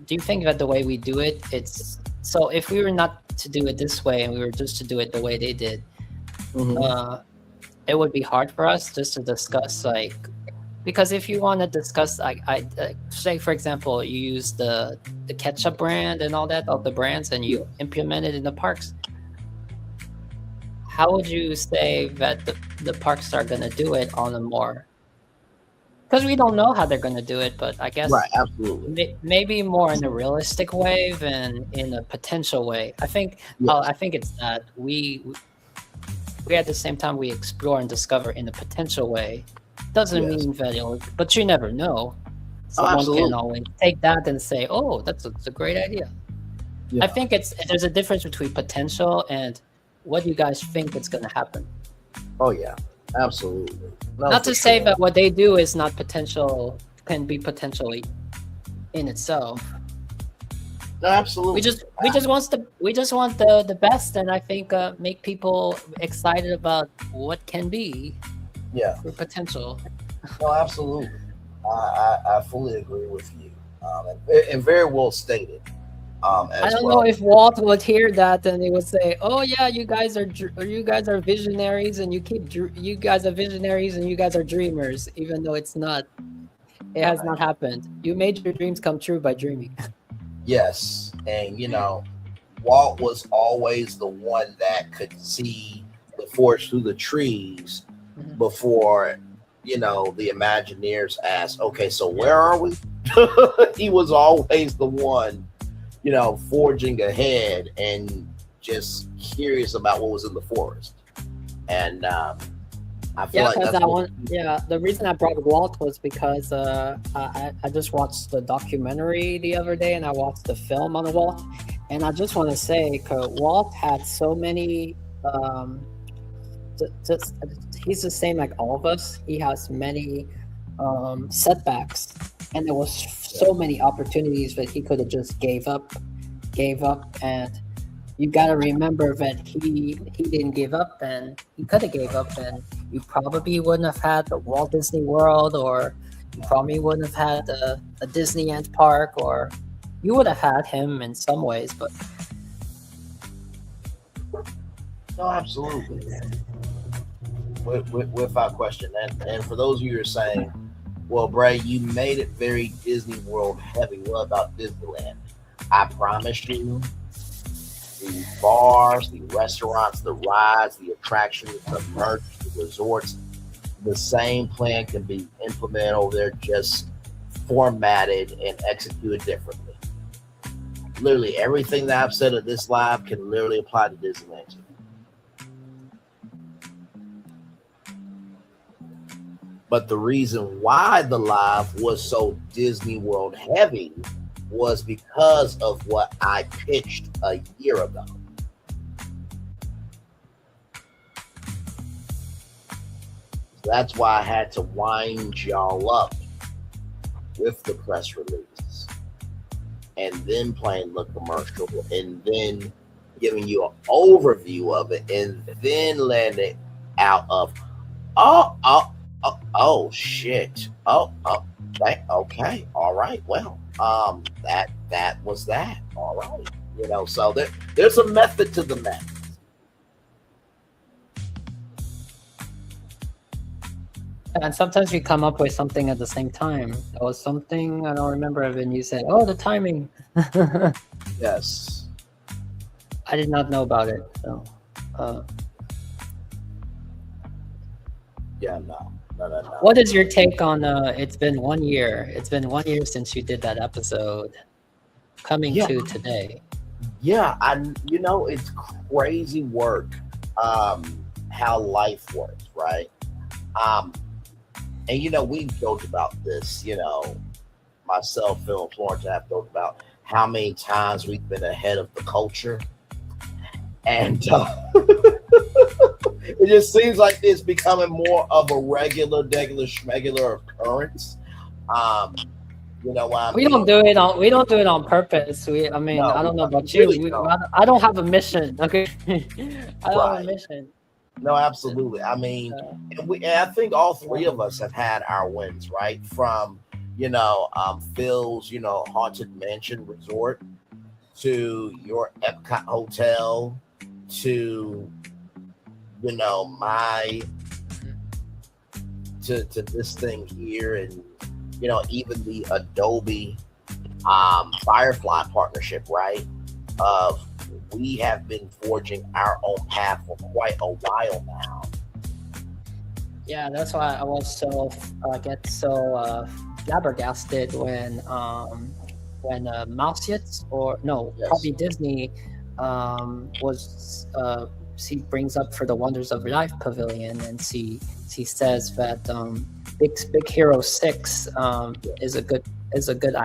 do you think that the way we do it, it's so if we were not to do it this way and we were just to do it the way they did, it would be hard for us just to discuss, like, because if you want to discuss, I say, for example, you use the ketchup brand and all that of the brands and you implement it in the parks. How would you say that the parks are going to do it on a more, because we don't know how they're going to do it, but I guess right, absolutely, maybe more in a realistic way than in a potential way. I think I think it's that we at the same time we explore and discover in a potential way. Doesn't mean that it'll, but you never know. Someone can always take that and say, "Oh, that's a great idea." I think there's a difference between potential and what you guys think is going to happen. Oh yeah, absolutely. No, not to say that what they do is not potential, can be potentially in itself. No, absolutely. We just want the best, and I think make people excited about what can be. Yeah. For potential. No, absolutely. I fully agree with you, and very well stated. I don't know if Walt would hear that and he would say, "Oh yeah, you guys are visionaries, and you guys are visionaries, and you guys are dreamers," even though it has not happened. You made your dreams come true by dreaming. Yes, and Walt was always the one that could see the forest through the trees before the Imagineers asked, "Okay, so where are we?" He was always the one forging ahead and just curious about what was in the forest. And I feel like that's the reason I brought Walt was because I just watched the documentary the other day and I watched the film on Walt, and I just want to say Walt had so many he's the same like all of us. He has many setbacks, and there was so many opportunities that he could have just gave up, and you got to remember that he didn't give up, and he could have gave up, and you probably wouldn't have had the Walt Disney World, or you probably wouldn't have had a Disneyland park, or you would have had him in some ways, but no, absolutely, without question. And for those of you who are saying, "Well, Bray, you made it very Disney World heavy. What about Disneyland?" I promise you, the bars, the restaurants, the rides, the attractions, the merch, the resorts, the same plan can be implemented over there, just formatted and executed differently. Literally everything that I've said at this live can literally apply to Disneyland too. But the reason why the live was so Disney World heavy was because of what I pitched a year ago. That's why I had to wind y'all up with the press release and then playing the commercial and then giving you an overview of it and then letting it out of, oh shit. Okay. All right. Well, that was that. All right. So there's a method to the madness. And sometimes we come up with something at the same time. There was something, I don't remember, when you said, "Oh, the timing." Yes. I did not know about it. So, yeah, no. What is your take on it's been 1 year? It's been 1 year since you did that episode. Coming to today. Yeah, it's crazy work. How life works, right? And we've joked about this, myself, Phil, and Florence have joked about how many times we've been ahead of the culture, and it just seems like it's becoming more of a regular occurrence. You know why? We don't do it on purpose. I don't know about you. I don't have a mission. Okay, I don't have a mission. No, absolutely. I mean, and I think all three of us have had our wins, right? From Phil's Haunted Mansion Resort to your Epcot Hotel to my to this thing here, and even the Adobe Firefly partnership, right? We have been forging our own path for quite a while now. Yeah, that's why I was so flabbergasted when Mouseiets probably Disney she brings up for the Wonders of Life Pavilion, and she says that Big Hero 6 is a good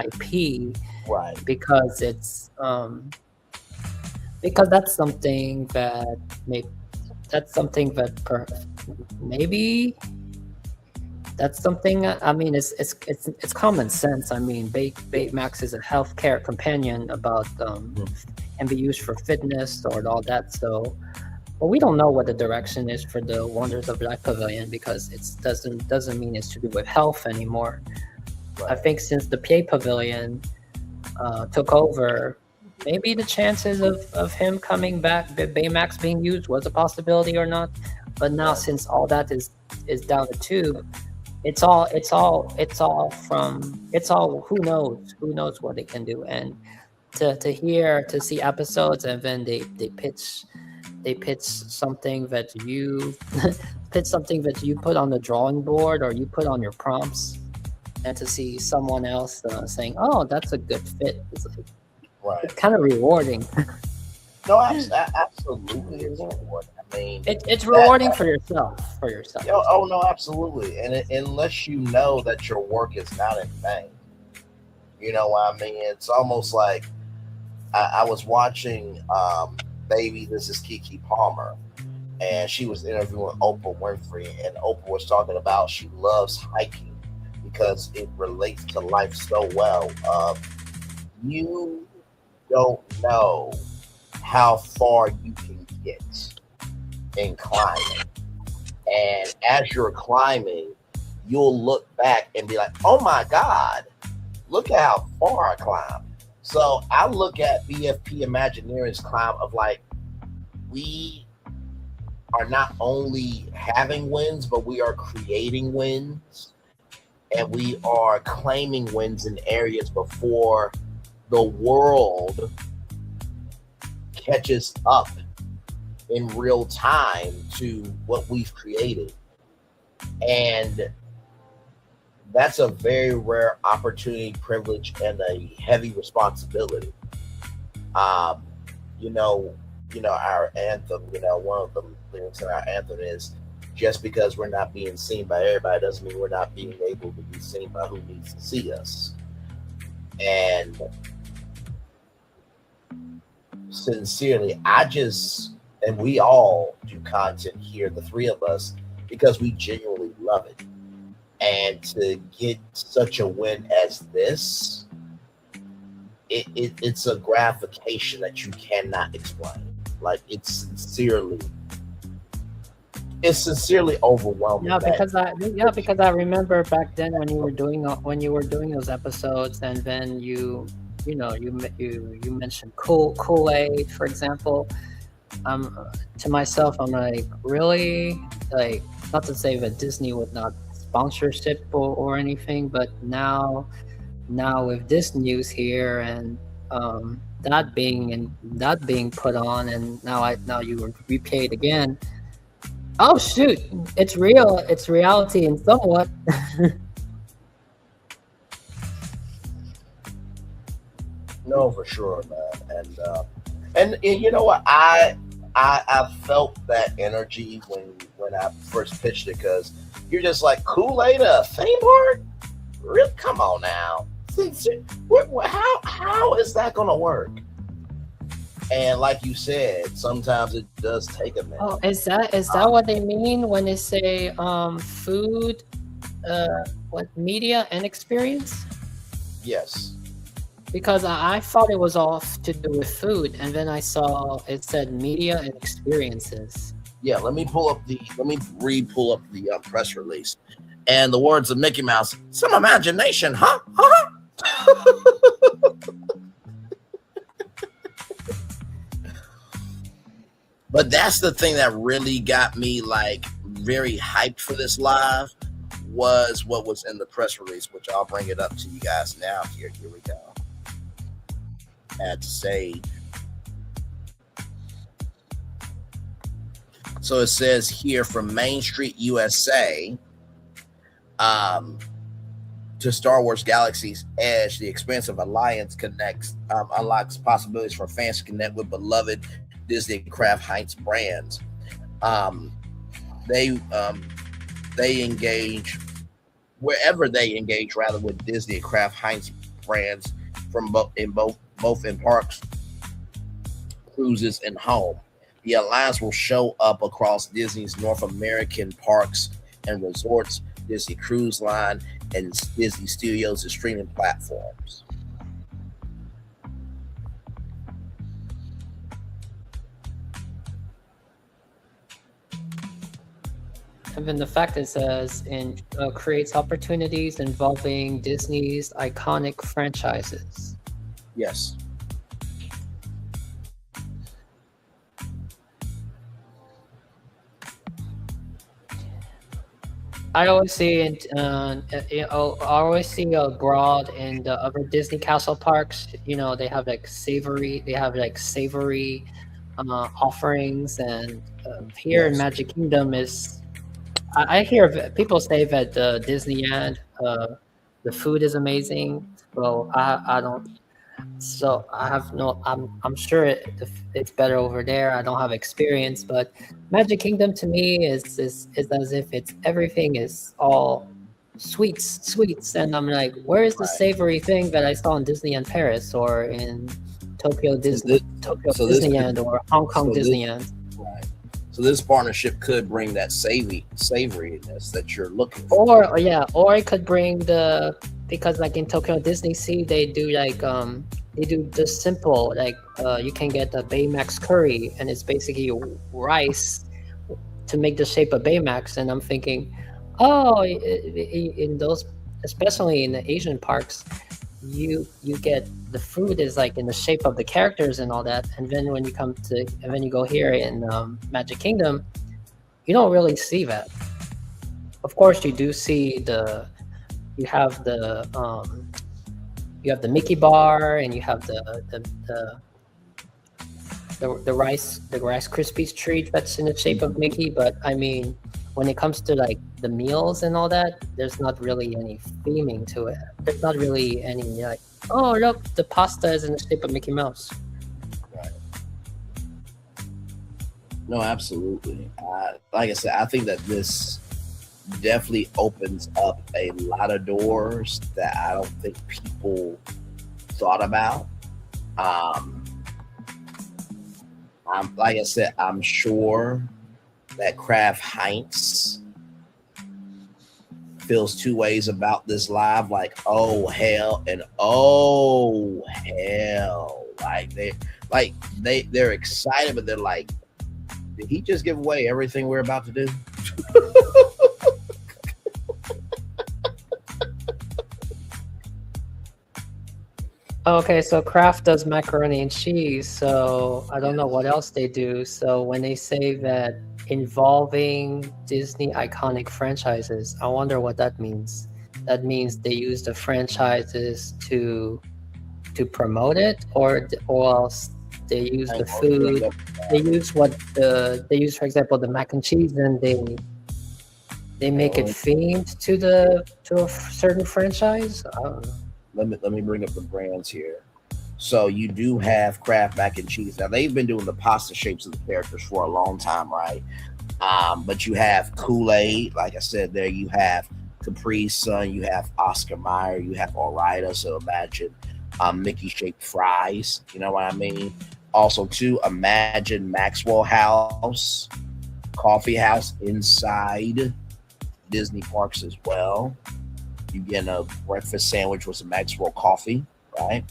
IP, right? Because it's because that's something that maybe that's something I mean it's common sense. I mean, Baymax is a healthcare companion about can be used for fitness or all that. So, but we don't know what the direction is for the Wonders of Life Pavilion, because it doesn't mean it's to do with health anymore. Right. I think since the PA Pavilion took over, maybe the chances of him coming back, Baymax being used, was a possibility or not. But now, since all that is down the tube, it's all who knows what they can do. And to see episodes, and then they pitch something that you put on the drawing board or you put on your prompts, and to see someone else saying, "Oh, that's a good fit," it's kind of rewarding. No, absolutely, it's rewarding. I mean, it's rewarding for yourself. Oh no, absolutely. And unless you know that your work is not in vain, you know what I mean. It's almost like I was watching Baby, This Is Keke Palmer, and she was interviewing Oprah Winfrey, and Oprah was talking about she loves hiking because it relates to life so well. You don't know how far you can get in climbing, and as you're climbing, you'll look back and be like, "Oh my God, look at how far I climbed." So I look at BFP Imagineering's climb of like, we are not only having wins, but we are creating wins, and we are claiming wins in areas before the world catches up in real time to what we've created. And that's a very rare opportunity, privilege, and a heavy responsibility. Our anthem, one of the lyrics in our anthem is, just because we're not being seen by everybody doesn't mean we're not being able to be seen by who needs to see us. And sincerely, and we all do content here, the three of us, because we genuinely love it. And to get such a win as this, it's a gratification that you cannot explain. Like, it's sincerely overwhelming. Because I remember back then when you were doing those episodes, and then you mentioned Kool-Aid, for example. To myself, I'm like, really? Like, not to say that Disney would not sponsorship or anything, but now with this news here, and that being put on, and now you were replayed again. Oh shoot, it's real. It's reality in somewhat. No, for sure, man. And you know what? I felt that energy when I first pitched it, because you're just like, Kool-Aid, a theme park? Really? Come on now. How is that gonna work? And like you said, sometimes it does take a minute. Oh, is that what they mean when they say food, what media and experience? Yes. Because I thought it was all to do with food, and then I saw it said media and experiences. Yeah, let me pull up the press release. And the words of Mickey Mouse, some imagination, huh? But that's the thing that really got me like very hyped for this live was what was in the press release, which I'll bring it up to you guys now. Here we go. Had to save. So it says here from Main Street USA to Star Wars Galaxy's Edge, the experience of Alliance connects unlocks possibilities for fans to connect with beloved Disney and Kraft Heinz brands. They engage wherever they engage rather with Disney and Kraft Heinz brands from both in parks, cruises, and home. The Alliance will show up across Disney's North American parks and resorts, Disney Cruise Line, and Disney Studios and streaming platforms. And then the fact it says creates opportunities involving Disney's iconic franchises. Yes. I always see abroad in the other Disney castle parks. You know, they have like savory offerings, and here in Magic Kingdom is. I hear people say that the Disneyland, the food is amazing. Well, I don't. So I have no. I'm sure it's better over there. I don't have experience, but Magic Kingdom to me is as if it's everything is all sweets, and I'm like, where is the savory thing that I saw in Disneyland Paris or in Tokyo Disneyland or Hong Kong Disneyland? Right. So this partnership could bring that savoriness that you're looking for. Or it could bring because like in Tokyo Disney Sea, they do like they do the simple like you can get a Baymax curry, and it's basically rice to make the shape of Baymax. And I'm thinking, in those, especially in the Asian parks, you get the food is like in the shape of the characters and all that. And then when you go here in Magic Kingdom, you don't really see that. Of course, you do see you have the Mickey bar, and you have the Rice Krispies treat that's in the shape of Mickey. But I mean, when it comes to like the meals and all that, there's not really any theming to it. There's not really any like, oh look, the pasta is in the shape of Mickey Mouse. Right. No, absolutely. Like I said, I think that this definitely opens up a lot of doors that I don't think people thought about. Like I said, I'm sure that Kraft Heinz feels two ways about this live, like oh hell and oh hell. They're excited, but they're like, did he just give away everything we're about to do? Okay, so Kraft does macaroni and cheese, so I don't know what else they do. So when they say that involving Disney iconic franchises, I wonder what that means. That means they use the franchises to promote it, or else they use the food. They use for example, the mac and cheese, and they make it themed to a certain franchise. I don't know. Let me bring up the brands here. So you do have Kraft mac and cheese. Now they've been doing the pasta shapes of the characters for a long time, right? But you have Kool-Aid, like I said, there you have Capri Sun, you have Oscar Mayer, you have Ore-Ida. So imagine Mickey shaped fries. You know what I mean? Also, too, imagine Maxwell House, coffee house inside Disney parks as well. You get a breakfast sandwich with some Maxwell coffee, right?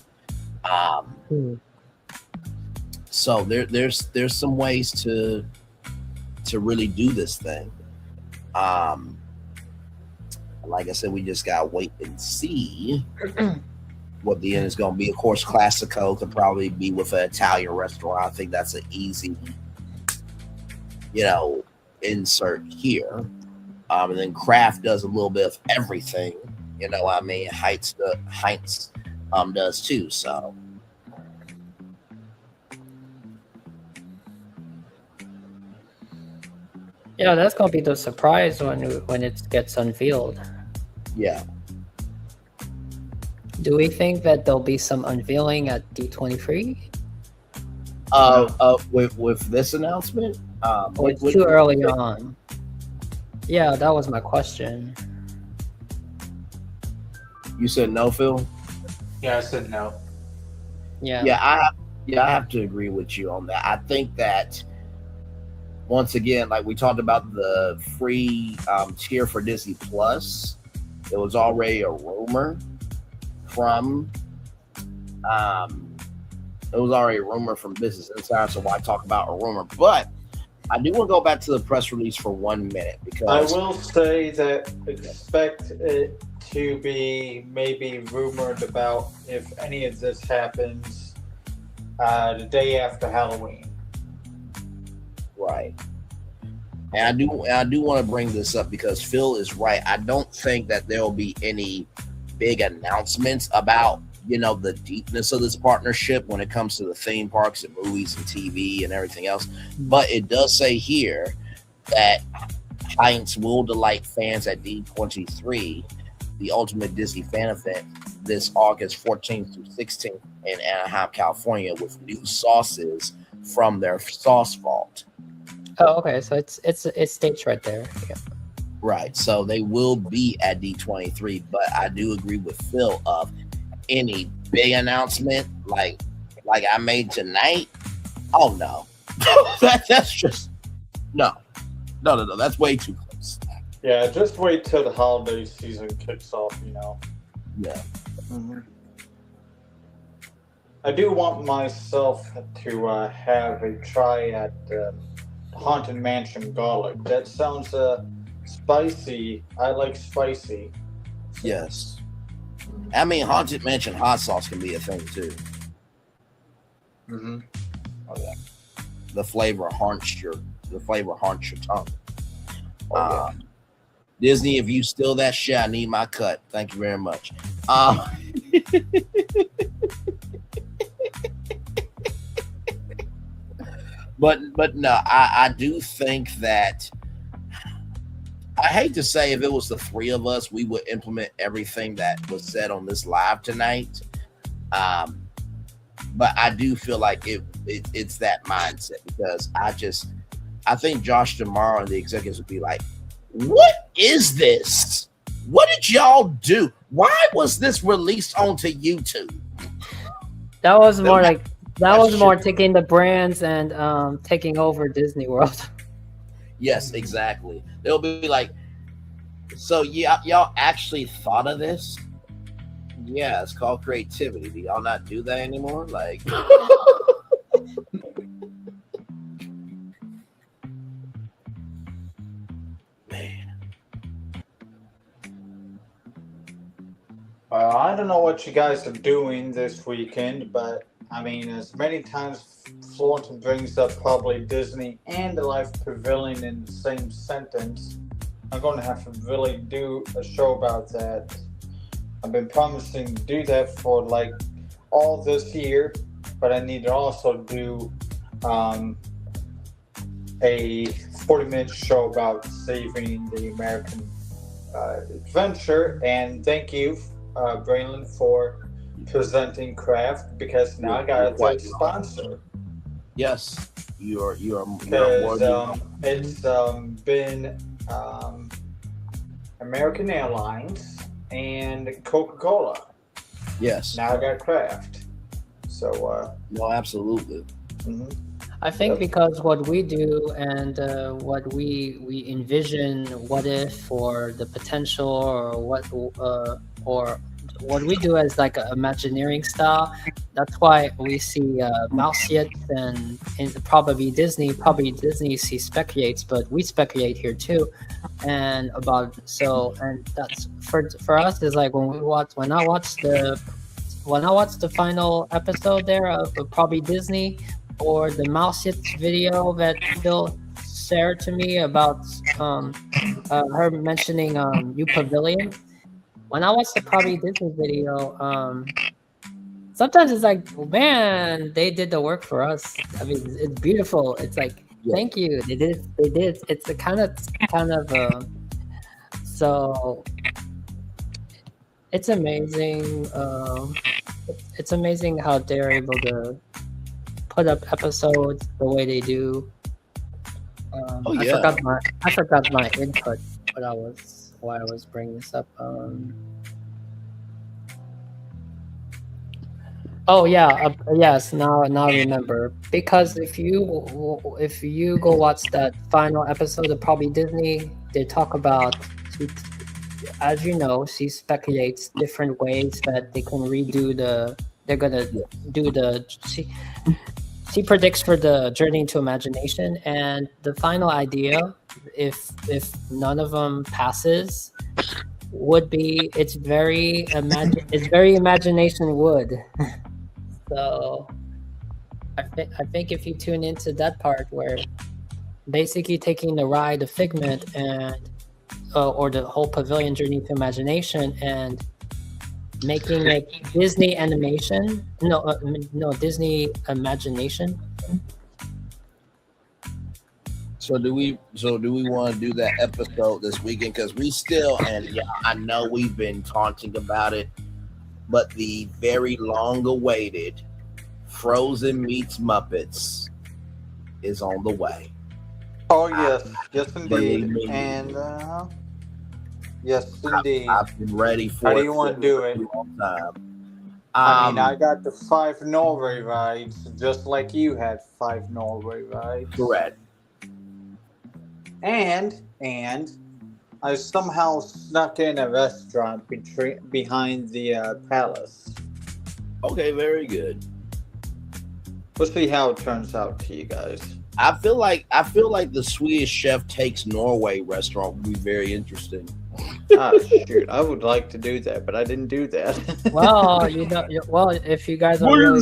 So there's some ways to really do this thing. Like I said, we just gotta wait and see what the end is going to be. Of course, Classico could probably be with an Italian restaurant. I think that's an easy, insert here. And then Kraft does a little bit of everything. You know what I mean? Heinz does too. So. Yeah, that's gonna be the surprise when it gets unveiled. Yeah. Do we think that there'll be some unveiling at D23? With this announcement? It's too early on. Yeah, that was my question. You said no, Phil? Yeah, I said no. Yeah, I have to agree with you on that. I think that once again, like we talked about the free tier for Disney Plus, it was already a rumor from Business Insider, so why talk about a rumor? But I do want to go back to the press release for 1 minute because I will say that expect it to be maybe rumored about if any of this happens the day after Halloween. Right. And I do want to bring this up because Phil is right. I don't think that there will be any big announcements about, the deepness of this partnership when it comes to the theme parks and movies and TV and everything else. But it does say here that Heinz will delight fans at D23, the ultimate Disney fan event, this August 14th through 16th in Anaheim, California, with new sauces from their sauce vault. Oh, okay. So it states right there. Yeah. Right. So they will be at D23, but I do agree with Phil of any big announcement like I made tonight. Oh no, that's just no. That's way too close. Yeah, just wait till the holiday season kicks off. Yeah. Mm-hmm. I do want myself to have a try at Haunted Mansion garlic. That sounds spicy. I like spicy. Yes. I mean, Haunted Mansion hot sauce can be a thing too. Mm-hmm. Oh yeah. The flavor haunts your tongue. Disney, if you steal that shit, I need my cut. Thank you very much. But no, I do think that I hate to say if it was the three of us, we would implement everything that was said on this live tonight. But I do feel like it's that mindset because I think Josh tomorrow and the executives would be like, what is this? What did y'all do? Why was this released onto YouTube? That was more like taking the brands and taking over Disney World. Yes, exactly. They'll be like, so y'all actually thought of this? Yeah, it's called creativity. Do y'all not do that anymore? Like, man. I don't know what you guys are doing this weekend, but I mean, as many times Florence brings up probably Disney and the Life Pavilion in the same sentence, I'm going to have to really do a show about that. I've been promising to do that for like all this year, but I need to also do a 40-minute show about saving the American adventure. And thank you, Braylon, for presenting Kraft, because now I got a third sponsor. Yes, you're more it's been American Airlines, and Coca-Cola. Yes. Now I got Kraft. So, no, absolutely. I think because what we do and what we envision, what if, or the potential, or what we do as like a Imagineering style. That's why we see Mouse Yet and probably Disney see speculates, but we speculate here too. And that's for us is like when I watch the final episode there of probably Disney, or the Mouse Yet video that Phil shared to me about her mentioning U Pavilion. When I watch the probably Disney video, sometimes it's like, man, they did the work for us. I mean, it's beautiful. It's like, thank you. They did. It's a kind of. So it's amazing. It's amazing how they're able to put up episodes the way they do. I forgot my input, why I was bringing this up. Yes, now I remember, because if you go watch that final episode of probably Disney, they talk about, as you know, she speculates different ways that they can redo she predicts for the Journey into Imagination, and the final idea, if none of them passes, would be it's very imagination wood. So I think if you tune into that part where basically taking the ride of Figment and or the whole Pavilion Journey to Imagination and making it Disney animation, Disney Imagination. So do we want to do that episode this weekend? Because we still, and I know we've been taunting about it, but the very long-awaited Frozen meets Muppets is on the way. Oh yes, indeed, and yes, indeed. I've been ready for it. How do you want to do it? I mean, I got the 5 Norway rides, just like you had 5 Norway rides. Correct. And I somehow snuck in a restaurant behind the palace. Okay, very good. We'll see how it turns out to you guys. I feel like the Swedish Chef Takes Norway restaurant would be very interesting. Shoot, I would like to do that, but I didn't do that. Well, if you guys are really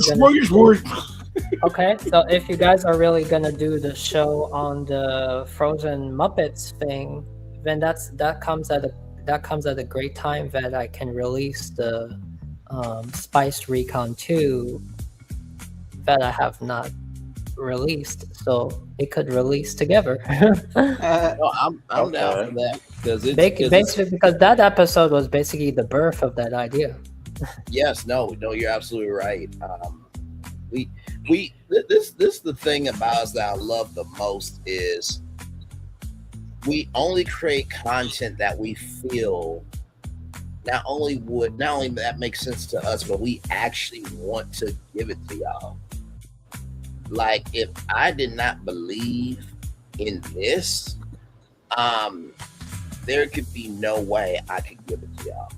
okay, so if you guys are really gonna do the show on the Frozen Muppets thing, then that comes at a great time that I can release the Spice Recon 2 that I have not released, so it could release together. I'm down for that because that episode was basically the birth of that idea. Yes, no, you're absolutely right. This the thing about us that I love the most is we only create content that we feel not only that makes sense to us, but we actually want to give it to y'all. Like, if I did not believe in this, there could be no way I could give it to y'all.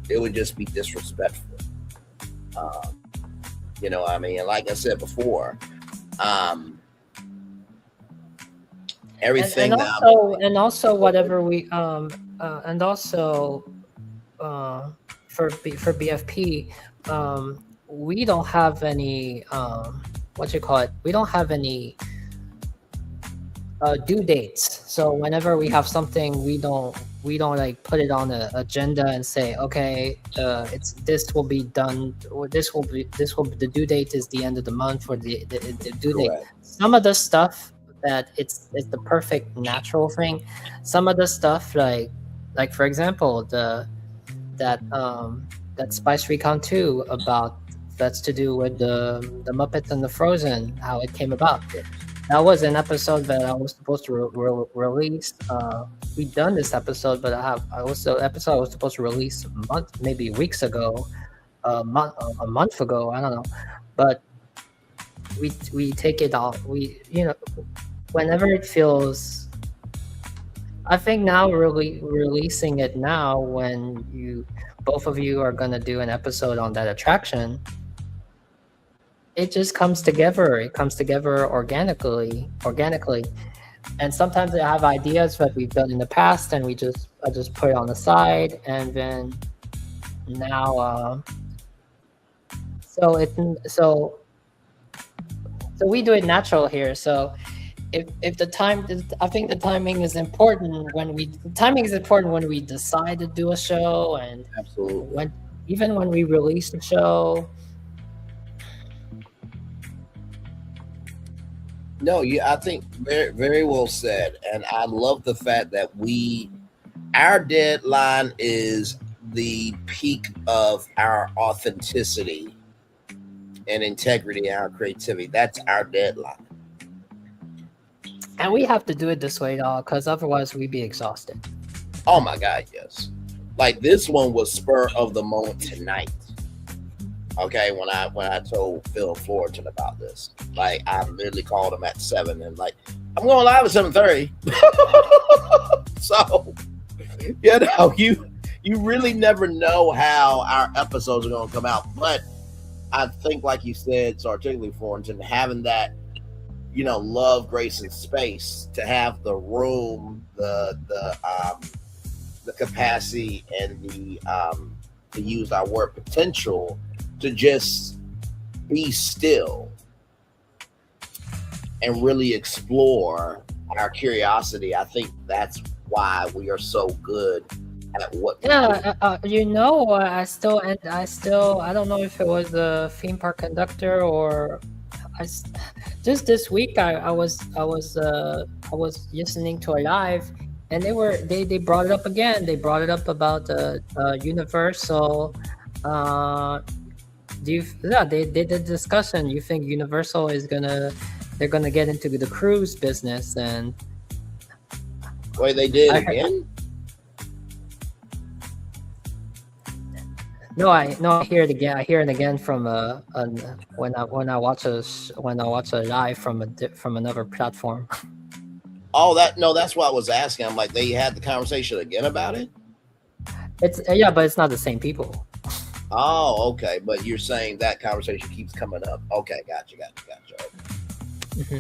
It would just be disrespectful. You know what I mean? And like I said before, everything and also whatever we for BFP, we don't have any we don't have any due dates. So whenever we have something, we don't like put it on the agenda and say, okay, this will be done, or the due date is the end of the month, or the due date. Some of the stuff that it's the perfect natural thing. Some of the stuff like for example that Spice Recon 2 about that's to do with the Muppets and the Frozen, how it came about. That was an episode that I was supposed to release. We done this episode, but I was the episode I was supposed to release maybe weeks ago, a month ago. I don't know, but we take it off. We whenever it feels. I think now really releasing it now when both of you are gonna do an episode on that attraction. It just comes together. It comes together organically. And sometimes I have ideas that we've done in the past, and I just put it on the side, and then now, so we do it natural here. So if I think the timing is important when we decide to do a show, and absolutely even when we release the show. No, I think very, very well said. And I love the fact that our deadline is the peak of our authenticity and integrity and our creativity. That's our deadline. And we have to do it this way, dog, because otherwise we'd be exhausted. Oh my God, yes. Like this one was spur of the moment tonight. Okay, when I told Phil and Fullerton about this, like I literally called him at 7 and like, I'm going live at 7:30. So, you really never know how our episodes are going to come out. But I think, like you said so articulately, Fullerton, having that, love, grace, and space to have the room, the capacity, and to use our word potential. To just be still and really explore our curiosity. I think that's why we are so good at what we do. I don't know if it was the theme park conductor or just this week I was listening to a live, and they brought it up again. They brought it up about Universal. They did a discussion. You think Universal they're gonna get into the cruise business? And wait, they did again? No, I hear it again. I hear it again from when I watch a live from another platform. Oh, that's what I was asking. I'm like, they had the conversation again about it? But it's not the same people. Oh, okay. But you're saying that conversation keeps coming up. Okay, gotcha. Mm-hmm.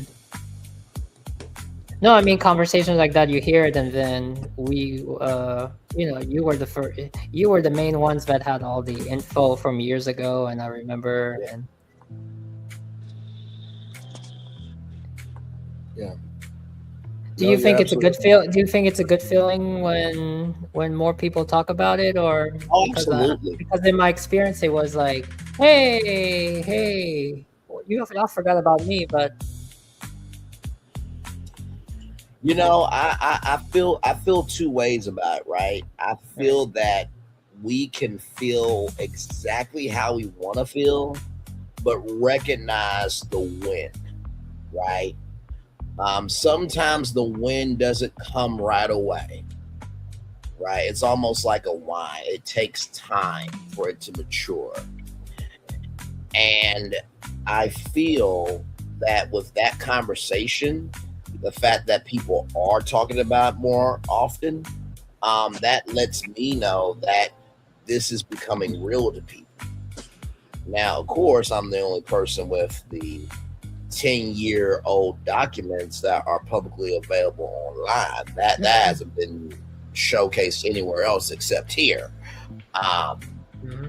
No, I mean conversations like that. You hear it, and then we, you were the main ones that had all the info from years ago, and I remember. And yeah. Do you think it's a good feel? Do you think it's a good feeling when more people talk about it, or absolutely? Because in my experience, it was like, hey, y'all forgot about me, but I feel two ways about it, right? I feel that we can feel exactly how we want to feel, but recognize the win, right? Sometimes the win doesn't come right away, right? It's almost like a wine. It takes time for it to mature. And I feel that with that conversation, the fact that people are talking about it more often, that lets me know that this is becoming real to people. Now, of course, I'm the only person with the 10-year-old documents that are publicly available online. That hasn't been showcased anywhere else except here. And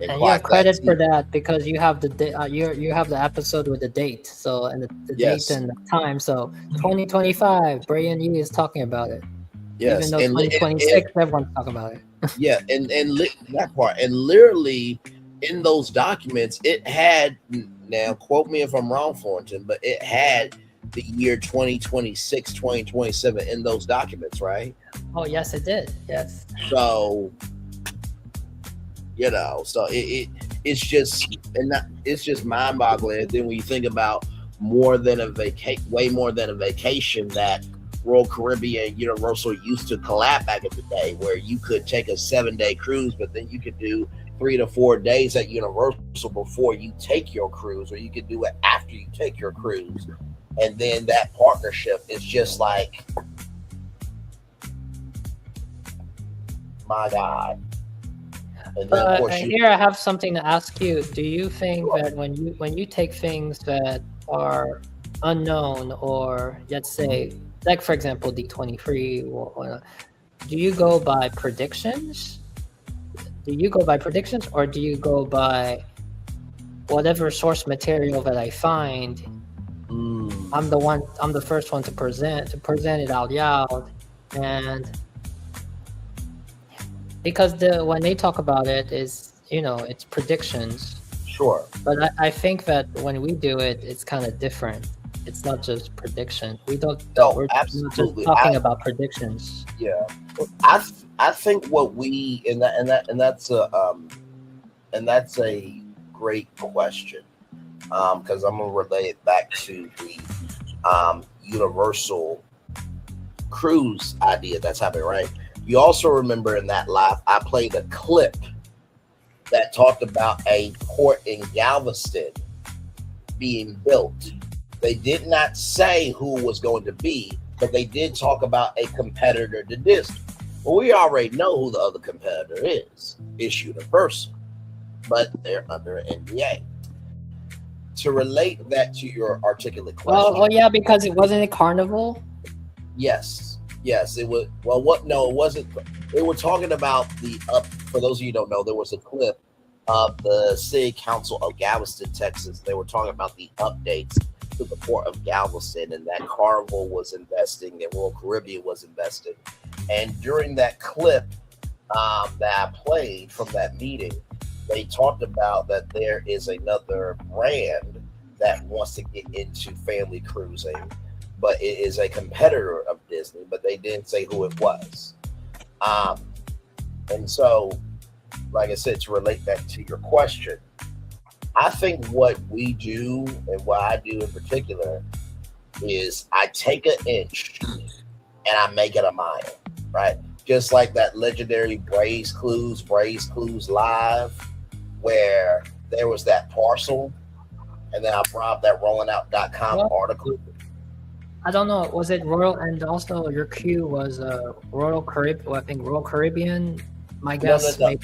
you have credit for that because you have you have the episode with the date, so and the date and the time. So 2025, Brian Yee is talking about it. Yes, even though 2026, everyone's talking about it. Yeah, and that part, and literally in those documents, it had. Now, quote me if I'm wrong, Fullerton, but it had the year 2026, 2027 in those documents, right? Oh, yes, it did. Yes. So, it's just mind-boggling. And then when you think about way more than a vacation that Royal Caribbean Universal used to collab back in the day, where you could take a 7-day cruise, but then you could do 3 to 4 days at Universal before you take your cruise, or you could do it after you take your cruise. And then that partnership is just like, my God. And then, of course, here I have something to ask you. Do you think that when you take things that are unknown, or let's say, like for example, D23, or do you go by predictions? Or do you go by whatever source material that I find? I'm the first one to present it out loud, and because when they talk about it, is it's predictions. Sure. But I think that when we do it, it's kind of different. It's not just prediction. We're absolutely just talking about predictions. Yeah, I think what we and that's a great question, because I'm gonna relate it back to the Universal cruise idea that's happening, right? You also remember in that live, I played a clip that talked about a port in Galveston being built. They did not say who it was going to be, but they did talk about a competitor to Disney. Well, we already know who the other competitor is, It's Universal, but they're under an NDA. To relate that to your articulate question. Well, yeah, because it wasn't a Carnival. Yes, it was. Well, no, it wasn't. They were talking about for those of you who don't know, there was a clip of the City Council of Galveston, Texas. They were talking about the updates to the port of Galveston, and that Carnival was investing and Royal Caribbean was investing. And during that clip that I played from that meeting, they talked about that there is another brand that wants to get into family cruising, but it is a competitor of Disney, but they didn't say who it was. And so, like I said, to relate that to your question, I think what we do and what I do in particular is I take an inch and I make it a mile, right? Just like that legendary Braze Clues Live, where there was that parcel, and then I brought up that rollingout.com article. I don't know. Was it Royal? And also your cue was Royal Caribbean. Well, I think Royal Caribbean. My guess, No.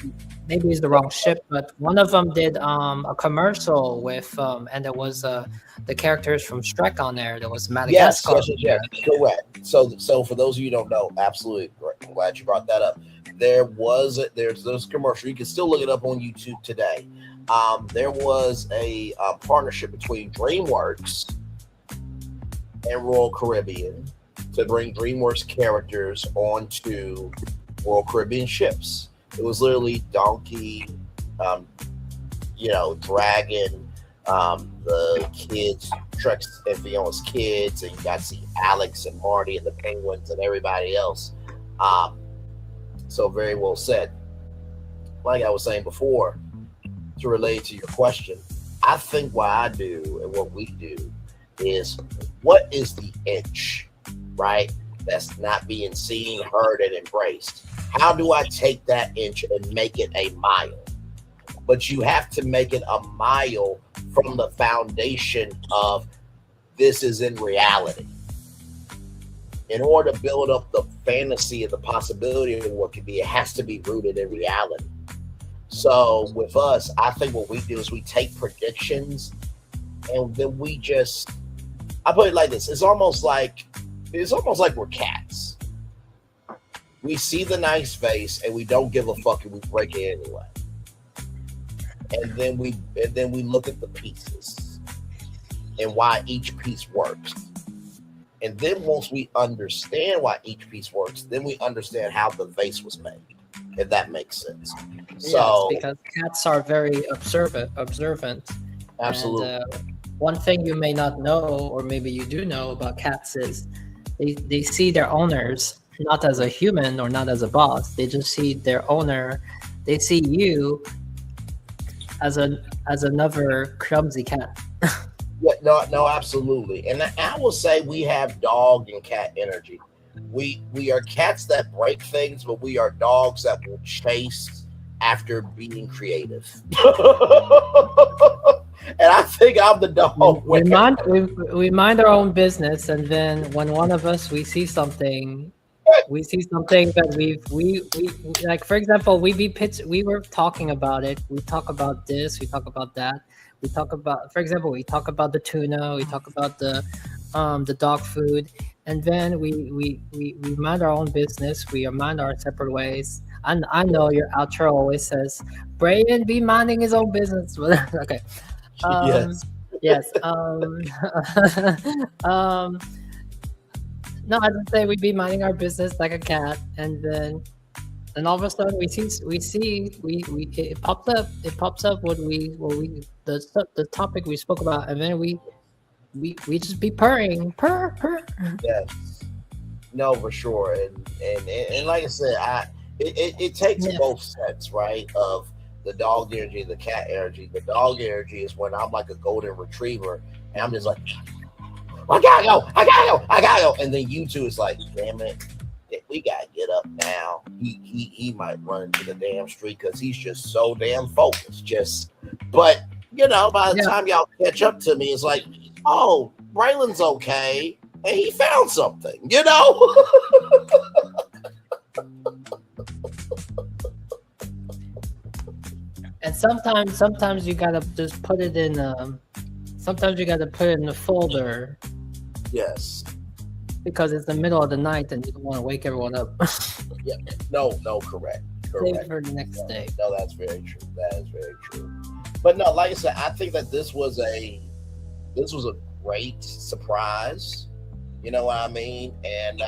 maybe it's the wrong ship, but one of them did a commercial with and there was the characters from Shrek on there. There was Madagascar. Yes, correct. So for those of you who don't know, absolutely correct. I'm glad you brought that up. There's those commercial. You can still look it up on YouTube today. There was a partnership between DreamWorks and Royal Caribbean to bring DreamWorks characters onto Royal Caribbean ships. It was literally Donkey, Dragon, the kids, Trex and Fiona's kids, and you got to see Alex and Marty and the Penguins and everybody else. So very well said. Like I was saying before, to relate to your question, I think what I do and what we do is, what is the inch, right, that's not being seen, heard, and embraced? How do I take that inch and make it a mile? But you have to make it a mile from the foundation of this is in reality. In order to build up the fantasy and the possibility of what could be, it has to be rooted in reality. So with us, I think what we do is we take predictions and then I put it like this. It's almost like we're cats. We see the nice vase and we don't give a fuck and we break it anyway. And then we look at the pieces and why each piece works. And then once we understand why each piece works, then we understand how the vase was made, if that makes sense. So yes, because cats are very observant. Absolutely. And, one thing you may not know, or maybe you do know about cats, is they see their owners not as a human or not as a boss. They just see their owner. They see you as another clumsy cat. Yeah, No, absolutely. And I will say we have dog and cat energy. We are cats that break things, but we are dogs that will chase after being creative. And I think I'm the dog. We mind our own business, and then when one of us we see something that we like. For example, we were talking about it. We talk about this. We talk about that. We talk about, for example, we talk about the tuna. We talk about the dog food, and then we mind our own business. We mind our separate ways. And I know your outro always says, "Brian be minding his own business." Okay. Yes. No, I would say we'd be minding our business like a cat, and then all of a sudden we see it pops up the topic we spoke about, and then we just be purring, purr. Yes. No, for sure, and like I said, it takes both sets, right? Of the dog energy, the cat energy. The dog energy is when I'm like a golden retriever, and I'm just like, I gotta go. And then you two is like, damn it, we gotta get up now. He might run into the damn street because he's just so damn focused. But by the time y'all catch up to me, it's like, oh, Braylon's okay, and he found something, And sometimes you gotta just put it in. Sometimes you gotta put it in a folder. Yes. Because it's the middle of the night and you don't want to wake everyone up. Yeah. No. Correct. Save for the next day. No, that's very true. That is very true. But no, like I said, I think that this was a great surprise. You know what I mean? And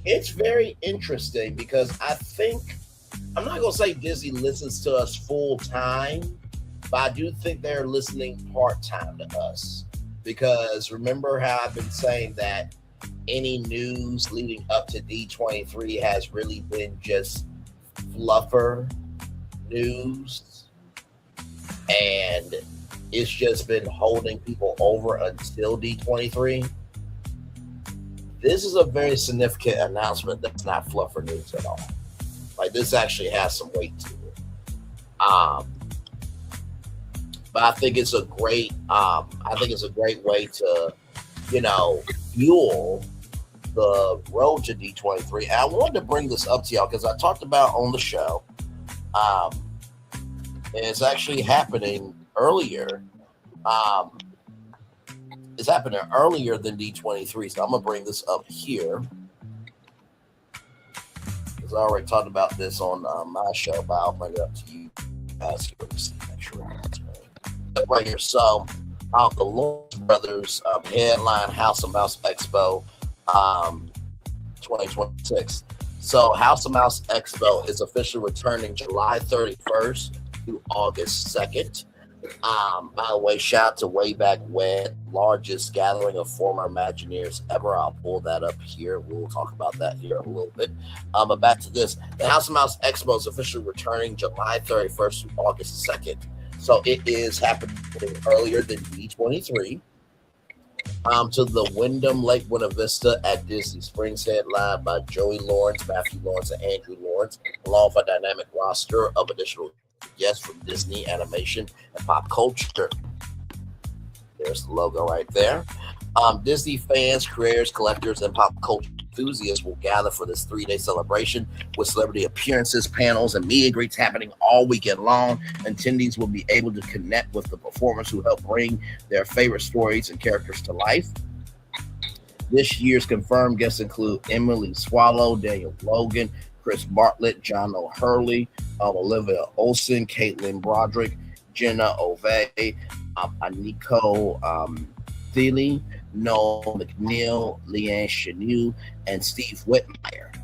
it's very interesting because I think, I'm not going to say Disney listens to us full time, but I do think they're listening part time to us. Because remember how I've been saying that any news leading up to D23 has really been just fluffer news. And it's just been holding people over until D23. This is a very significant announcement that's not fluffer news at all. Like, this actually has some weight to it. But I think it's a great way to, fuel the road to D23. And I wanted to bring this up to y'all because I talked about on the show. And it's actually happening earlier. It's happening earlier than D23. So I'm gonna bring this up here. Because I already talked about this on my show, but I'll bring it up to you guys here to see, make sure right here. So the Lawrence Brothers headline House of Mouse Expo 2026. So House of Mouse Expo is officially returning July 31st to August 2nd. By the way, shout out to Way Back When, largest gathering of former Imagineers ever. I'll pull that up here. We'll talk about that here in a little bit. But back to this. The House of Mouse Expo is officially returning July 31st to August 2nd. So it is happening earlier than D23 to the Wyndham Lake Buena Vista at Disney Springs, headlined by Joey Lawrence, Matthew Lawrence, and Andrew Lawrence, along with a dynamic roster of additional guests from Disney, animation, and pop culture. There's the logo right there. Disney fans, creators, collectors, and pop culture enthusiasts will gather for this 3-day celebration with celebrity appearances, panels, and meet and greets happening all weekend long. Attendees will be able to connect with the performers who help bring their favorite stories and characters to life. This year's confirmed guests include Emily Swallow, Daniel Logan, Chris Bartlett, John O'Hurley, Olivia Olsen, Caitlin Broderick, Jenna Ovey, Aniko Thiele, Noel McNeil, Leanne Chanel, and Steve Whitmire.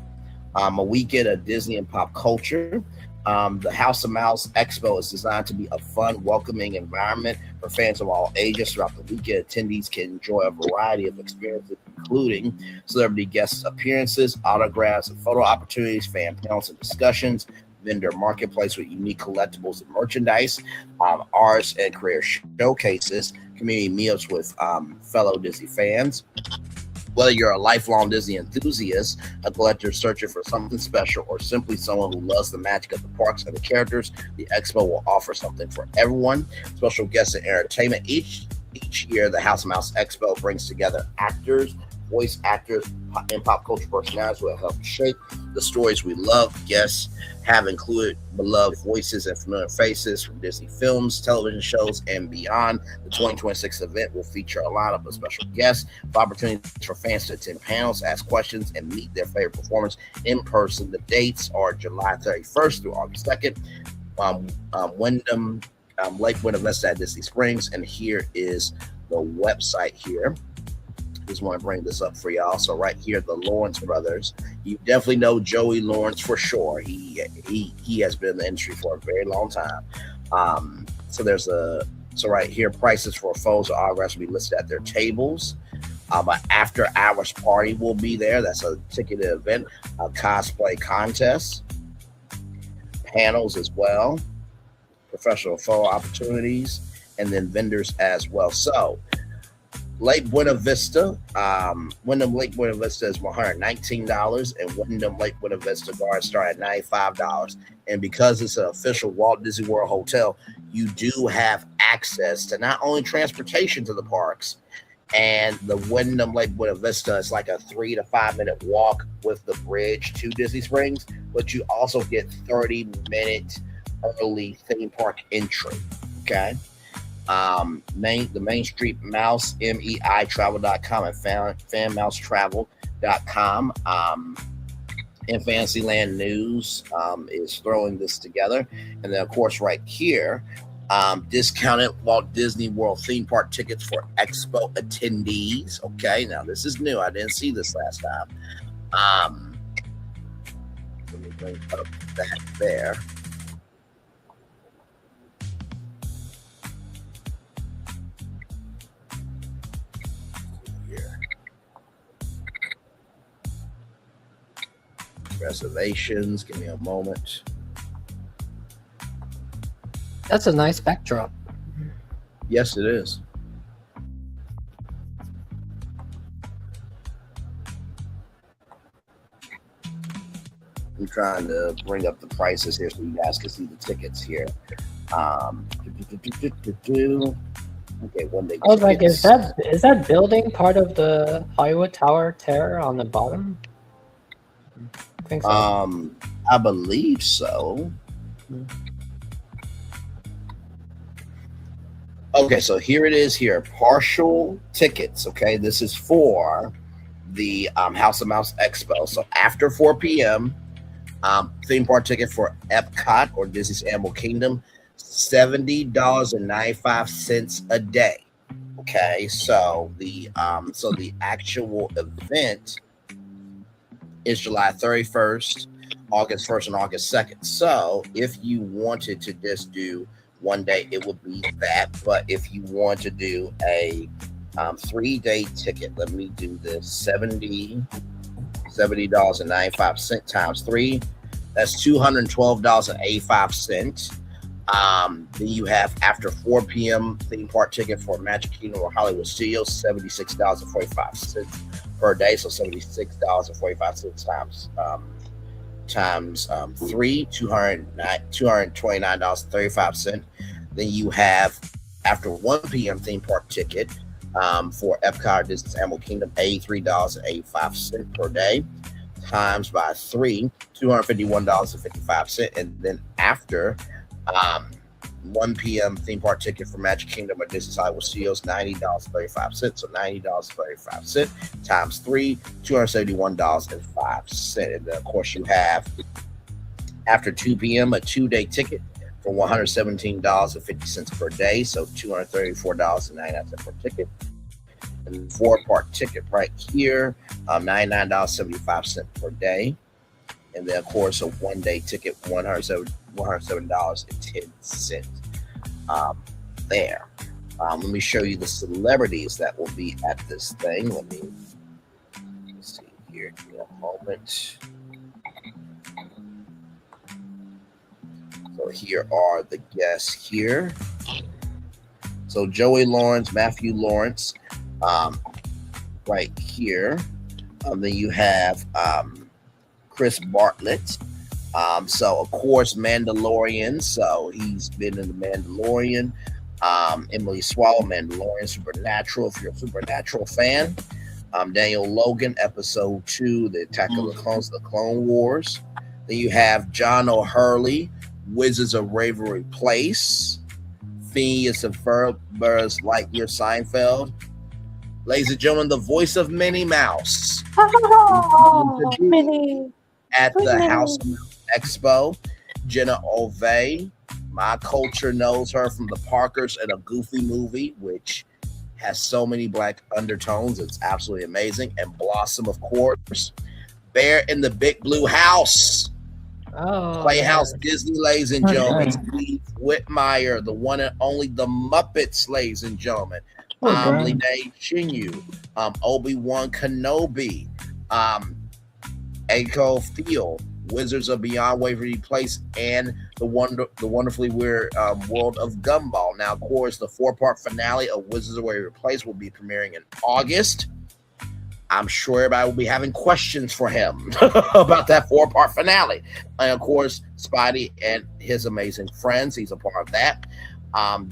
A weekend of Disney and pop culture. The House of Mouse Expo is designed to be a fun, welcoming environment for fans of all ages. Throughout the weekend, attendees can enjoy a variety of experiences, including celebrity guest appearances, autographs, and photo opportunities, fan panels and discussions, vendor marketplace with unique collectibles and merchandise, arts and career showcases, community meetups with fellow Disney fans. Whether you're a lifelong Disney enthusiast, a collector searching for something special, or simply someone who loves the magic of the parks and the characters, the expo will offer something for everyone. Special guests and entertainment. Each year, the House of Mouse Expo brings together actors, voice actors, and pop culture personalities who have helped shape the stories we love. Guests have included beloved voices and familiar faces from Disney films, television shows, and beyond. The 2026 event will feature a lineup of special guests, opportunities for fans to attend panels, ask questions, and meet their favorite performers in person. The dates are July 31st through August 2nd. Wyndham, Lake Buena Vista at Disney Springs, and here is the website here. Just want to bring this up for y'all. So right here, the Lawrence brothers. You definitely know Joey Lawrence for sure. He has been in the industry for a very long time. So right here, prices for photos or autographs will be listed at their tables. An after hours party will be there. That's a ticketed event. A cosplay contest, panels as well, professional photo opportunities, and then vendors as well. So Lake Buena Vista, Wyndham Lake Buena Vista is $119, and Wyndham Lake Buena Vista guards start at $95. And because it's an official Walt Disney World hotel, you do have access to not only transportation to the parks, and the Wyndham Lake Buena Vista is like a 3 to 5 minute walk with the bridge to Disney Springs, but you also get 30-minute early theme park entry. Okay. The Main Street Mouse, MEItravel.com, and fanmousetravel.com. And Fantasyland News is throwing this together. And then, of course, right here, discounted Walt Disney World theme park tickets for expo attendees. Okay, now this is new. I didn't see this last time. Let me bring up that there. Reservations. Give me a moment. That's a nice backdrop. Yes, it is. I'm trying to bring up the prices here so you guys can see the tickets here. Okay, one day. I was like, is that building part of the Hollywood Tower Terror on the bottom? I think so. I believe so. Okay, so here it is here. Partial tickets. Okay, this is for the House of Mouse Expo. So after 4 p.m., theme park ticket for Epcot or Disney's Animal Kingdom, $70.95 a day. Okay, so the actual event is July 31st, August 1st, and August 2nd. So if you wanted to just do one day, it would be that. But if you want to do a 3-day ticket, let me do this. $70.95 times 3. That's $212.85. Then you have after 4 p.m. theme park ticket for Magic Kingdom or Hollywood Studios, $76.45 per day. So $76.45 times 3, $229.35. Then you have after 1 p.m. theme park ticket for Epcot or Disney's Animal Kingdom, $83.85 per day, times by 3, $251.55. And then after 1 p.m. theme park ticket for Magic Kingdom or Disney's Hollywood Studios, $90.35. So $90.35 times 3, $271.05. And then, of course, you have after 2 p.m. a 2-day ticket for $117.50 per day. So $234.99 per ticket. And 4-part ticket right here, $99.75 per day. And then, of course, a 1-day ticket, $107.10 there. Let me show you the celebrities that will be at this thing. Let me see here in a moment. So here are the guests here. So Joey Lawrence, Matthew Lawrence, right here. Then you have Chris Bartlett. So of course Mandalorian. So he's been in the Mandalorian. Emily Swallow, Mandalorian, Supernatural. If you're a Supernatural fan, Daniel Logan, Episode 2, The Attack of the Clones, The Clone Wars. Then you have John O'Hurley, Wizards of Waverly Place, Phineas and Ferb, Buzz Lightyear, Seinfeld. Ladies and gentlemen, the voice of Minnie Mouse. Minnie. At the House Expo, Jenna Ovey. My culture knows her from the Parkers and a Goofy movie, which has so many black undertones. It's absolutely amazing. And Blossom, of course. Bear in the Big Blue House. Playhouse Disney, ladies and gentlemen. Steve Whitmire, the one and only The Muppets, ladies and gentlemen. Lene Shinyu, Obi-Wan Kenobi, Echo Field, Wizards of Beyond Waverly Place, and the wonderfully weird world of Gumball. Now, of course, the 4-part finale of Wizards of Waverly Place will be premiering in August. I'm sure everybody will be having questions for him about that 4-part finale. And of course, Spidey and his amazing friends. He's a part of that.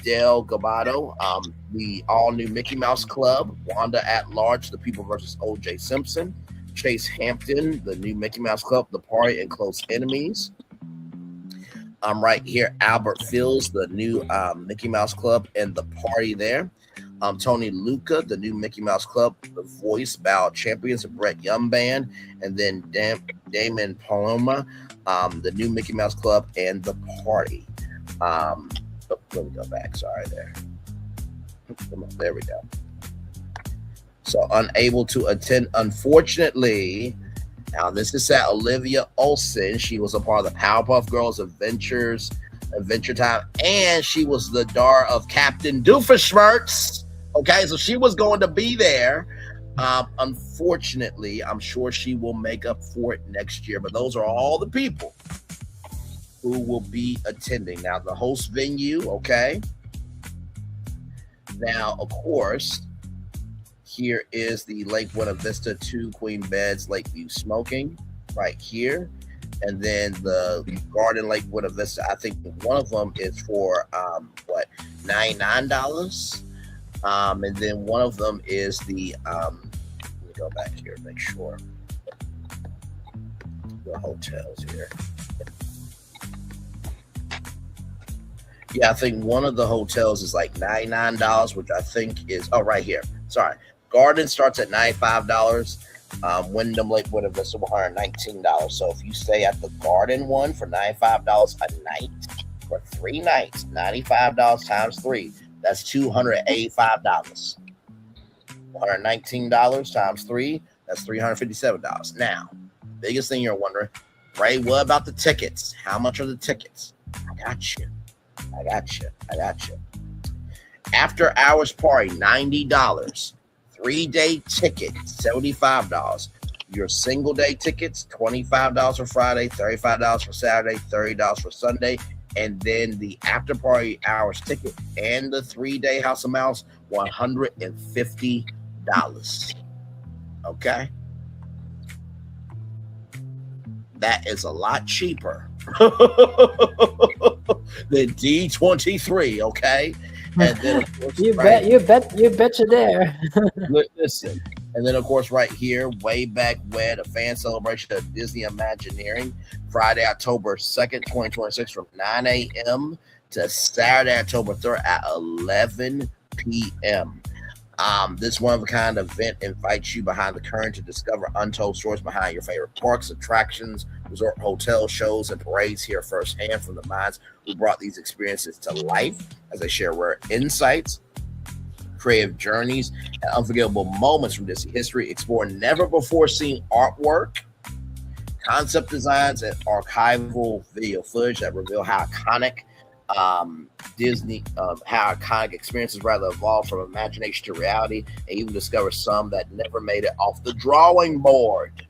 Dale Gabbado, the all-new Mickey Mouse Club. Wanda at Large, The People versus O.J. Simpson. Chase Hampton, the new Mickey Mouse Club, The Party, and Close Enemies. Right here, Albert Fields, the new Mickey Mouse Club, and The Party there. Tony Luca, the new Mickey Mouse Club, The Voice, Battle Champions, the Brett Young Band, and then Damon Paloma, the new Mickey Mouse Club, and The Party. Let me go back. Sorry there. Come on, there we go. So unable to attend, unfortunately. Now this is at Olivia Olsen. She was a part of the Powerpuff Girls Adventure Time, and she was the daughter of Captain Doofenshmirtz. Okay, so she was going to be there. Unfortunately, I'm sure she will make up for it next year. But those are all the people who will be attending. Now the host venue. Okay. Now, of course, here is the Lake Buena Vista 2 Queen Beds Lakeview Smoking right here. And then the Garden Lake Buena Vista, I think one of them is for, $99. And then one of them is the, let me go back here and make sure. The hotels here. Yeah, I think one of the hotels is like $99, which I think is, right here. Sorry. Garden starts at $95. Wyndham Lake Buena Vista $119. So if you stay at the Garden one for $95 a night for 3 nights, $95 times 3, that's $285. $119 times 3, that's $357. Now, biggest thing you're wondering, Ray, what about the tickets? How much are the tickets? I got you. After hours party, $90. 3-day ticket, $75. Your single day tickets, $25 for Friday, $35 for Saturday, $30 for Sunday. And then the after party hours ticket and the 3-day House of Mouse, $150. Okay. That is a lot cheaper than D23, okay? And then of course, you bet you there. Listen, and then of course right here, Way Back When, a fan celebration of Disney Imagineering, Friday, October 2nd, 2026, from 9 a.m. to Saturday, October 3rd at 11 p.m. This one-of-a-kind event invites you behind the curtain to discover untold stories behind your favorite parks, attractions, resort hotel shows, and parades. Here firsthand from the minds who brought these experiences to life as they share rare insights, creative journeys, and unforgettable moments from Disney history. Explore never-before-seen artwork, concept designs, and archival video footage that reveal how iconic Disney, how iconic experiences rather evolved from imagination to reality, and even discover some that never made it off the drawing board.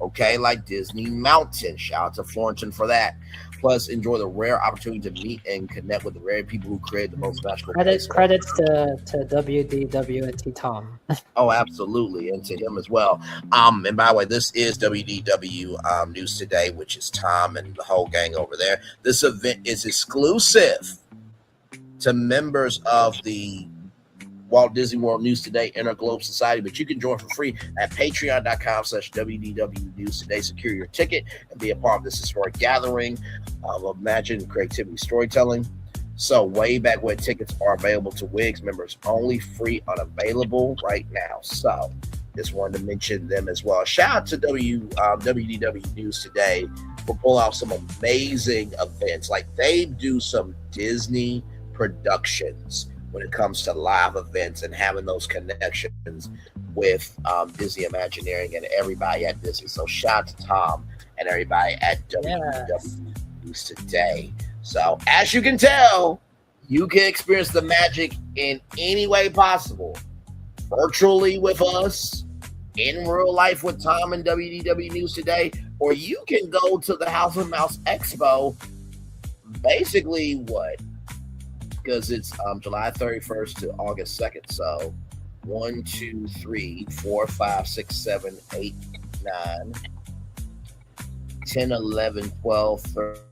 okay, like Disney Mountain. Shout out to Florentin for that. Plus, enjoy the rare opportunity to meet and connect with the rare people who create the most magical Credits to WDW and T Tom. Oh, absolutely, and to him as well. And by the way, this is WDW News Today, which is Tom and the whole gang over there. This event is exclusive to members of the Walt Disney World News Today Interglobe Society, but you can join for free at patreon.com/WDW News Today. Secure your ticket and be a part of this historic gathering of Imagine Creativity Storytelling. So way back when tickets are available to WIGS members only, free, unavailable right now. So just wanted to mention them as well. Shout out to WDW News Today for pulling off some amazing events. Like they do some Disney productions when it comes to live events and having those connections with Disney Imagineering and everybody at Disney. So shout out to Tom and everybody at WDW News Today. So as you can tell, you can experience the magic in any way possible. Virtually with us, in real life with Tom and WDW News Today, or you can go to the House of Mouse Expo. Basically, what? Because it's July 31st to August 2nd. So 1, 2, 3, 4, 5, 6, 7, 8, 9, 10, 11, 12,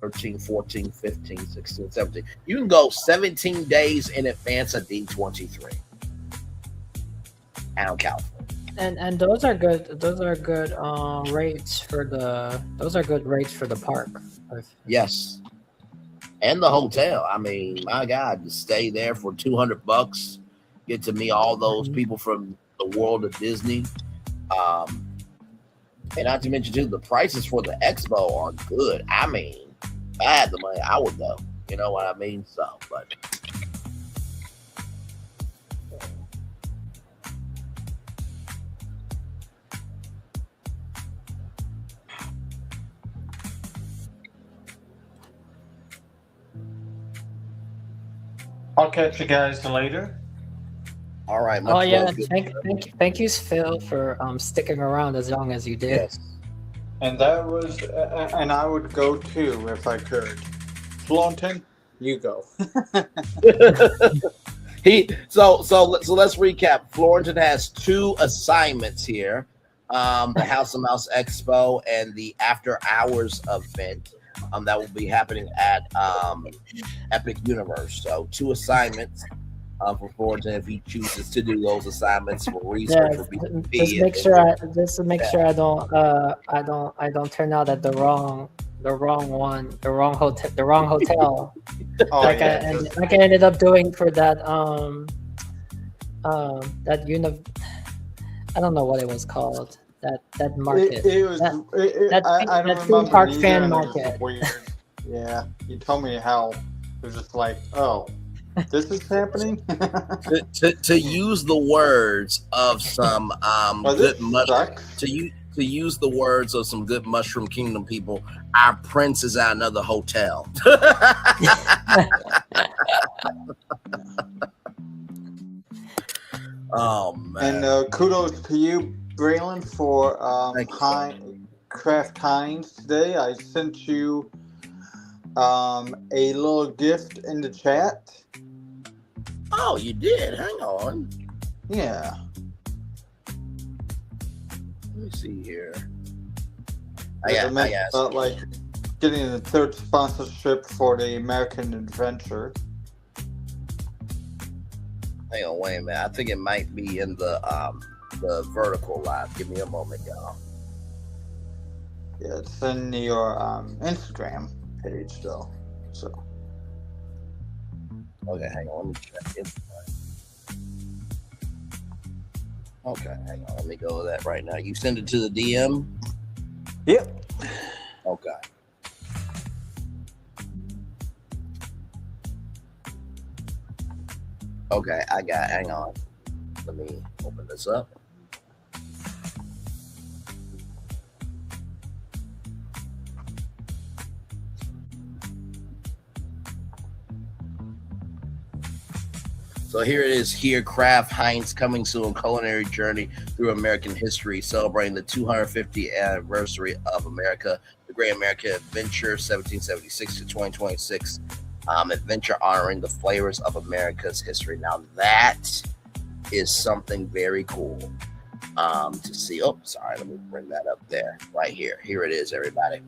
13, 14, 15, 16, 17. You can go 17 days in advance of D23 out of California. And those are good. Those are good rates for the. Those are good rates for the park. Yes, and the hotel. I mean, my God, to stay there for $200, get to meet all those people from the world of Disney. And not to mention too, the prices for the expo are good. I mean, if I had the money, I would go. You know what I mean? So, but. I'll catch you guys later. All right. Oh yeah, thank you, Phil, for sticking around as long as you did. Yes. And that was, and I would go too if I could. Florentin, you go. So let's recap. Florentin has 2 assignments here: the House of Mouse Expo and the After Hours event. That will be happening at Epic Universe. So 2 assignments for Florentin if he chooses to do those assignments for research. Yeah, just make sure I don't turn out at the wrong hotel. Like I ended up doing for that I don't know what it was called. That market. That theme park fan market. Weird. Yeah, you told me how it was just like, oh, this is happening. to use the words of some good to use the words of some good Mushroom Kingdom people, our prince is at another hotel. Oh man! And kudos to you, Braylon, for Kraft Heinz today. I sent you a little gift in the chat. Oh, you did? Hang on. Yeah. Let me see here. I got like getting the 3rd sponsorship for the American Adventure. Hang on, wait a minute. I think it might be in the vertical live. Give me a moment, y'all. Yeah, it's in your Instagram page, though. So. Okay, hang on. Let me check it. Okay, hang on. Let me go with that right now. You send it to the DM? Yep. Okay. Okay, hang on. Let me open this up. So here it is here, Kraft Heinz coming soon, culinary journey through American history, celebrating the 250th anniversary of America, the Great American Adventure, 1776 to 2026. Adventure honoring the flavors of America's history. Now that is something very cool to see. Oh, sorry, let me bring that up there, right here. Here it is, everybody.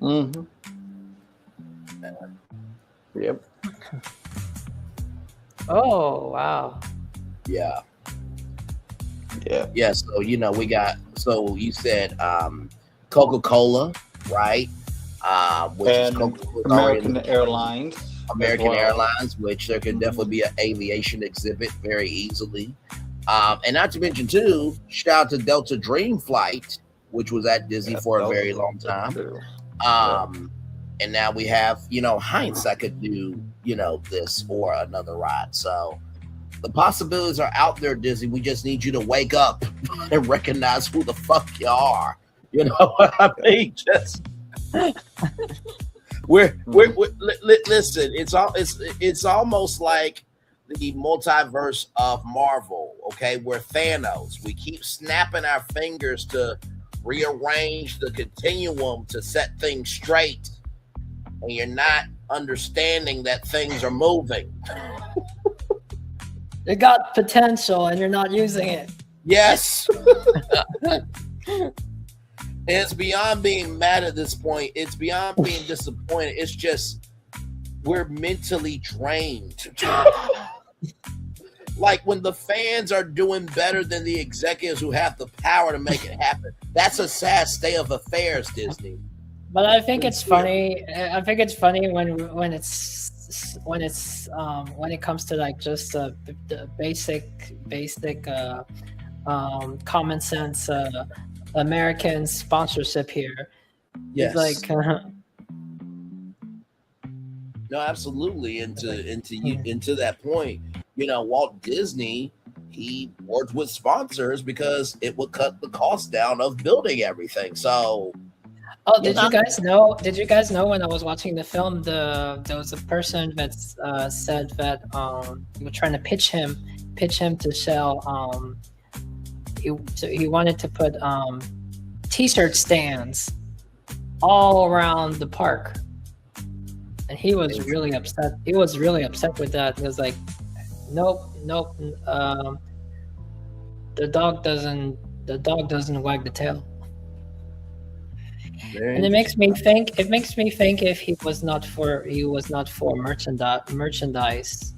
Mm-hmm. Yep. Oh, wow. Yeah. Yeah. Yeah. So, we got, so you said Coca-Cola, right? Which And is Coca-Cola. American Airlines. American as well. Airlines, which there could definitely be an aviation exhibit very easily. And not to mention, too, shout out to Delta Dream Flight, which was at Disney for a very long time. And now we have, Heinz that could do, this or another ride. So the possibilities are out there, Disney. We just need you to wake up and recognize who the fuck you are. You know what I mean? Just listen. It's almost like the multiverse of Marvel. Okay, we're Thanos. We keep snapping our fingers to rearrange the continuum to set things straight, and you're not understanding that things are moving. It got potential and you're not using it. Yes. It's beyond being mad at this point. It's beyond being disappointed. It's just we're mentally drained. Like when the fans are doing better than the executives who have the power to make it happen. That's a sad state of affairs, Disney. But I think it's funny. I think it's funny when it comes to like just the basic common sense American sponsorship here. Yes. It's like no, absolutely. Into that point, Walt Disney, he worked with sponsors because it would cut the cost down of building everything. So. Oh, did you guys know? Did you guys know when I was watching the film, there was a person that said that you were trying to pitch him to sell. He wanted to put T-shirt stands all around the park, and he was really upset. He was really upset with that. He was like, "Nope. The dog doesn't wag the tail." And it makes me think if he was not for merchandise,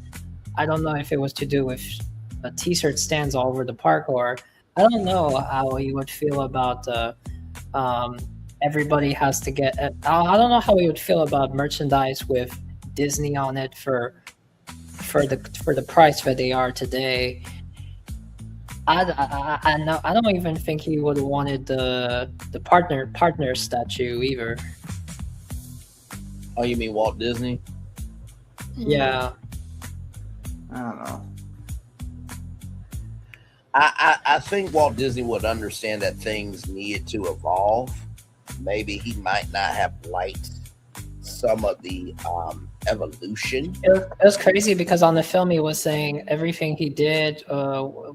I don't know if it was to do with T-shirt stands all over the park, or I don't know how he would feel about everybody has to get. I don't know how he would feel about merchandise with Disney on it for the price that they are today. I don't even think he would have wanted the partner statue either. Oh, you mean Walt Disney? Yeah. I don't know. I think Walt Disney would understand that things needed to evolve. Maybe he might not have liked some of the evolution. It was crazy because on the film he was saying everything he did,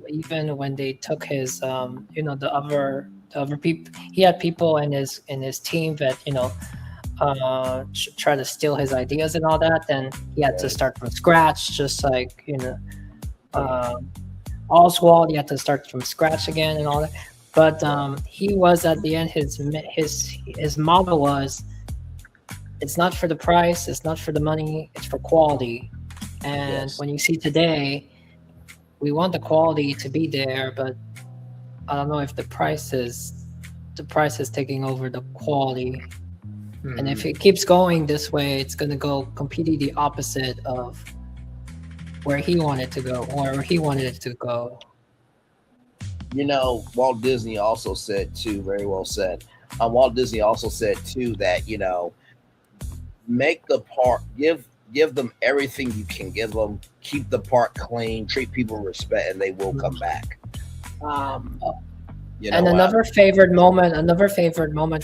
even when they took his, the other people, he had people in his team that try to steal his ideas and all that. Then he had to start from scratch, just like Oswald. He had to start from scratch again and all that. But he was at the end. His model was, it's not for the price, it's not for the money, it's for quality. And when you see today, we want the quality to be there, but I don't know if the price is taking over the quality. And if it keeps going this way, it's going to go completely the opposite of where he wanted to go, or where he wanted it to go. Walt Disney also said too, very well said. Walt Disney also said too that, make the park, give them everything you can give them, keep the park clean, treat people with respect, and they will come back. And another favorite moment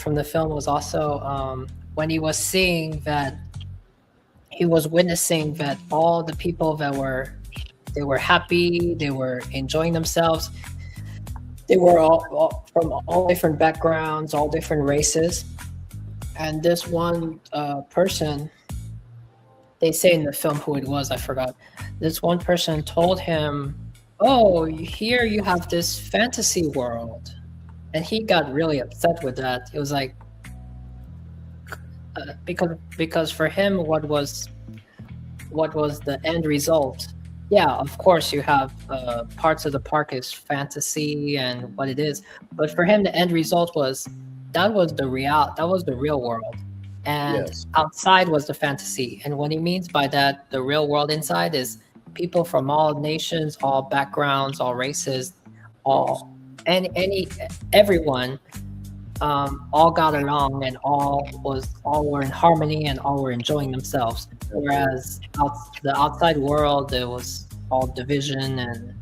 from the film was also when he was witnessing that all the people that were were happy. They were enjoying themselves. They were all from all different backgrounds, all different races. And this one person, they say in the film who it was, I forgot. This one person told him, "Oh, here you have this fantasy world," and he got really upset with that. It was like, because for him, what was the end result? Yeah, of course you have parts of the park is fantasy and what it is, but for him the end result was that was the real world, and outside was the fantasy. And what he means by that, the real world inside is people from all nations, all backgrounds, all races, everyone all got along and all were in harmony and all were enjoying themselves. Whereas the outside world, there was all division. And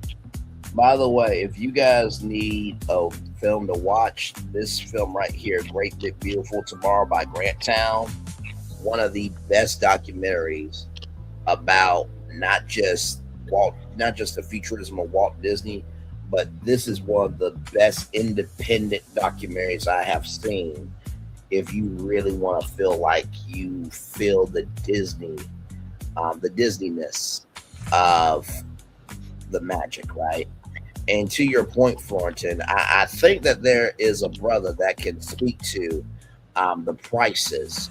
by the way, if you guys need a film to watch, this film right here, Great Big Beautiful Tomorrow by Grant Town, one of the best documentaries about not just the futurism of Walt Disney, but this is one of the best independent documentaries I have seen. If you really want to feel like you feel the Disneyness of the magic, right? And to your point, Florentin, I think that there is a brother that can speak to the prices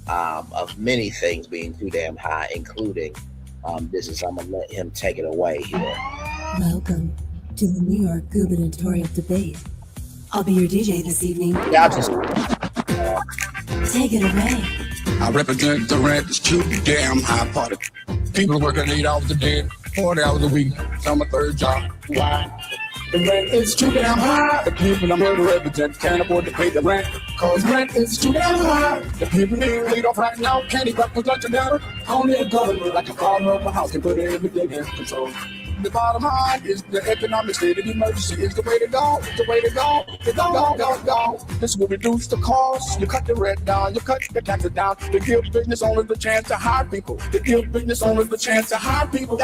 of many things being too damn high, including I'm gonna let him take it away here. Welcome to the New York gubernatorial debate. I'll be your DJ this evening. Take it away. I represent the rent is too damn high party. People working 8 hours a day, 40 hours a week. Some a third job. Why? The rent is too damn high. The people I'm here to represent can't afford to pay the rent. Cause rent is too damn high. The people being laid off right now can't eat breakfast, lunch, and dinner. Only a government like a father of a house can put everything in control. The bottom line is the economic state of emergency is the way to go. The way to go. Go. This will reduce the cost. You cut the rent down. You cut the taxes down. They give business owners the chance to hire people. That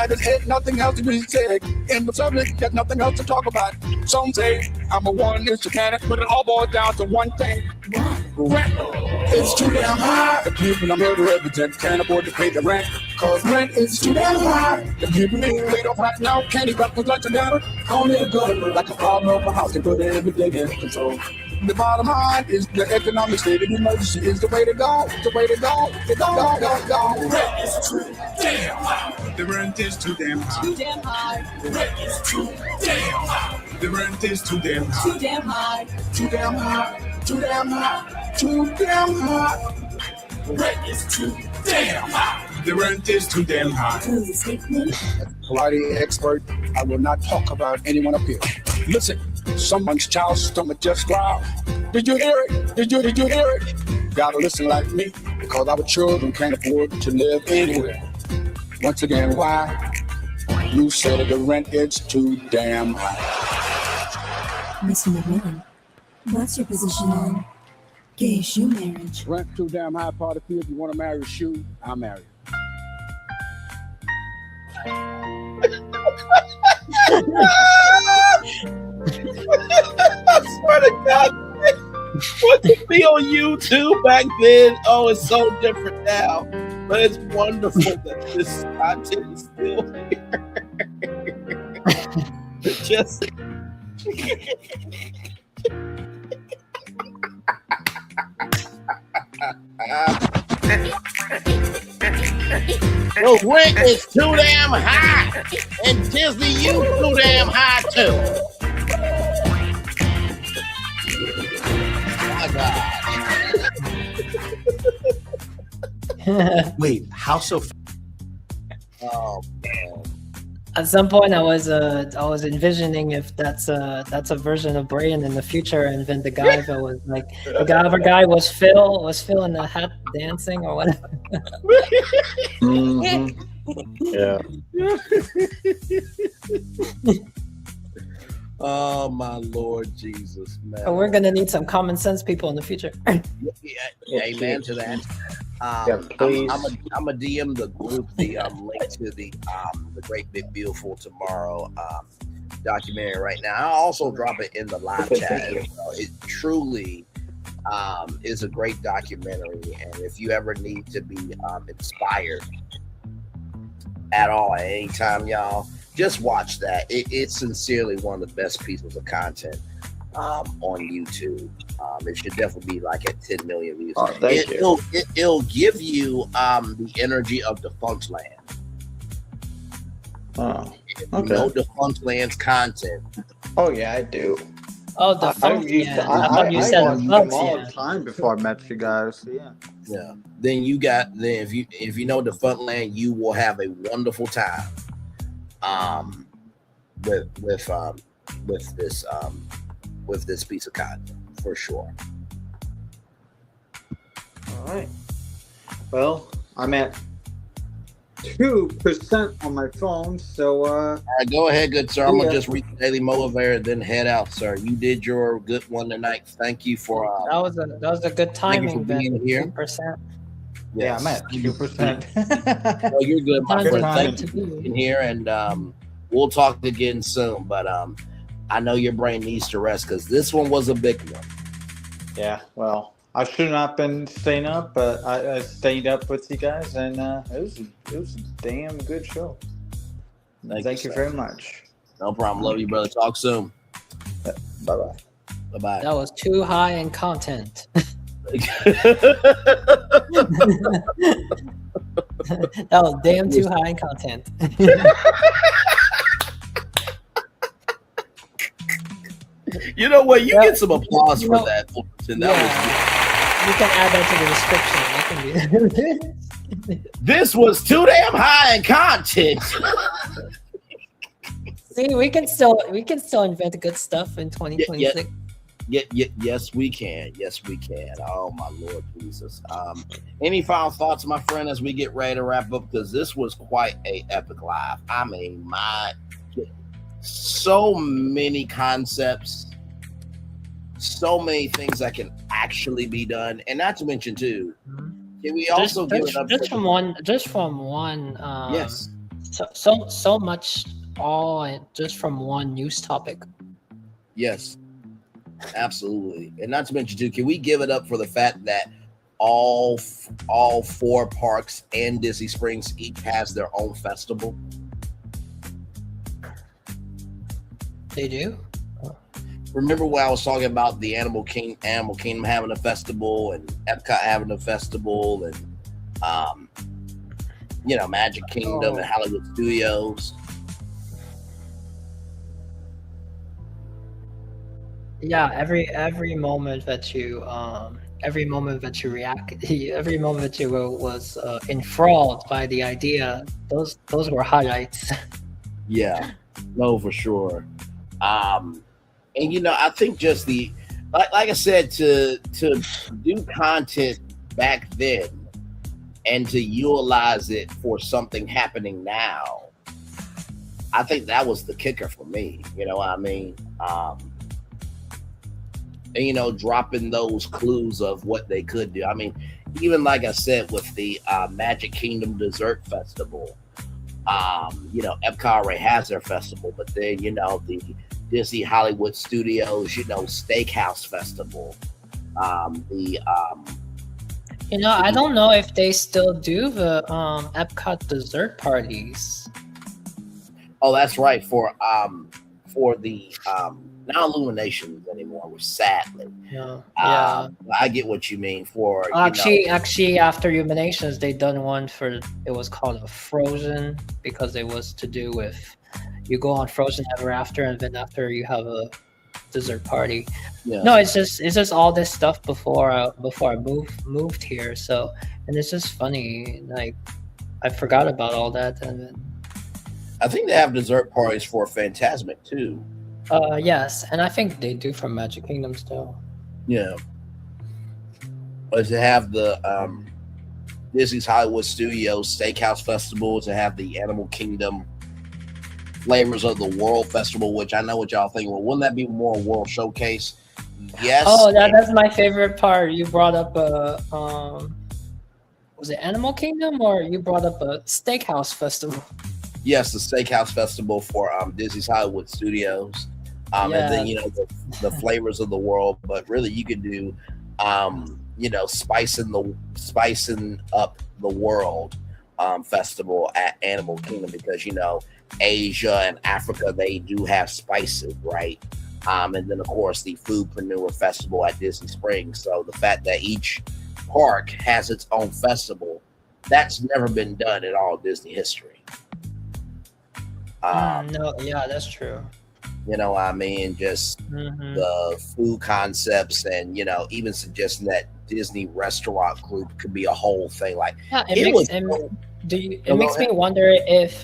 is it. Nothing else to be said. In the subject, there's nothing else to talk about. Some say I'm a one-inch mechanic, but it all boils down to one thing. Rent is too damn high. The people I'm here to represent can't afford to pay the rent. Cause rent is too damn high. The people being laid off right now can't eat breakfast, lunch, and dinner. Only a government like a father of a house can put everything in control. The bottom line is the economic state of emergency is the way to go. The way to go. Rent is too damn high. The rent is too damn high. Too damn high. The rent is too damn high. The rent is too damn high. Too damn high. Too damn high. Too damn high. Too damn high. The rent is too damn high. The rent is too damn high. Please take me. Polite expert, I will not talk about anyone up here. Listen, someone's child's stomach just growled. Did you hear it? Did you hear it? Gotta listen like me, because our children can't afford to live anywhere. Once again, why? You said the rent is too damn high. Mr. McMillan, what's your position on gay shoe marriage? Rent too damn high, party. If you want to marry a shoe, I'll marry you. I swear to God, what could be on YouTube back then? Oh, it's so different now. But it's wonderful that this content is still here. It's just the rent is too damn high, and Disney you too damn high too. Oh my God. Wait, how so? Oh man. At some point, I was envisioning if that's a version of Brian in the future, and then the guy that was like the other guy was Phil in the hat dancing or whatever. Mm-hmm. Yeah. Oh my Lord Jesus, man. We're gonna need some common sense people in the future. Yeah, amen to that. please. I'm a DM the group the link to the Great Big Beautiful Tomorrow documentary right now. I'll also drop it in the live chat. It truly is a great documentary, and if you ever need to be inspired at all at any time, y'all, just watch that. It's sincerely one of the best pieces of content on YouTube. It should definitely be like at 10 million views. It'll give you the energy of Defunct Land. Oh, if you know Defunct Land's content. Oh yeah, I do. Oh, the I funk. used Yeah. to, I thought you said watched the them funks, all yeah. the time before I met you guys. Yeah. Yeah. Then if you know Defunct Land, you will have a wonderful time. With this piece of content for sure. All right. Well, I'm at 2% on my phone, so all right, go ahead, good sir. I'm gonna yeah. just read the Daily Motivator and then head out, sir. You did your good one tonight. Thank you for That was a good thank you for timing. being here. 2%. yeah, I'm at 2%. Oh, you're good, my Good friend. time Thank to you for be. being here, and we'll talk again soon. But I know your brain needs to rest because this one was a big one. Yeah, well, I should not have been staying up, but I stayed up with you guys, and it was a damn good show. Thank you sir. very much. No problem. Love you, brother. Talk soon. Bye bye. Bye bye. That was too high in content. That was damn too high in content. You know what? You get some applause you for know- that. Fulton. You can add that to the description. That can be. This was too damn high in content. See, we can still invent good stuff in 2026. Yes, we can. Yes, we can. Oh my Lord Jesus. Any final thoughts, my friend, as we get ready to wrap up? Because this was quite a epic live. I mean, so many concepts, so many things that can actually be done, and not to mention too. Can we also give it up just from one? yes. So much all just from one news topic. Yes, absolutely. And not to mention too, can we give it up for the fact that all four parks and Disney Springs each has their own festival? They do. Remember when I was talking about the Animal Kingdom having a festival and Epcot having a festival and Magic Kingdom and Hollywood Studios? Yeah, every moment that you react, every moment that you was enthralled by the idea, those were highlights. Yeah, no, for sure. And I think just like I said, to do content back then and to utilize it for something happening now, I think that was the kicker for me. You know what I mean? And dropping those clues of what they could do. I mean, even like I said with the Magic Kingdom Dessert Festival, Epcot already has their festival, but then the Disney Hollywood Studios, Steakhouse Festival, I don't know if they still do the Epcot dessert parties. Oh, that's right. For the not Illuminations anymore, sadly. Yeah. I get what you mean. For Actually, after Illuminations, they done one for, it was called a Frozen, because it was to do with you go on Frozen Ever After, and then after you have a dessert party. Yeah. No, it's just all this stuff before I moved here. So, and it's just funny. Like, I forgot about all that, and then, I think they have dessert parties for Fantasmic too. yes, and I think they do for Magic Kingdom still. Yeah. But to have the Disney's Hollywood Studios Steakhouse Festival, to have the Animal Kingdom Flavors of the World Festival, which I know what y'all think. Well, wouldn't that be more World Showcase? Yes. Oh, that's my favorite part. You brought up was it Animal Kingdom, or you brought up a steakhouse festival? Yes, the Steakhouse Festival for Disney's Hollywood Studios. And then, you know, the flavors of the world. But really, you can do, you know, spicing up the world festival at Animal Kingdom, because, you know, Asia and Africa, they do have spices, right? And then, of course, the Foodpreneur Festival at Disney Springs. So the fact that each park has its own festival, that's never been done in all Disney history. No, yeah, that's true. You know what I mean? Just the food concepts, and, you know, even suggesting that Disney Restaurant Group could be a whole thing. Like, Yeah, it makes me wonder if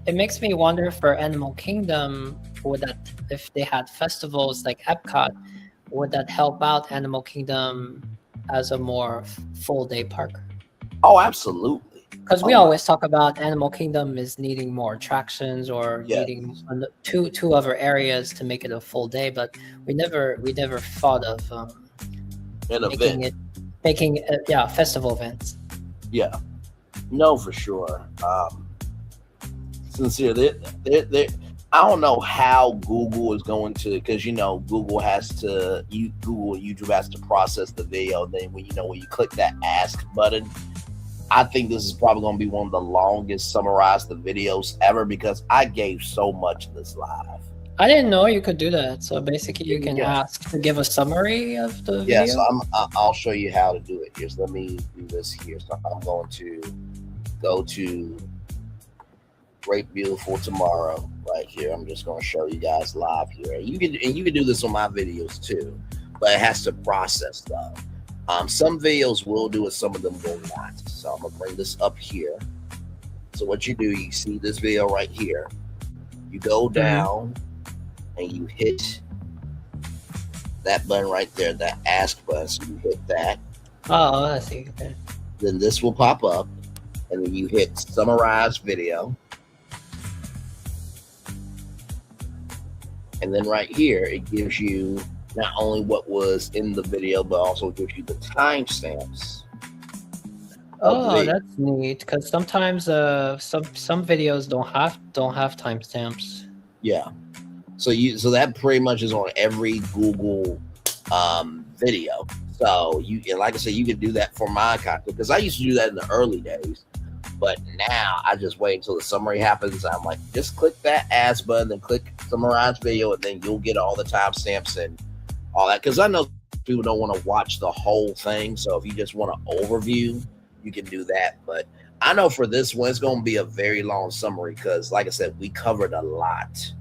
it makes me wonder for Animal Kingdom, would that, if they had festivals like Epcot, would that help out Animal Kingdom as a more full day park? Oh, absolutely. Because we always talk about Animal Kingdom is needing more attractions, or needing two other areas to make it a full day, but we never thought of making festival events. Yeah, no, for sure. Sincerely, I don't know how Google is going to, because, you know, Google and YouTube has to process the video. Then when you click that ask button, I think this is probably going to be one of the longest summarized videos ever, because I gave so much in this live. I didn't know you could do that. So basically, you can ask to give a summary of the video. Yes, I'll show you how to do it. Here, so let me do this here. So I'm going to go to Great Beautiful Tomorrow right here. I'm just going to show you guys live here. You can do this on my videos too, but it has to process stuff. Some videos will do it, some of them will not. So I'm gonna bring this up here. So what you do, you see this video right here. You go down and you hit that button right there, that ask button. So you hit that. Oh, I see. Okay. Then this will pop up, and then you hit summarize video. And then right here, it gives you not only what was in the video, but also gives you the timestamps. Oh, that's neat. Because sometimes some videos don't have timestamps. Yeah. So that pretty much is on every Google video. So and like I said, you can do that for my content, because I used to do that in the early days. But now I just wait until the summary happens. I'm like, just click that ask button, then click summarize video, and then you'll get all the timestamps and all that. Because I know people don't want to watch the whole thing. So if you just want an overview, you can do that. But I know for this one, it's going to be a very long summary, because, like I said, we covered a lot.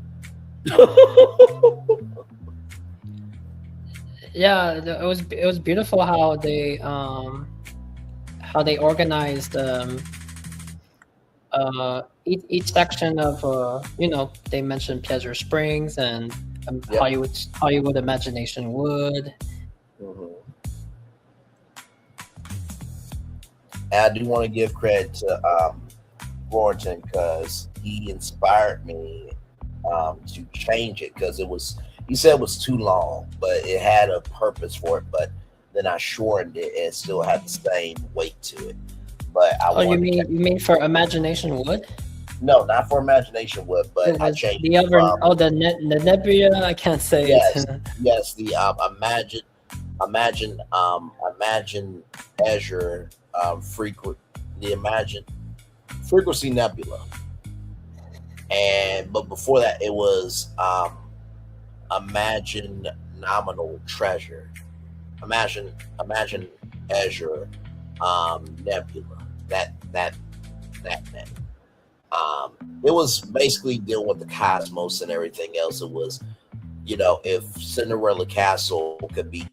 Yeah, it was beautiful how they organized each section of they mentioned Pleasure Springs and Hollywood Imagination Wood. And I do want to give credit to Thornton, because he inspired me to change it, because he said it was too long, but it had a purpose for it. But then I shortened it, and it still had the same weight to it. But you mean for Imagination Wood? No, not for Imagination Wood, but I changed the other. The Nebula. I can't say it. Yes, the Imagine Azure Frequency Nebula, but before that it was Imagine Nominal Treasure, Imagine Azure Nebula. That name. It was basically dealing with the cosmos and everything else. It was, if Cinderella Castle could be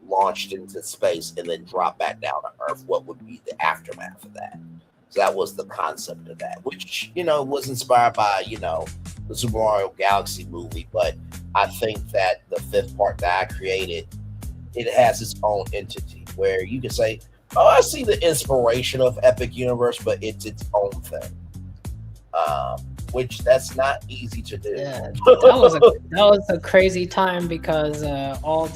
launched into space and then drop back down to Earth, what would be the aftermath of that? So that was the concept of that, which, was inspired by, the Super Mario Galaxy movie. But I think that the fifth part that I created, it has its own entity where you can say, oh, I see the inspiration of Epic Universe, but it's its own thing. Which that's not easy to do. Yeah, that was a crazy time, because all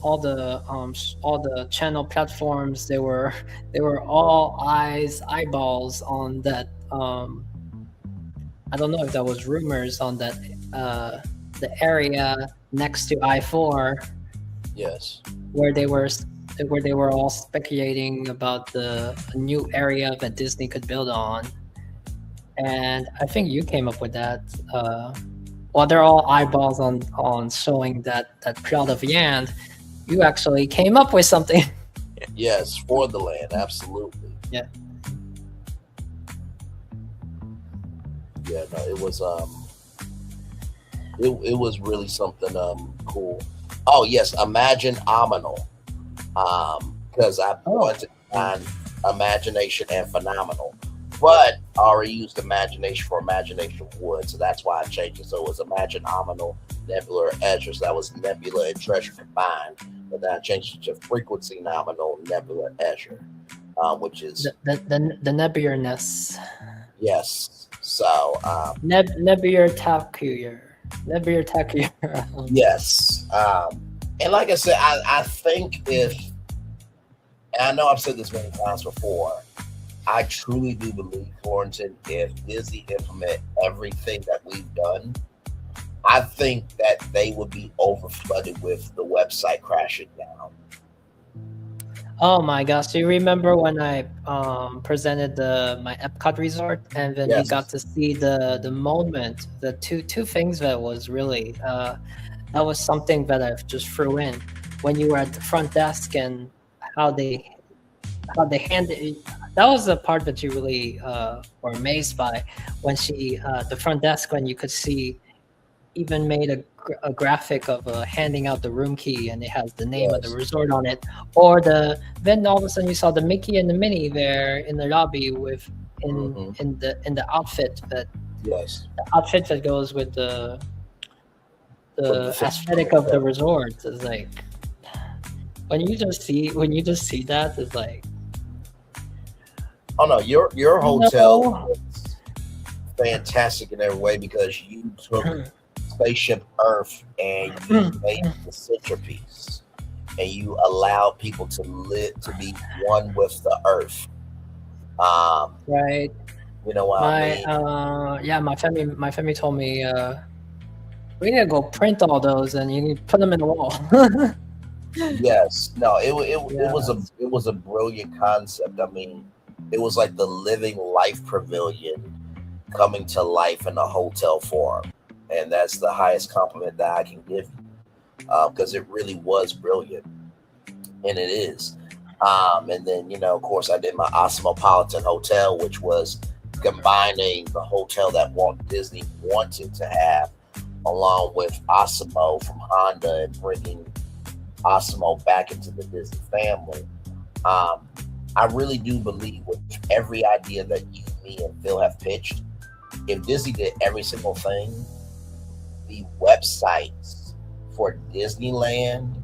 all the channel platforms, they were all eyeballs on that. I don't know if that was rumors on that the area next to I-4. Yes. Where they were all speculating about the new area that Disney could build on, and I think you came up with that. While they're all eyeballs on showing that plot of Yand, you actually came up with something. Yes, for the land, absolutely. Yeah. Yeah, no, it was it was really something cool. Oh yes, Imagine Ominal. Because I wanted to find imagination and phenomenal. But I already used imagination for Imagination Wood, so that's why I changed it. So it was Imagine Ominal, Nebula, Azure. So that was Nebula and Treasure combined. But then I changed it to Frequency Nominal, Nebula, Azure, which is the Nebular-ness. Yes. So Nebular Takuyer. Nebular Takuyer. Yes. And like I said, I think if, and I know I've said this many times before, I truly do believe, Florentin, if Disney implement everything that we've done, I think that they would be overflooded with the website crashing down. Oh my gosh! Do you remember when I presented my Epcot resort, and then you got to see the moment, the two things that was really that was something that I just threw in when you were at the front desk and how they handed. That was the part that you really were amazed by when the front desk, when you could see, even made a graphic of handing out the room key, and it has the name of the resort on it. Or then all of a sudden you saw the Mickey and the Minnie there in the lobby with in the outfit that the outfit that goes with the aesthetic of the resort. Is like when you just see that, it's like, oh no, your hotel was fantastic in every way because you took Spaceship Earth and you made the centerpiece, and you allowed people to be one with the Earth. Right. You know what I mean? Yeah, my family told me we need to go print all those and you need to put them in the wall. Yes. No, it was a brilliant concept. I mean, it was like the living life pavilion coming to life in a hotel form. And that's the highest compliment that I can give you, because it really was brilliant, and it is. And then, of course, I did my Osmopolitan Hotel, which was combining the hotel that Walt Disney wanted to have, along with Osmo from Honda, and bringing Osmo back into the Disney family. I really do believe with every idea that you, me, and Phil have pitched, if Disney did every single thing, the websites for Disneyland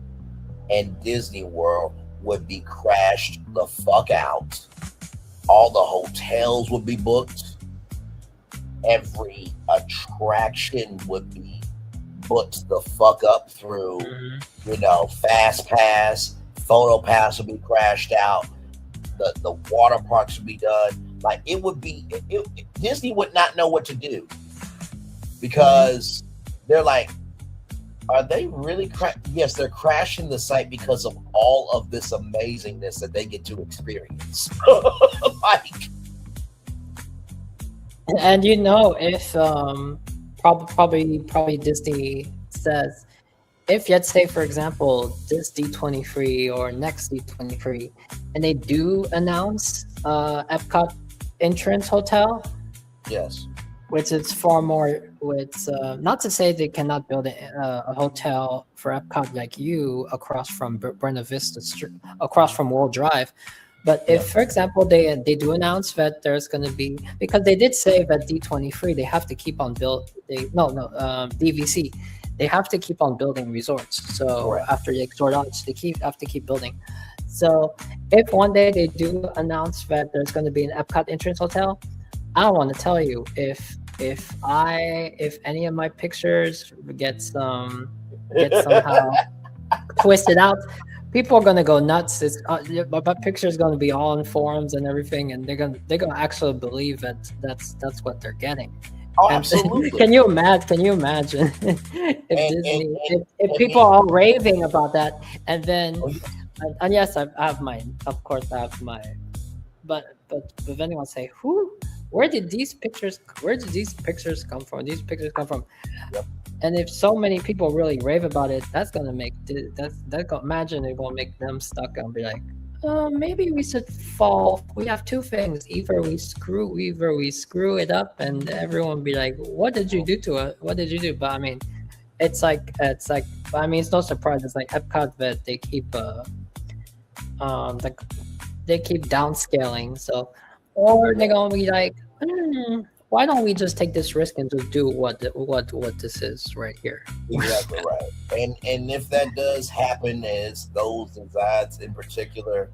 and Disney World would be crashed the fuck out. All the hotels would be booked. Every attraction would be booked the fuck up through, Fast Pass, Photo Pass would be crashed out. The water parks would be done. Like, it would be, Disney would not know what to do, because they're like, are they really yes, they're crashing the site because of all of this amazingness that they get to experience. And if probably Disney says, if let's say, for example, this D23 or next D23, and they do announce Epcot entrance hotel, yes, which is far more. It's not to say they cannot build a hotel for Epcot like you across from Buena Vista Street, across from World Drive. But if, for example, they do announce that there's going to be, because they did say that D23 they have to keep on DVC, they have to keep on building resorts. So after the Exhort Arch, they have to keep building. So if one day they do announce that there's going to be an Epcot entrance hotel, I want to tell you, if any of my pictures get somehow twisted out. People are gonna go nuts. It's my picture is gonna be all in forums and everything, and they're gonna actually believe that that's what they're getting. Oh, absolutely. Can you imagine if people are all raving about that, and then and yes, I have mine. Of course, I have mine. But if anyone say, where did these pictures come from? These pictures come from. Yep. And if so many people really rave about it, that's gonna make imagine it gonna make them stuck and be like, maybe we should fall. We have two things: either we screw it up, and everyone be like, what did you do to it? What did you do? But I mean, it's like I mean, it's no surprise. It's like Epcot that they keep they keep downscaling. So, or they're gonna be like, why don't we just take this risk and just do what this is right here? Exactly right. And if that does happen, as those designs in particular,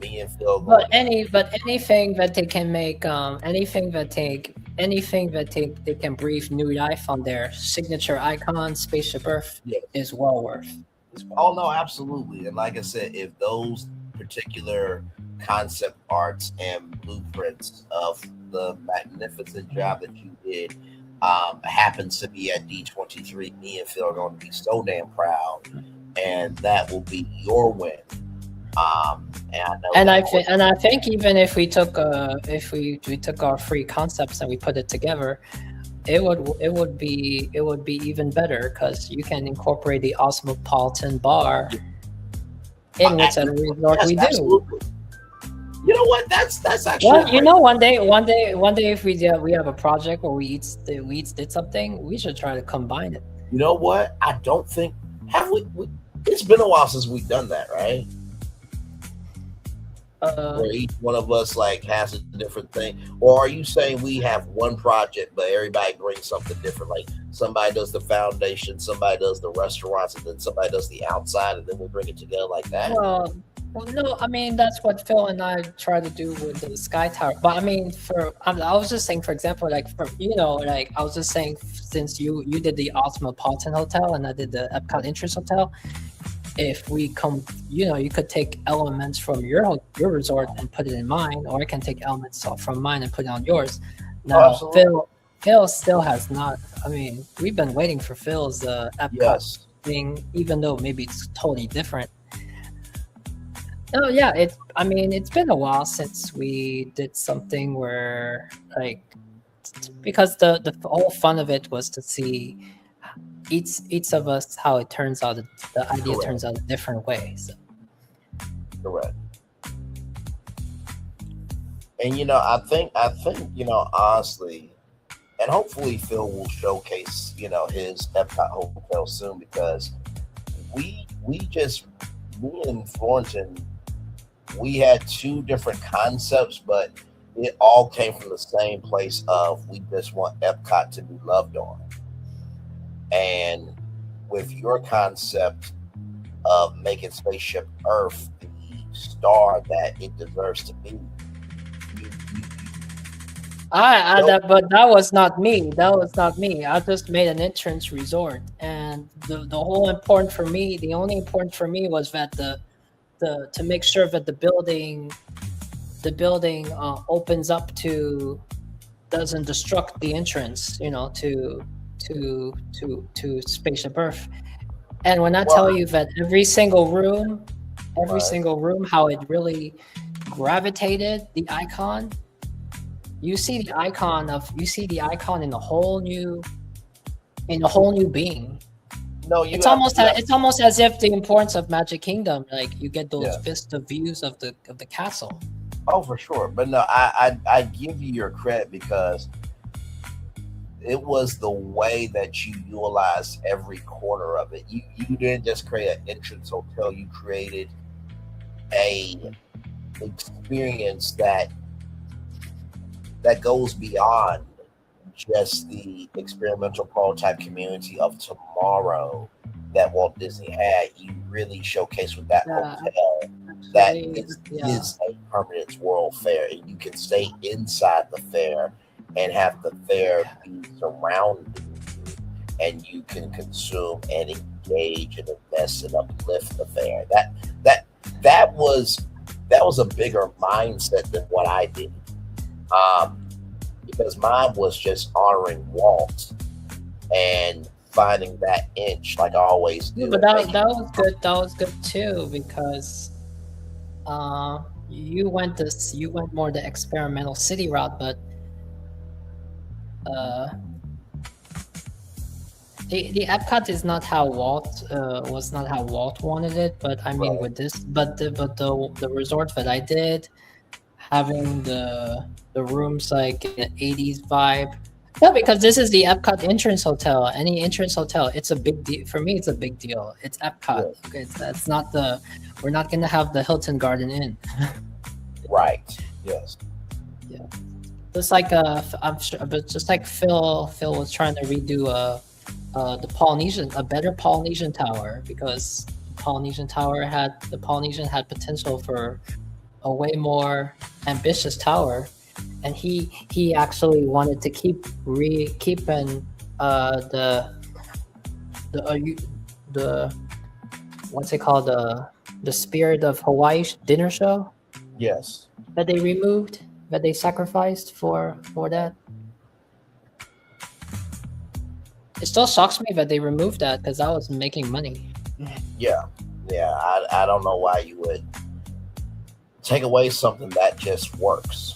me and Phil. But anything that they can make, anything that they can breathe new life on their signature icon, Spaceship Earth, is well worth. Oh no, absolutely. And like I said, if those particular concept arts and blueprints of the magnificent job that you did happens to be at D23, me and Phil are going to be so damn proud, and that will be your win. And I think even if we took we took our free concepts and we put it together, it would be even better, because you can incorporate the Osmopolitan bar in whichever resort we do. Absolutely. You know what? That's actually. Well, you know, one day, if we have a project where we each did something, we should try to combine it. You know what? I don't think we. It's been a while since we've done that, right? Where each one of us like has a different thing, or are you saying we have one project but everybody brings something different? Like somebody does the foundation, somebody does the restaurants, and then somebody does the outside, and then we bring it together like that. Well, no, I mean that's what Phil and I try to do with the Sky Tower. But I mean, I was just saying, for example, like I was just saying, since you did the Osmopolitan Hotel and I did the Epcot Interest Hotel. If we you could take elements from your resort and put it in mine, or I can take elements from mine and put it on yours. Now, Phil still has not. I mean, we've been waiting for Phil's Epcot thing, even though maybe it's totally different. Oh yeah, it's been a while since we did something where because the whole fun of it was to see each of us how it turns out. The idea turns out a different way. So. Correct. And I think honestly, and hopefully Phil will showcase his Epcot hotel soon, because me and Thornton, we had two different concepts, but it all came from the same place of we just want Epcot to be loved on. And with your concept of making Spaceship Earth the star that it deserves to be, but that was not me. I just made an entrance resort, and the only important for me was that to make sure that the building opens up to, doesn't destruct the entrance, to Spaceship Earth. And when I tell you that every single room, how it really gravitated the icon, you see the icon in a whole new being. No, it's almost as if the importance of Magic Kingdom, like you get those vista views of the castle. Oh, for sure. But no, I give you your credit, because it was the way that you utilized every corner of it. You didn't just create an entrance hotel. You created a experience that goes beyond just the experimental prototype community of tomorrow that Walt Disney had. You really showcased with that hotel that is a permanent World Fair, and you can stay inside the fair and have the fair be surrounding you, and you can consume and engage and invest and uplift the fan. That was a bigger mindset than what I did. Because mine was just honoring Walt and finding that inch like I always do. But that was good. That was good too, because you went more the experimental city route, but the Epcot is not how Walt was not how Walt wanted it. But I mean, with this, but the resort that I did, having the rooms like an 80s vibe. Yeah, because this is the Epcot entrance hotel. Any entrance hotel, it's a big deal. For me, it's a big deal. It's Epcot. Yeah. Okay, it's not we're not going to have the Hilton Garden Inn. Right. Yes. Yeah. Just like I'm sure, but just like Phil was trying to redo a better Polynesian tower, because the Polynesian had potential for a way more ambitious tower. And he actually wanted to keep keeping the what's it called, the Spirit of Hawaii dinner show. Yes. That they removed, that they sacrificed for that. It still shocks me that they removed that, because I was making money. Yeah. I don't know why you would take away something that just works.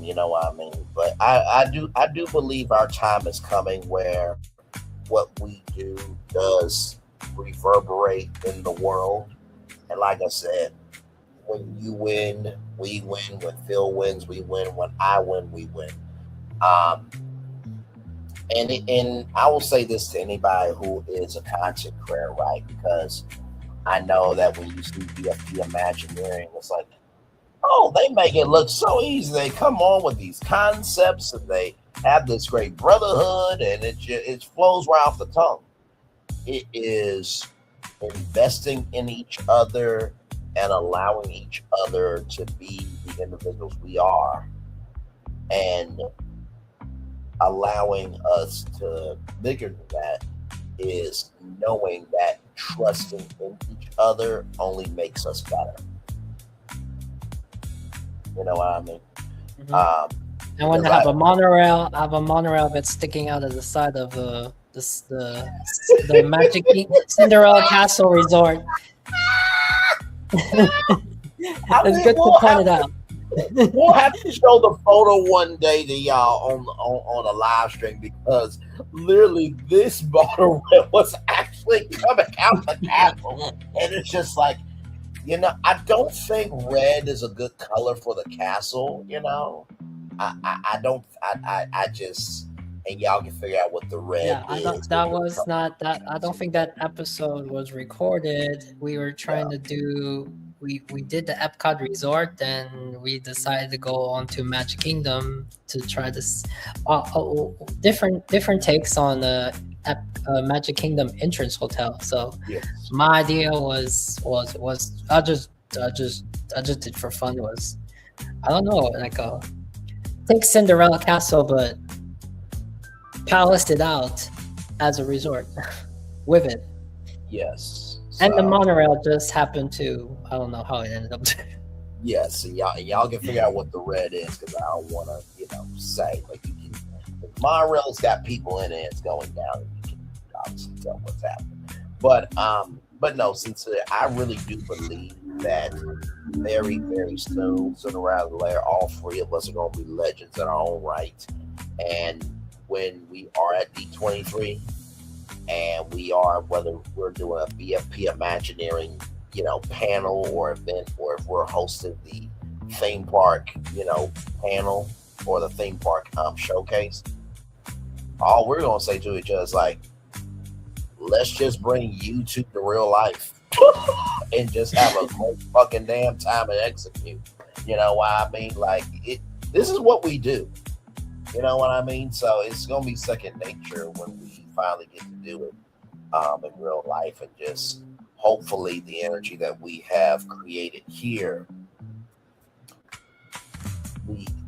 You know what I mean? But I do believe our time is coming where what we do does reverberate in the world. And like I said, when you win, we win. When Phil wins, we win. When I win, we win. And I will say this to anybody who is a content creator, right? Because I know that when you see BFP Imagineering, it's like, oh, they make it look so easy. They come on with these concepts and they have this great brotherhood, and it flows right off the tongue. It is investing in each other and allowing each other to be the individuals we are, and allowing us to bigger than that is knowing that trusting in each other only makes us better. You know what I mean? Mm-hmm. I want to have a monorail that's sticking out of the side of the Magic Cinderella Castle Resort. It's good to point it out. We'll have to show the photo one day to y'all on a live stream, because literally this monorail was actually coming out the castle, and it's just like, you know, I don't think red is a good color for the castle. You know, I just, and y'all can figure out what the red is. I don't think that episode was recorded. We were trying to do. We did the Epcot Resort, and we decided to go on to Magic Kingdom to try this different takes on the Magic Kingdom entrance hotel. So my idea was I just did for fun, was, I don't know, like take Cinderella Castle but palaced it out as a resort with it. Yes. And the monorail just happened to, I don't know how it ended up. Yes, and y'all can figure out what the red is, because I don't want to, say, like, you can, if the monorail's got people in it, it's going down, and you can obviously tell what's happening. But no, sincerely, I really do believe that very, very soon, sooner rather than later, all three of us are going to be legends in our own right. And when we are at D23, and we are, whether we're doing a BFP Imagineering, panel or event, or if we're hosting the theme park, panel or the theme park showcase, all we're going to say to each other is like, let's just bring YouTube to real life and just have a great fucking damn time and execute. You know what I mean? Like, this is what we do. You know what I mean? So it's going to be second nature when we finally get to do it in real life, and just hopefully the energy that we have created here,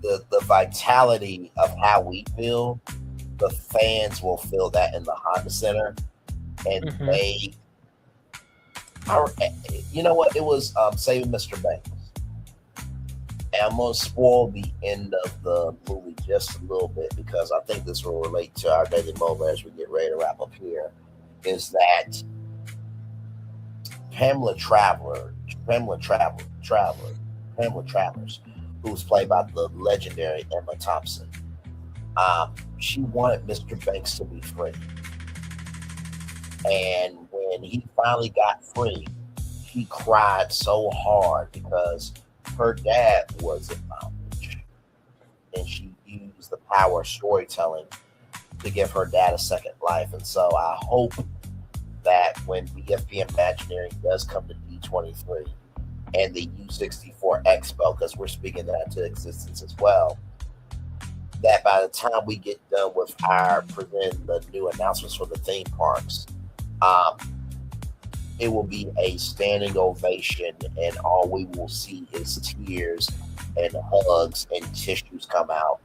the vitality of how we feel, the fans will feel that in the Honda Center, and You know what? It was Saving Mr. Banks. And I'm going to spoil the end of the movie just a little bit because I think this will relate to our daily moment as we get ready to wrap up here. Is that Pamela Travers, who's played by the legendary Emma Thompson. She wanted Mr. Banks to be free. And when he finally got free, she cried so hard because her dad was in bondage. And she used the power of storytelling to give her dad a second life. And so I hope that when BFP Imagineering does come to D23 and the U64 Expo, because we're speaking that into existence as well, that by the time we get done with our presenting the new announcements for the theme parks, it will be a standing ovation, and all we will see is tears and hugs and tissues come out.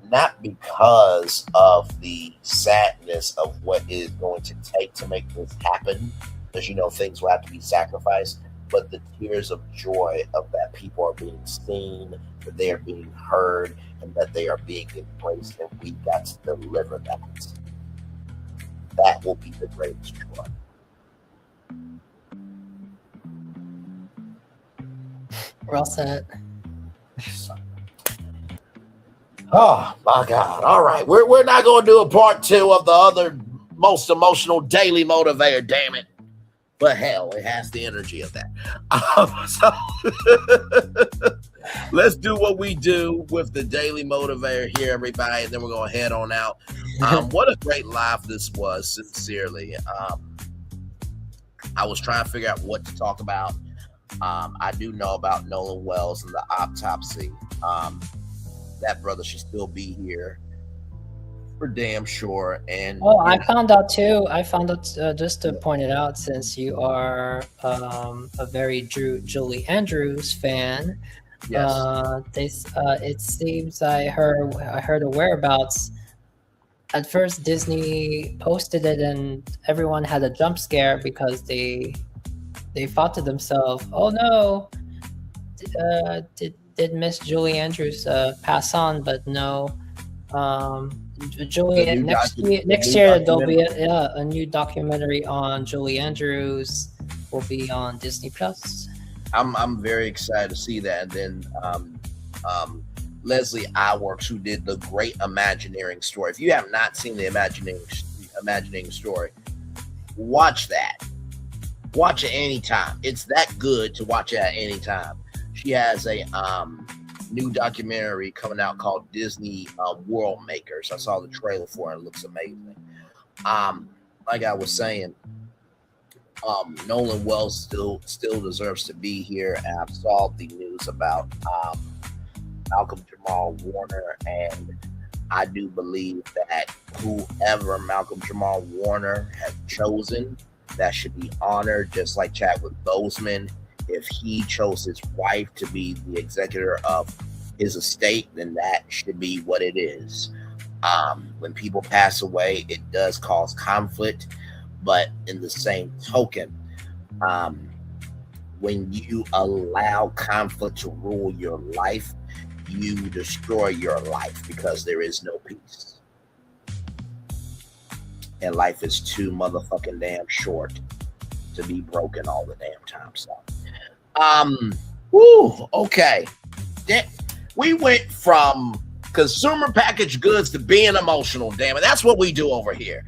Not because of the sadness of what it is going to take to make this happen, because things will have to be sacrificed, but the tears of joy of that people are being seen, that they are being heard, and that they are being embraced, and we got to deliver that. That will be the greatest joy. Well said. Oh my God. All right. We're not going to do a part 2 of the other most emotional daily motivator, damn it. But hell, it has the energy of that. So let's do what we do with the daily motivator here, everybody, and then we're going to head on out. What a great live this was, sincerely. I was trying to figure out what to talk about. I do know about Nolan Wells and the autopsy. That brother should still be here for damn sure. And I found out too. Just to point it out, since you are a very Julie Andrews fan. Yes. It seems I heard a whereabouts. At first, Disney posted it, and everyone had a jump scare because they thought to themselves, "Oh no, did Miss Julie Andrews pass on?" But no, Julie next year there'll be a new documentary on Julie Andrews will be on Disney Plus. I'm very excited to see that. And then Leslie Iwerks, who did the Great Imagineering Story. If you have not seen the Imagineering Story, watch that. Watch it anytime. It's that good to watch it at any time. She has a new documentary coming out called Disney World Makers. I saw the trailer for it. It looks amazing. Like I was saying, Nolan Wells still deserves to be here. And I saw the news about Malcolm Jamal Warner, and I do believe that whoever Malcolm Jamal Warner has chosen, that should be honored, just like Chadwick Boseman. If he chose his wife to be the executor of his estate, then that should be what it is. When people pass away, it does cause conflict, but in the same token, when you allow conflict to rule your life, you destroy your life because there is no peace. And life is too motherfucking damn short to be broken all the damn time. So, okay. We went from consumer packaged goods to being emotional, damn it. That's what we do over here.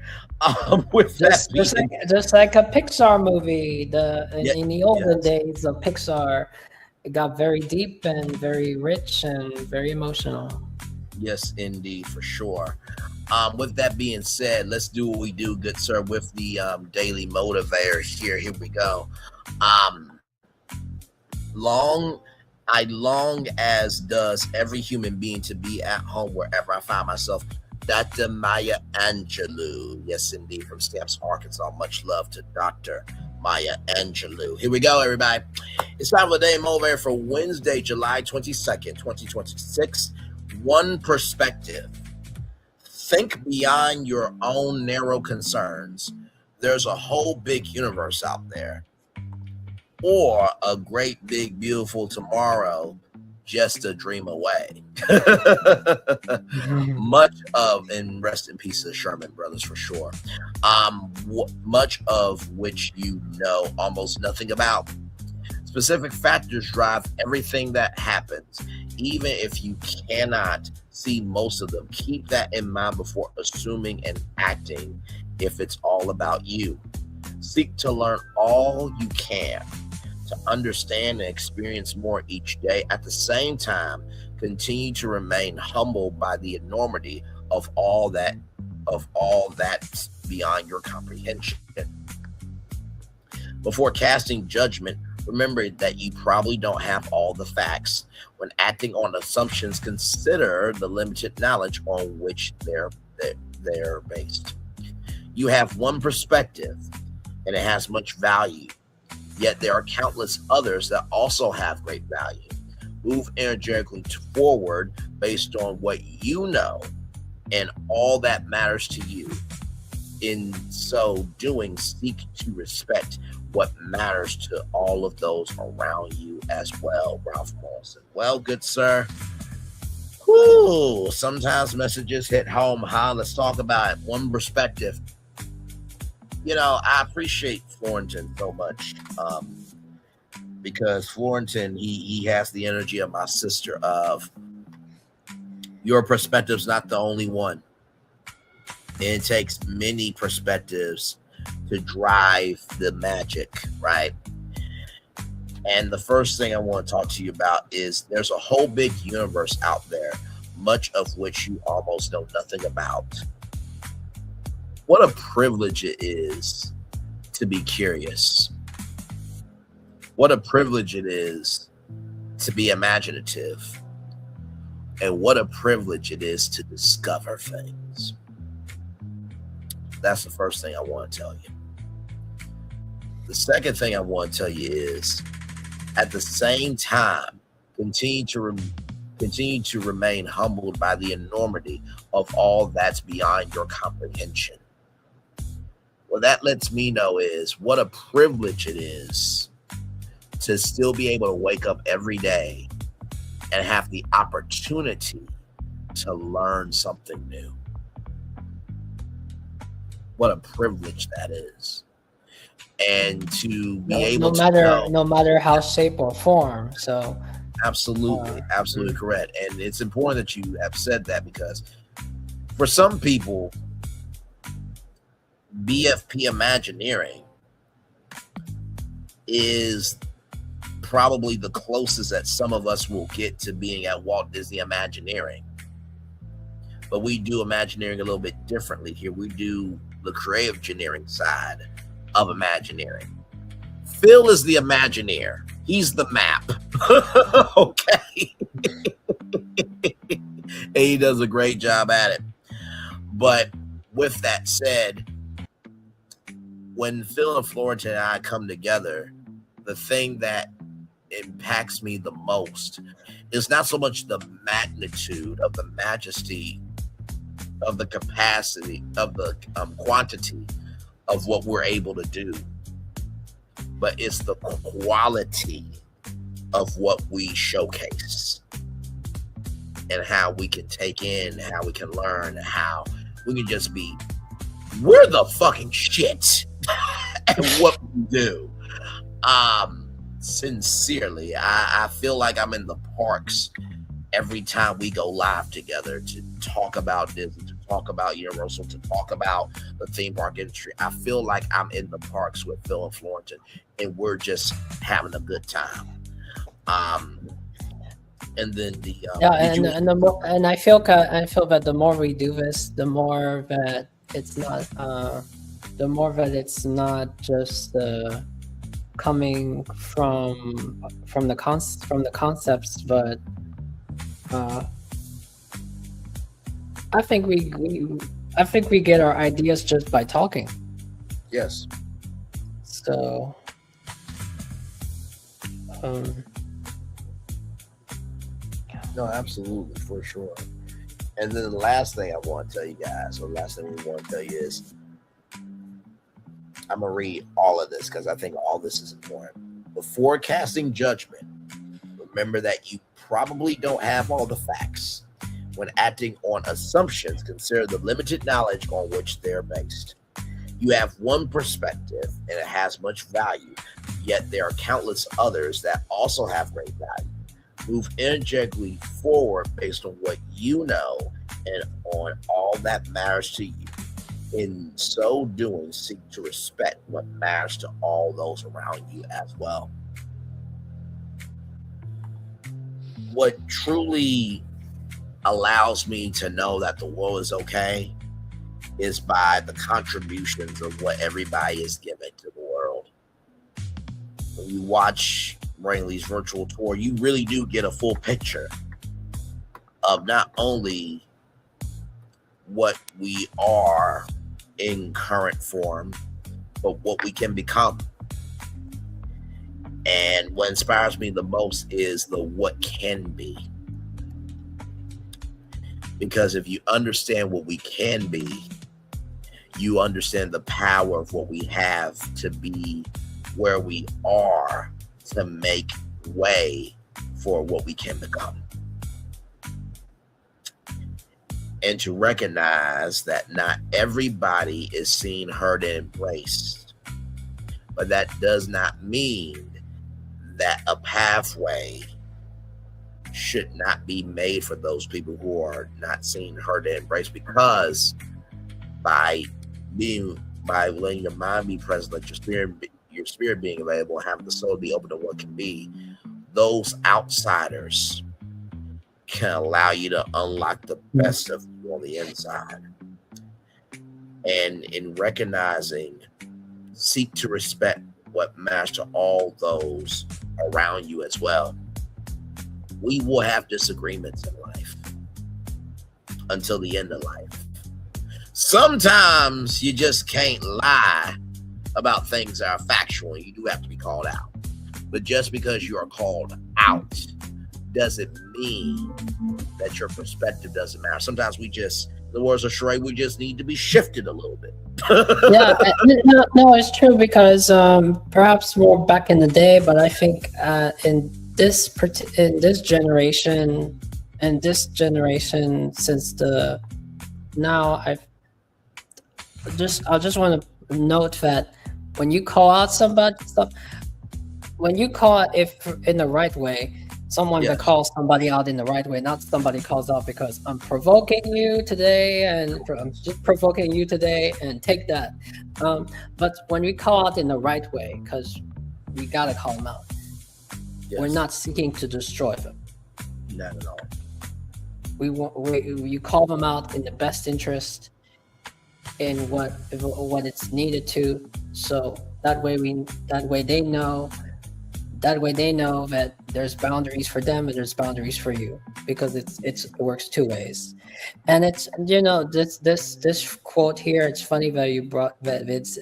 With just like a Pixar movie. In the olden days of Pixar, it got very deep and very rich and very emotional. Yes, indeed, for sure. With that being said, let's do what we do, good sir, with the daily motivator here. Here we go. Long as does every human being to be at home wherever I find myself. Dr. Maya Angelou. Yes, indeed, from Stamps, Arkansas. Much love to Dr. Maya Angelou. Here we go, everybody. It's time for the Daily Motivator for Wednesday, July 22nd, 2026. One perspective. Think beyond your own narrow concerns. there's a whole big universe out there, or a great big beautiful tomorrow just a dream away. Much of, and rest in peace to Sherman Brothers for sure, much of which you know almost nothing about. Specific factors drive everything that happens. Even if you cannot see most of them, keep that in mind before assuming and acting if it's all about you. Seek to learn all you can, to understand and experience more each day. At the same time, continue to remain humbled by the enormity of all that's beyond your comprehension. Before casting judgment, remember that you probably don't have all the facts. When acting on assumptions, consider the limited knowledge on which they're based. You have one perspective, and it has much value. Yet there are countless others that also have great value. Move energetically forward based on what you know and all that matters to you. In so doing, seek to respect what matters to all of those around you as well. Ralph Morrison. Well, good sir. Whew, sometimes messages hit home. Let's talk about it. One perspective. You know, I appreciate Florentin so much because Florentin, he has the energy of my sister of your perspective's not the only one. It takes many perspectives to drive the magic, right? And the first thing I want to talk to you about is there's a whole big universe out there, much of which you almost know nothing about. What a privilege it is to be curious. What a privilege it is to be imaginative. And what a privilege it is to discover things. That's the first thing I want to tell you. The second thing I want to tell you is, at the same time, continue to remain humbled by the enormity of all that's beyond your comprehension. What that lets me know is what a privilege it is to still be able to wake up every day and have the opportunity to learn something new. What a privilege that is. And to be able to know, no matter how shape or form. So absolutely correct. And it's important that you have said that, because for some people, BFP Imagineering is probably the closest that some of us will get to being at Walt Disney Imagineering. But we do Imagineering a little bit differently here. We do the creative engineering side of Imagineering. Phil is the Imagineer. He's the map. Okay. And he does a great job at it. But with that said, when Phil and Florentin and I come together, the thing that impacts me the most is not so much the magnitude of the majesty of the capacity of the quantity of what we're able to do, but it's the quality of what we showcase and how we can take in, how we can learn, how we can just be, we're the fucking shit at what we do. Sincerely, I feel like I'm in the parks every time we go live together to talk about Disney, to talk about Universal, to talk about the theme park industry. I feel like I'm in the parks with Phil and Florentin, and we're just having a good time. And then and I feel that the more we do this, the more that it's not just coming from the concepts, but I think we get our ideas just by talking. Yes. So no, absolutely, for sure. And then the last thing I want to tell you guys, or the last thing we want to tell you is, I'm going to read all of this because I think all this is important. Before casting judgment, remember that you probably don't have all the facts. When acting on assumptions, consider the limited knowledge on which they're based. You have one perspective and it has much value, yet there are countless others that also have great value. Move energetically forward based on what you know and on all that matters to you. In so doing, seek to respect what matters to all those around you as well. What truly allows me to know that the world is okay is by the contributions of what everybody is giving to the world. When you watch Brainley's virtual tour, you really do get a full picture of not only what we are in current form, but what we can become. And what inspires me the most is the what can be. Because if you understand what we can be, you understand the power of what we have to be where we are to make way for what we can become. And to recognize that not everybody is seen, heard, and embraced. But that does not mean that a pathway should not be made for those people who are not seen, heard, and embraced, because by letting your mind be present, let your spirit being available, having the soul be open to what can be, those outsiders can allow you to unlock the best of you on the inside. And in recognizing, seek to respect what matters to all those around you as well. We will have disagreements in life until the end of life. Sometimes you just can't lie about things that are factual, and you do have to be called out. But just because you are called out doesn't mean that your perspective doesn't matter. Sometimes we just, the words of Sheree, we just need to be shifted a little bit. Yeah, no, it's true, because perhaps more back in the day, but I think in this generation, since the now, I just want to note that when you call out somebody, when you call it if in the right way, someone that calls somebody out in the right way, not somebody calls out because I'm provoking you today and I'm just provoking you today and take that. But when we call out in the right way, because we gotta call them out, we're not seeking to destroy them. Not at all. You call them out in the best interest, in what it's needed to. So that way they know that there's boundaries for them and there's boundaries for you, because it works two ways. And it's, this quote here, it's funny that you brought that it's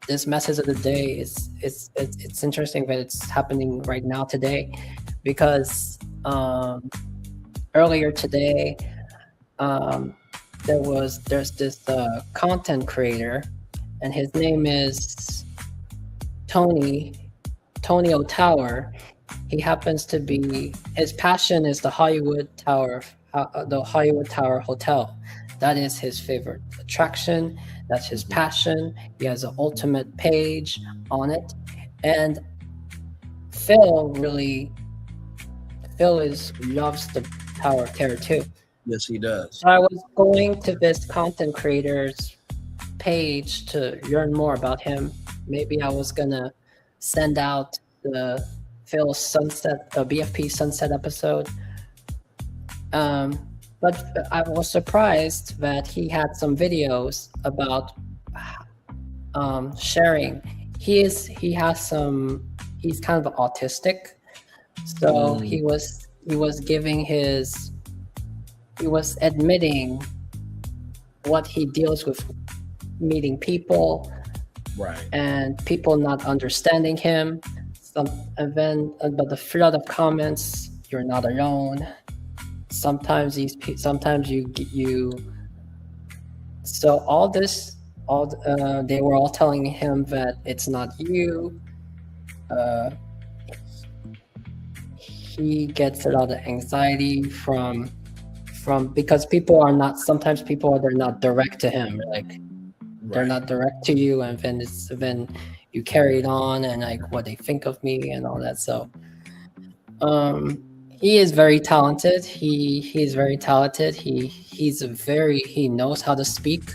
this message of the day it's interesting that it's happening right now today, because earlier today there's this content creator, and his name is Tony O'Tower. He happens to be, his passion is the Hollywood Tower Hotel. That is his favorite attraction. That's his passion. He has an ultimate page on it. And Phil loves the Tower of Terror too. Yes, he does. So I was going to this content creator's page to learn more about him. Maybe I was gonna send out the Phil's BFP Sunset episode. But I was surprised that he had some videos about sharing. He's kind of autistic. So he was admitting what he deals with, meeting people, right, and people not understanding him. But the flood of comments, you're not alone. Sometimes you. So all this they were all telling him that it's not you. He gets a lot of anxiety from because sometimes they're not direct to him, like they're not direct to you, and then you carry it on and like what they think of me and all that. So he is very talented. He is very talented. He knows how to speak.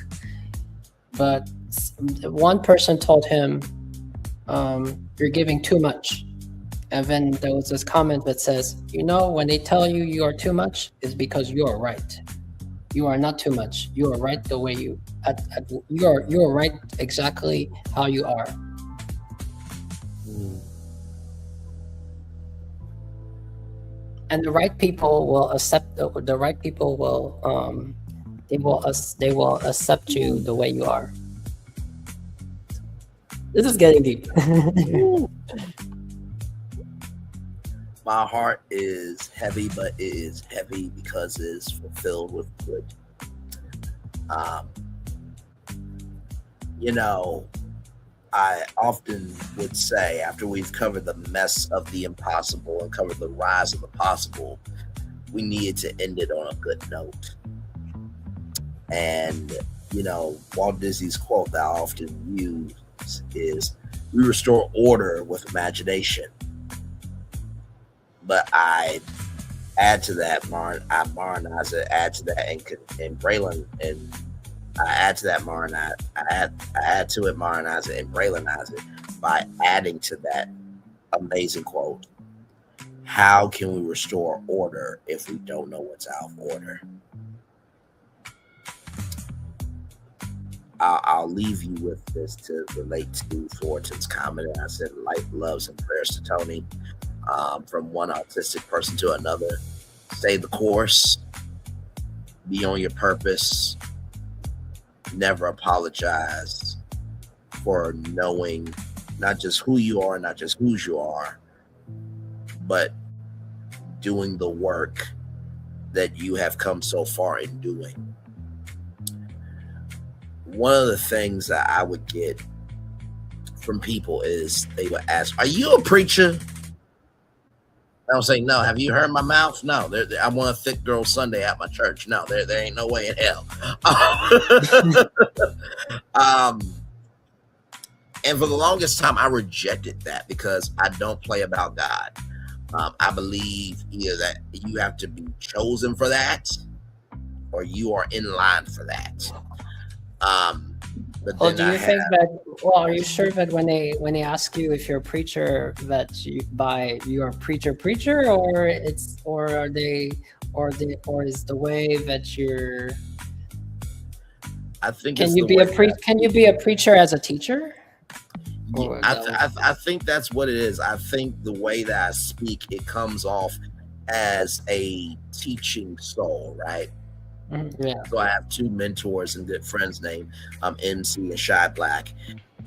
But one person told him, you're giving too much. And then there was this comment that says, when they tell you you are too much, it's because you are right. You are not too much. You are right the way you are right exactly how you are. And the right people will accept. The right people will they will accept you the way you are. This is getting deep. My heart is heavy, but it is heavy because it is fulfilled with good. I often would say, after we've covered the mess of the impossible and covered the rise of the possible, we needed to end it on a good note. And, Walt Disney's quote that I often use is, we restore order with imagination. But I add to that, I modernize it, add to that, and Braylon, and I add to that, I add to it, modernize it, and Braylonize it by adding to that amazing quote. How can we restore order if we don't know what's out of order? I'll leave you with this to relate to Fullerton's comment. I said, light, loves, and prayers to Tony. From one autistic person to another. Stay the course. Be on your purpose. Never apologize for knowing not just who you are, not just whose you are, but doing the work that you have come so far in doing. One of the things that I would get from people is they would ask, "Are you a preacher?" I don't say, "No, have you heard my mouth?" No, I want a thick girl Sunday at my church. No, there ain't no way in hell. And for the longest time, I rejected that because I don't play about God. I believe either that you have to be chosen for that or you are in line for that. But do you think that? Well, are you sure that when they ask you if you're a preacher, that you are preacher, or is the way that you're? I think. Can you be a preacher as a teacher? I think that's what it is. I think the way that I speak, it comes off as a teaching soul, right? Yeah. So I have two mentors and good friends named MC and Shy Black.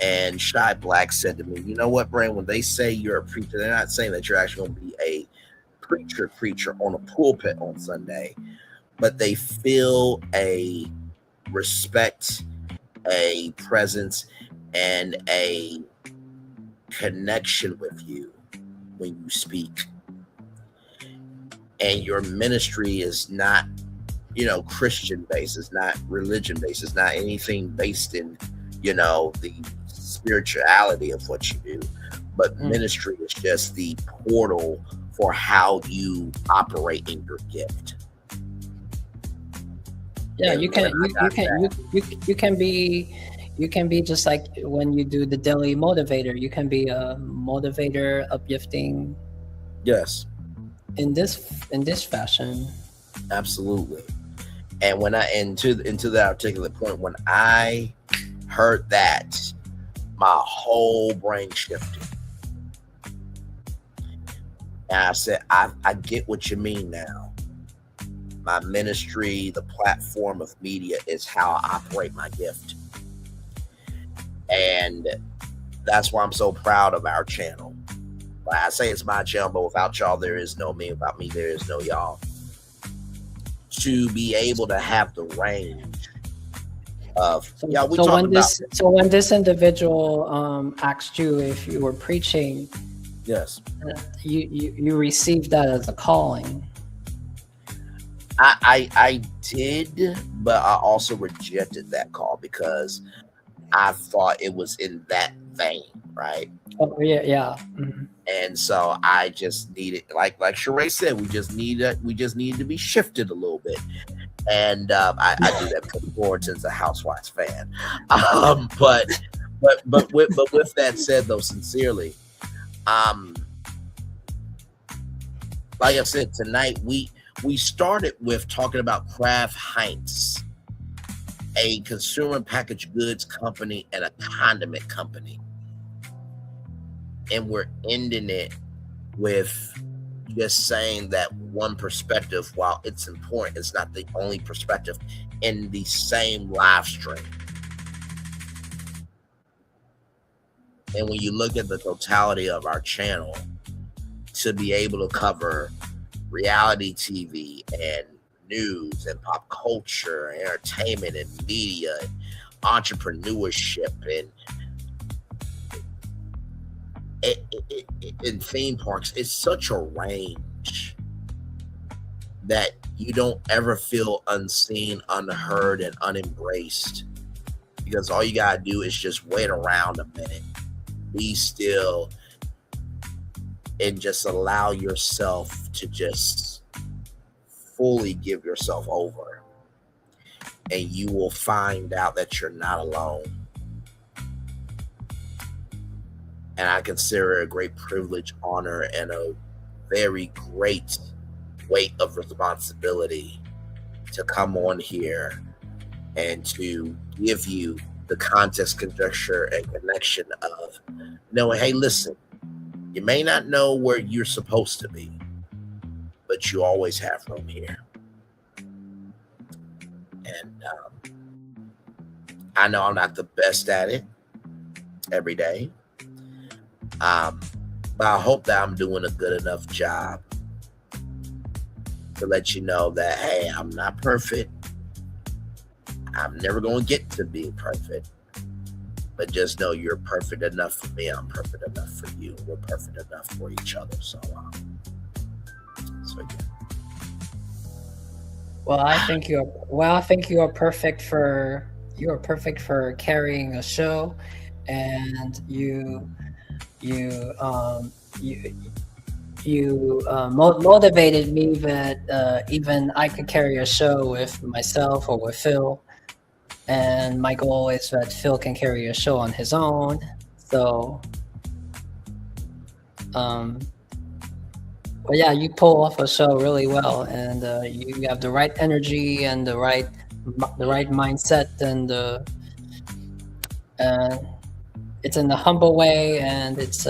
And Shy Black said to me, "You know what, Brand, when they say you're a preacher, they're not saying that you're actually going to be a preacher on a pulpit on Sunday, but they feel a respect, a presence, and a connection with you when you speak. And your ministry is not Christian based, it's not religion based, it's not anything based in, the spirituality of what you do, but ministry is just the portal for how you operate in your gift." Yeah, you can be just like when you do the daily motivator, you can be a motivator, uplifting. Yes. In this fashion. Absolutely. And when into that articulate point, when I heard that, my whole brain shifted. And I said, I get what you mean now. My ministry, the platform of media, is how I operate my gift. And that's why I'm so proud of our channel. Like I say, it's my channel, but without y'all, there is no me. Without me, there is no y'all. To be able to have the range So when this individual asked you if you were preaching, yes, you received that as a calling. I did, but I also rejected that call because I thought it was in that vein, right? Oh yeah. Mm-hmm. And so I just needed, like Sheree said, we just need to be shifted a little bit. And I do that before since a Housewives fan. But with that said, though, sincerely, like I said, tonight we started with talking about Kraft Heinz, a consumer packaged goods company and a condiment company. And we're ending it with just saying that one perspective, while it's important, it's not the only perspective in the same live stream. And when you look at the totality of our channel, to be able to cover reality TV and news and pop culture and entertainment and media and entrepreneurship and in theme parks, it's such a range that you don't ever feel unseen, unheard, and unembraced, because all you gotta do is just wait around a minute, be still, and just allow yourself to just fully give yourself over, and you will find out that you're not alone. And I consider it a great privilege, honor, and a very great weight of responsibility to come on here and to give you the context, conjecture, and connection of knowing, hey, listen, you may not know where you're supposed to be, but you always have room here. And I know I'm not the best at it every day. But I hope that I'm doing a good enough job to let you know that, hey, I'm not perfect. I'm never going to get to being perfect. But just know you're perfect enough for me. I'm perfect enough for you. We're perfect enough for each other. So yeah. Well, I think you are perfect for carrying a show, and you motivated me that even I could carry a show with myself or with Phil, and my goal is that Phil can carry a show on his own. So but yeah, you pull off a show really well, and you have the right energy and the right mindset, and it's in a humble way, and it's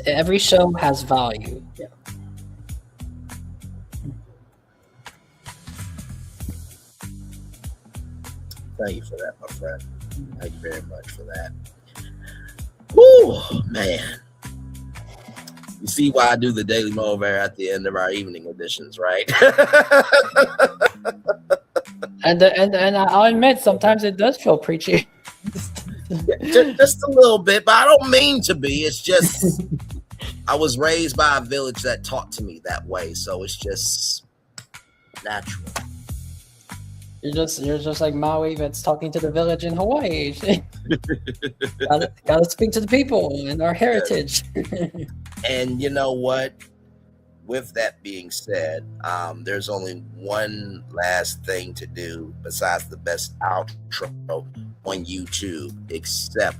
every show has value. Yeah. Thank you for that, my friend. Thank you very much for that. Woo, man. You see why I do the Daily Mover at the end of our evening editions, right? And I'll admit, sometimes it does feel preachy. just a little bit, but I don't mean to be. It's just I was raised by a village that taught to me that way, so it's just natural. You're just like Maui that's talking to the village in Hawaii. gotta speak to the people and our heritage. And you know what? With that being said, there's only one last thing to do besides the best outro on YouTube, except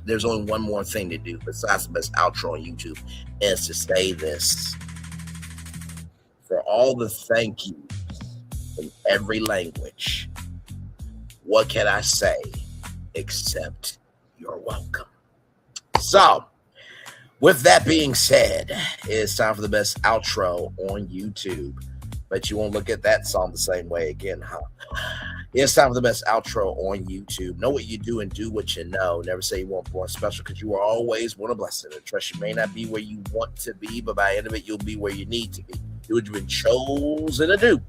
there's only one more thing to do besides the best outro on YouTube, is to say this. For all the thank yous in every language, what can I say except you're welcome? So, with that being said, it's time for the best outro on YouTube. But you won't look at that song the same way again, huh? It's time for the best outro on YouTube. Know what you do and do what you know. Never say you weren't born special, because you are always born a blessing. And trust you may not be where you want to be, but by the end of it, you'll be where you need to be. Do what you've been chosen to do.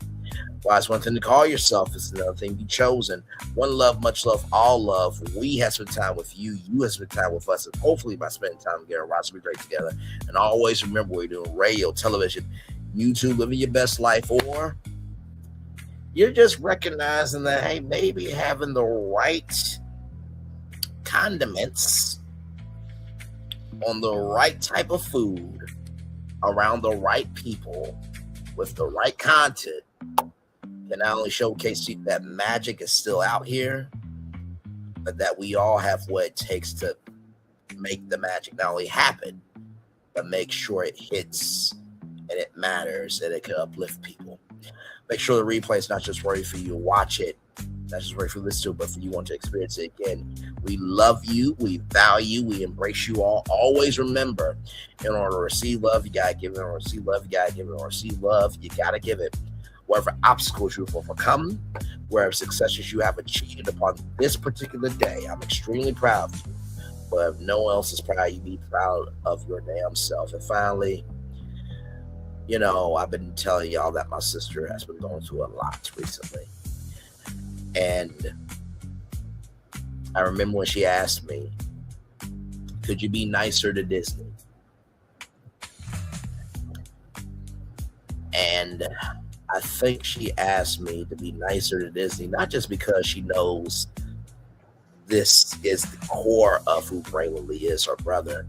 Why it's one thing to call yourself, it's another thing to be chosen. One love, much love, all love. We have spent time with you. You have spent time with us. And hopefully by spending time together, Ross will be great together. And always remember, we're doing radio, television, YouTube, living your best life, or you're just recognizing that, hey, maybe having the right condiments on the right type of food around the right people with the right content can not only showcase to you that magic is still out here, but that we all have what it takes to make the magic not only happen, but make sure it hits and it matters and it can uplift people. Make sure the replay is not just ready for you to watch it, not just ready for this too, but for you want to experience it again. We love you, we value, we embrace you all. Always remember, in order to receive love, you gotta give it. In order to receive love, you gotta give it. In order to receive love, you gotta give it. Whatever obstacles you have overcome, wherever successes you have achieved upon this particular day, I'm extremely proud of you. But if no one else is proud, you be proud of your damn self. And finally, you know, I've been telling y'all that my sister has been going through a lot recently. And I remember when she asked me, could you be nicer to Disney? And I think she asked me to be nicer to Disney, not just because she knows this is the core of who Braylon Lee is, her brother,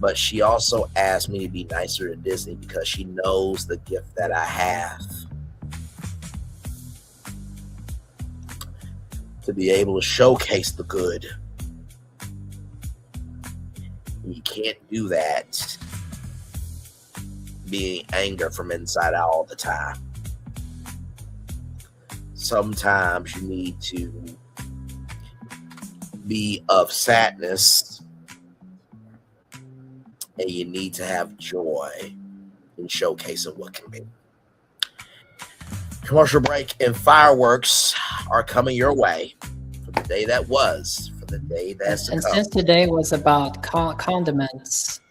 but she also asked me to be nicer to Disney because she knows the gift that I have to be able to showcase the good. You can't do that being anger from inside out all the time. Sometimes you need to be of sadness and you need to have joy in showcasing what can be. Commercial break and fireworks are coming your way for the day that was, for the day that's to come. And since today was about condiments,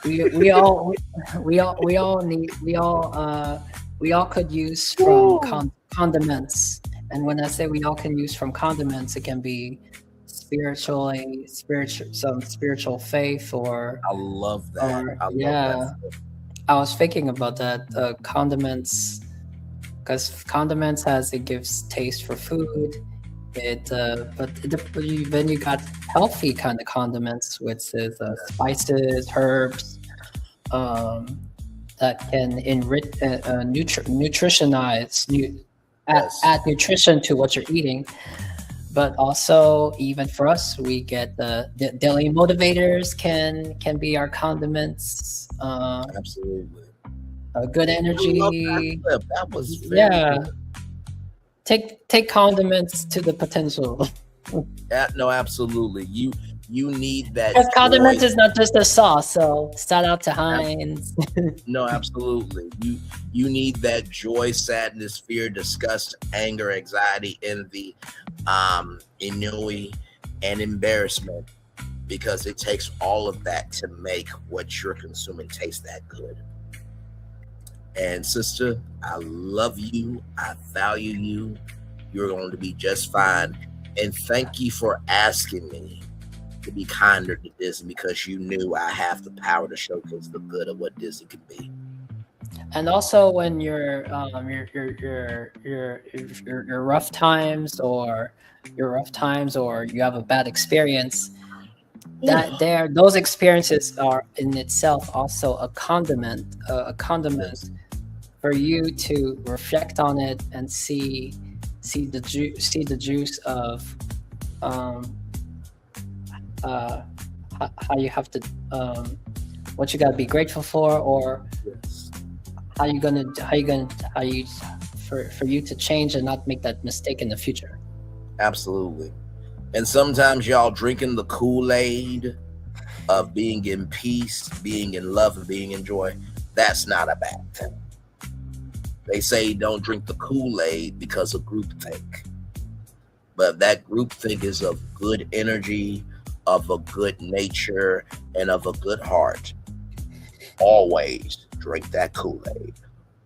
we all could use from condiments. And when I say we all can use from condiments, it can be some spiritual faith, or I love that. I was thinking about that, condiments, because condiments it gives taste for food. Then you got healthy kind of condiments, which is spices, herbs, that can enrich, nutritionize, add nutrition to what you're eating. But also, even for us, we get the daily motivators can be our condiments. Absolutely. Good energy. That was very good. Take condiments to the potential. No, absolutely. You need that. Because condiments is not just a sauce. So shout out to Heinz. No, absolutely. You need that joy, sadness, fear, disgust, anger, anxiety, envy, ennui, and embarrassment, because it takes all of that to make what you're consuming taste that good. And sister, I love you. I value you. You're going to be just fine. And thank you for asking me to be kinder to Disney, because you knew I have the power to showcase the good of what Disney can be. And also, when your rough times or you have a bad experience, those experiences are in itself also a condiment for you to reflect on it and see the juice of how you have to what you got to be grateful for, or how you for you to change and not make that mistake in the future. Absolutely. And sometimes y'all drinking the Kool-Aid of being in peace, being in love, and being in joy, that's not a bad thing. They say don't drink the Kool-Aid because of groupthink. But that groupthink is of good energy, of a good nature, and of a good heart. Always drink that Kool-Aid.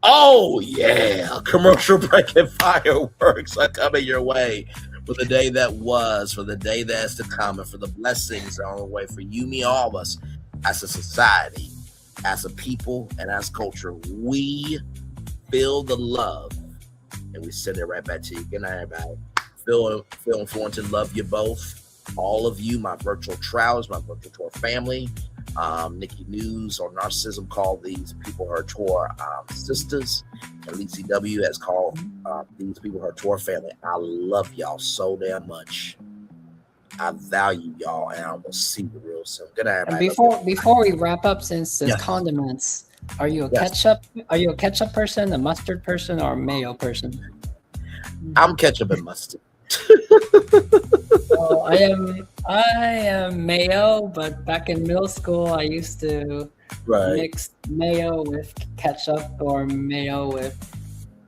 Oh, yeah. Commercial break and fireworks are coming your way for the day that was, for the day that's to come, and for the blessings that are on the way for you, me, all of us as a society, as a people, and as culture. We feel the love, and we send it right back to you. Good night, everybody. Phil and Thornton, love you both. All of you, my virtual travelers, my virtual tour family. Nikki News or Narcissism called these people her tour sisters, and Lacey W has called these people her tour family. I love y'all so damn much. I value y'all, and I will see you real soon. Good night, everybody. And before we wrap up, since it's condiments, are you a ketchup? Are you a ketchup person, a mustard person, or a mayo person? I'm ketchup and mustard. So I am mayo, but back in middle school, I used to mix mayo with ketchup or mayo with.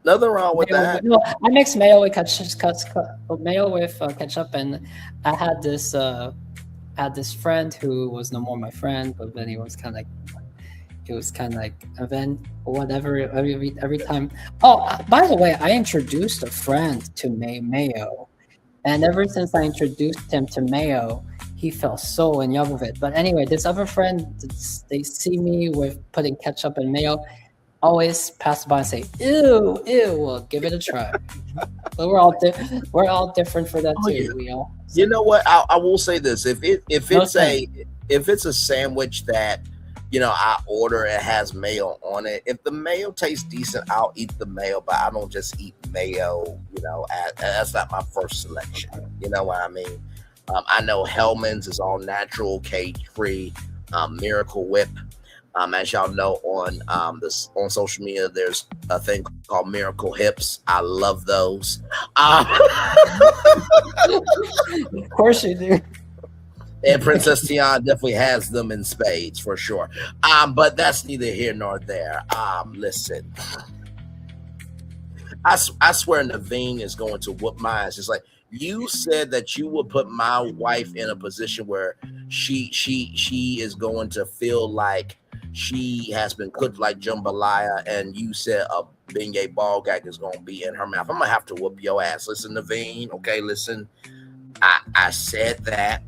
Nothing wrong with that. No, I mix mayo with ketchup, and I had this friend who was no more my friend, but then he was kind of like, and then whatever every time. Oh, by the way, I introduced a friend to mayo. And ever since I introduced him to mayo, he fell so in love with it. But anyway, this other friend, they see me with putting ketchup and mayo, always pass by and say, "Ew, ew." Well, give it a try. But we're all different for that too. Yeah. We all. You know what? I will say this: if it's a sandwich that I order and has mayo on it, if the mayo tastes decent, I'll eat the mayo, but I don't just eat mayo, that's not my first selection. You know what I mean? I know Hellman's is all natural, cage-free, Miracle Whip. As y'all know, on social media, there's a thing called Miracle Hips. I love those. Of course you do. And Princess Tiana definitely has them in spades for sure. But that's neither here nor there. Listen, I swear Naveen is going to whoop my ass. It's like, you said that you would put my wife in a position where she is going to feel like she has been cooked like jambalaya, and you said a beignet ball gag is going to be in her mouth. I'm going to have to whoop your ass. Listen, Naveen, okay, listen. I said that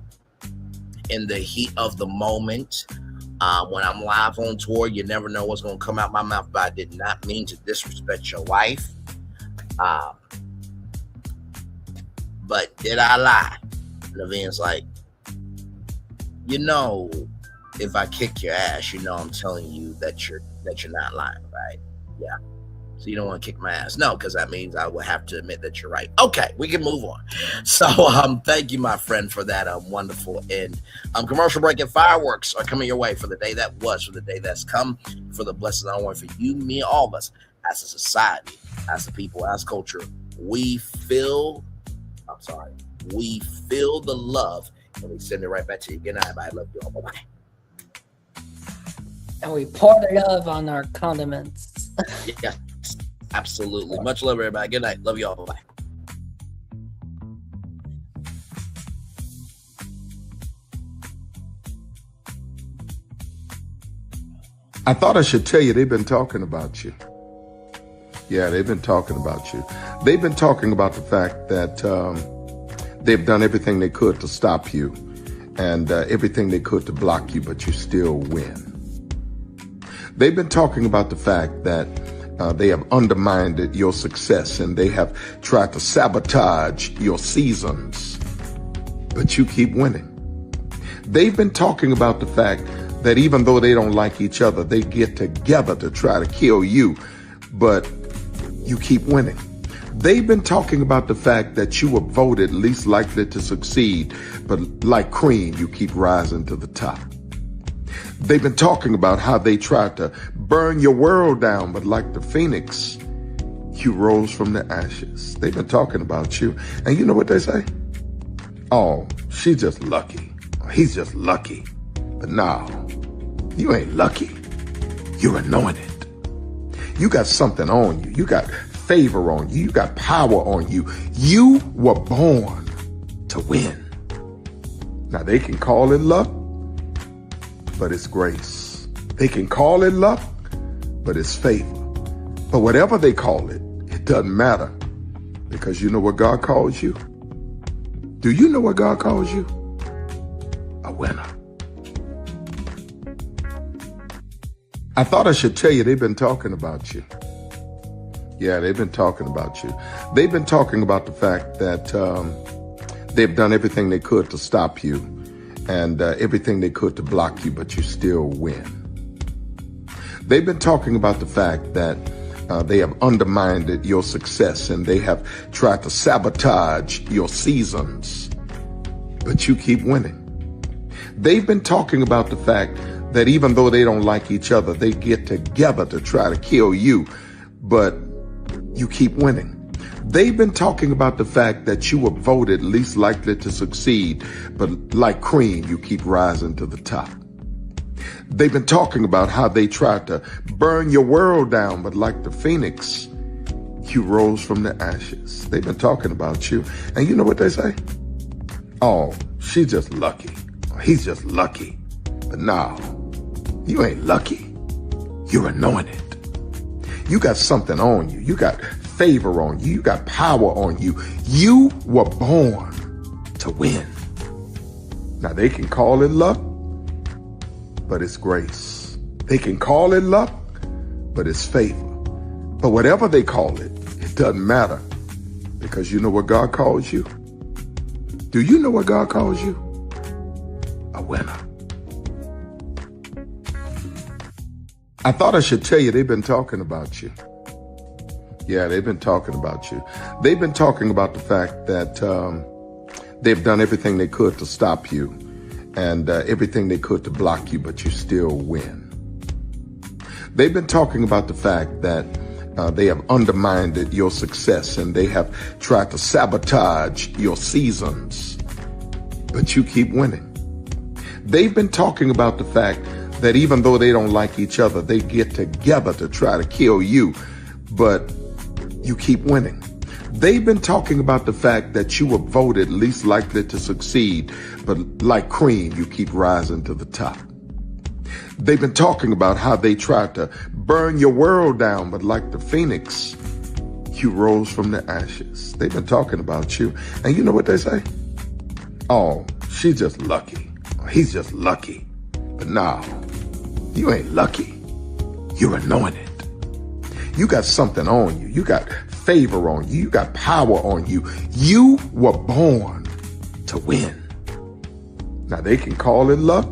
in the heat of the moment. When I'm live on tour, you never know what's going to come out my mouth, but I did not mean to disrespect your wife. But did I lie? Naveen's like, if I kick your ass, I'm telling you that you're not lying, right? Yeah. So you don't want to kick my ass? No, because that means I will have to admit that you're right. Okay, we can move on. So thank you, my friend, for that wonderful end. Commercial break and fireworks are coming your way for the day that was, for the day that's come, for the blessings I want for you, me, and all of us as a society, as a people, as culture. We feel the love, and we send it right back to you. Good night, everybody. I love you all. Bye-bye. And we pour the love on our condiments. Yeah. Absolutely. Much love, everybody. Good night. Love you all. Bye. I thought I should tell you they've been talking about you. Yeah, they've been talking about you. They've been talking about the fact that they've done everything they could to stop you and everything they could to block you, but you still win. They've been talking about the fact that they have undermined your success and they have tried to sabotage your seasons, but you keep winning. They've been talking about the fact that even though they don't like each other, they get together to try to kill you, but you keep winning. They've been talking about the fact that you were voted least likely to succeed, but like cream, you keep rising to the top. They've been talking about how they tried to burn your world down, but like the phoenix, you rose from the ashes. They've been talking about you. And you know what they say? Oh, she's just lucky. He's just lucky. But no, you ain't lucky. You're anointed. You got something on you. You got favor on you. You got power on you. You were born to win. Now they can call it luck, but it's grace. They can call it luck, but it's favor. But whatever they call it, it doesn't matter. Because you know what God calls you? Do you know what God calls you? A winner. I thought I should tell you they've been talking about you. Yeah, they've been talking about you. They've been talking about the fact that they've done everything they could to stop you and everything they could to block you, but you still win. They've been talking about the fact that they have undermined your success and they have tried to sabotage your seasons, but you keep winning. They've been talking about the fact that even though they don't like each other, they get together to try to kill you, but you keep winning. They've been talking about the fact that you were voted least likely to succeed, but like cream, you keep rising to the top. They've been talking about how they tried to burn your world down, but like the phoenix, you rose from the ashes. They've been talking about you. And you know what they say? Oh, she's just lucky. He's just lucky. But no, you ain't lucky. You're anointed. You got something on you. You got favor on you. You got power on you. You were born to win. Now they can call it luck, but it's grace. They can call it luck, but it's favor. But whatever they call it, it doesn't matter. Because you know what God calls you? Do you know what God calls you? A winner. I thought I should tell you they've been talking about you. Yeah, they've been talking about you. They've been talking about the fact that they've done everything they could to stop you and everything they could to block you, but you still win. They've been talking about the fact that they have undermined your success and they have tried to sabotage your seasons, but you keep winning. They've been talking about the fact that even though they don't like each other, they get together to try to kill you, but you keep winning. They've been talking about the fact that you were voted least likely to succeed, but like cream, you keep rising to the top. They've been talking about how they tried to burn your world down, but like the phoenix, you rose from the ashes. They've been talking about you. And you know what they say? Oh, she's just lucky. He's just lucky. But no, you ain't lucky. You're anointed. You got something on you. You got favor on you. You got power on you. You were born to win. Now they can call it luck,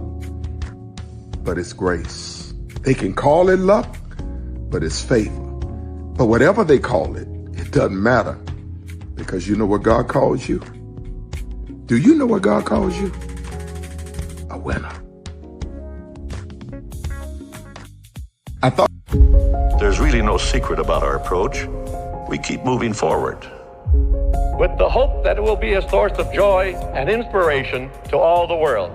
but it's grace. They can call it luck, but it's favor. But whatever they call it, it doesn't matter. Because you know what God calls you? Do you know what God calls you? A winner. I thought there's really no secret about our approach. We keep moving forward, with the hope that it will be a source of joy and inspiration to all the world.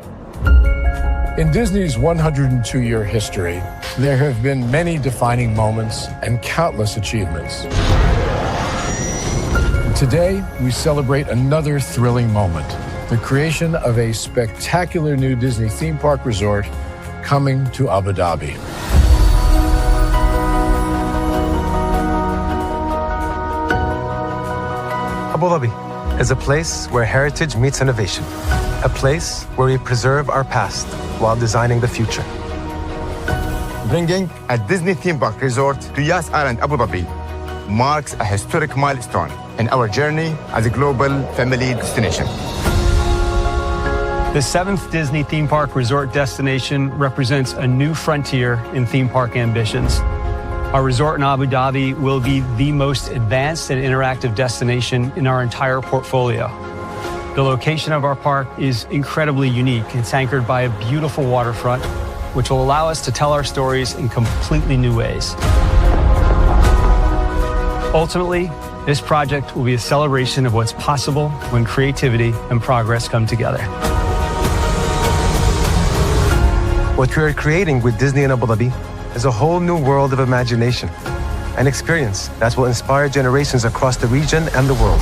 In Disney's 102-year history, there have been many defining moments and countless achievements. Today, we celebrate another thrilling moment, the creation of a spectacular new Disney theme park resort coming to Abu Dhabi. Abu Dhabi is a place where heritage meets innovation, a place where we preserve our past while designing the future. Bringing a Disney theme park resort to Yas Island, Abu Dhabi, marks a historic milestone in our journey as a global family destination. The 7th Disney theme park resort destination represents a new frontier in theme park ambitions. Our resort in Abu Dhabi will be the most advanced and interactive destination in our entire portfolio. The location of our park is incredibly unique. It's anchored by a beautiful waterfront, which will allow us to tell our stories in completely new ways. Ultimately, this project will be a celebration of what's possible when creativity and progress come together. What we are creating with Disney in Abu Dhabi is a whole new world of imagination, an experience that will inspire generations across the region and the world.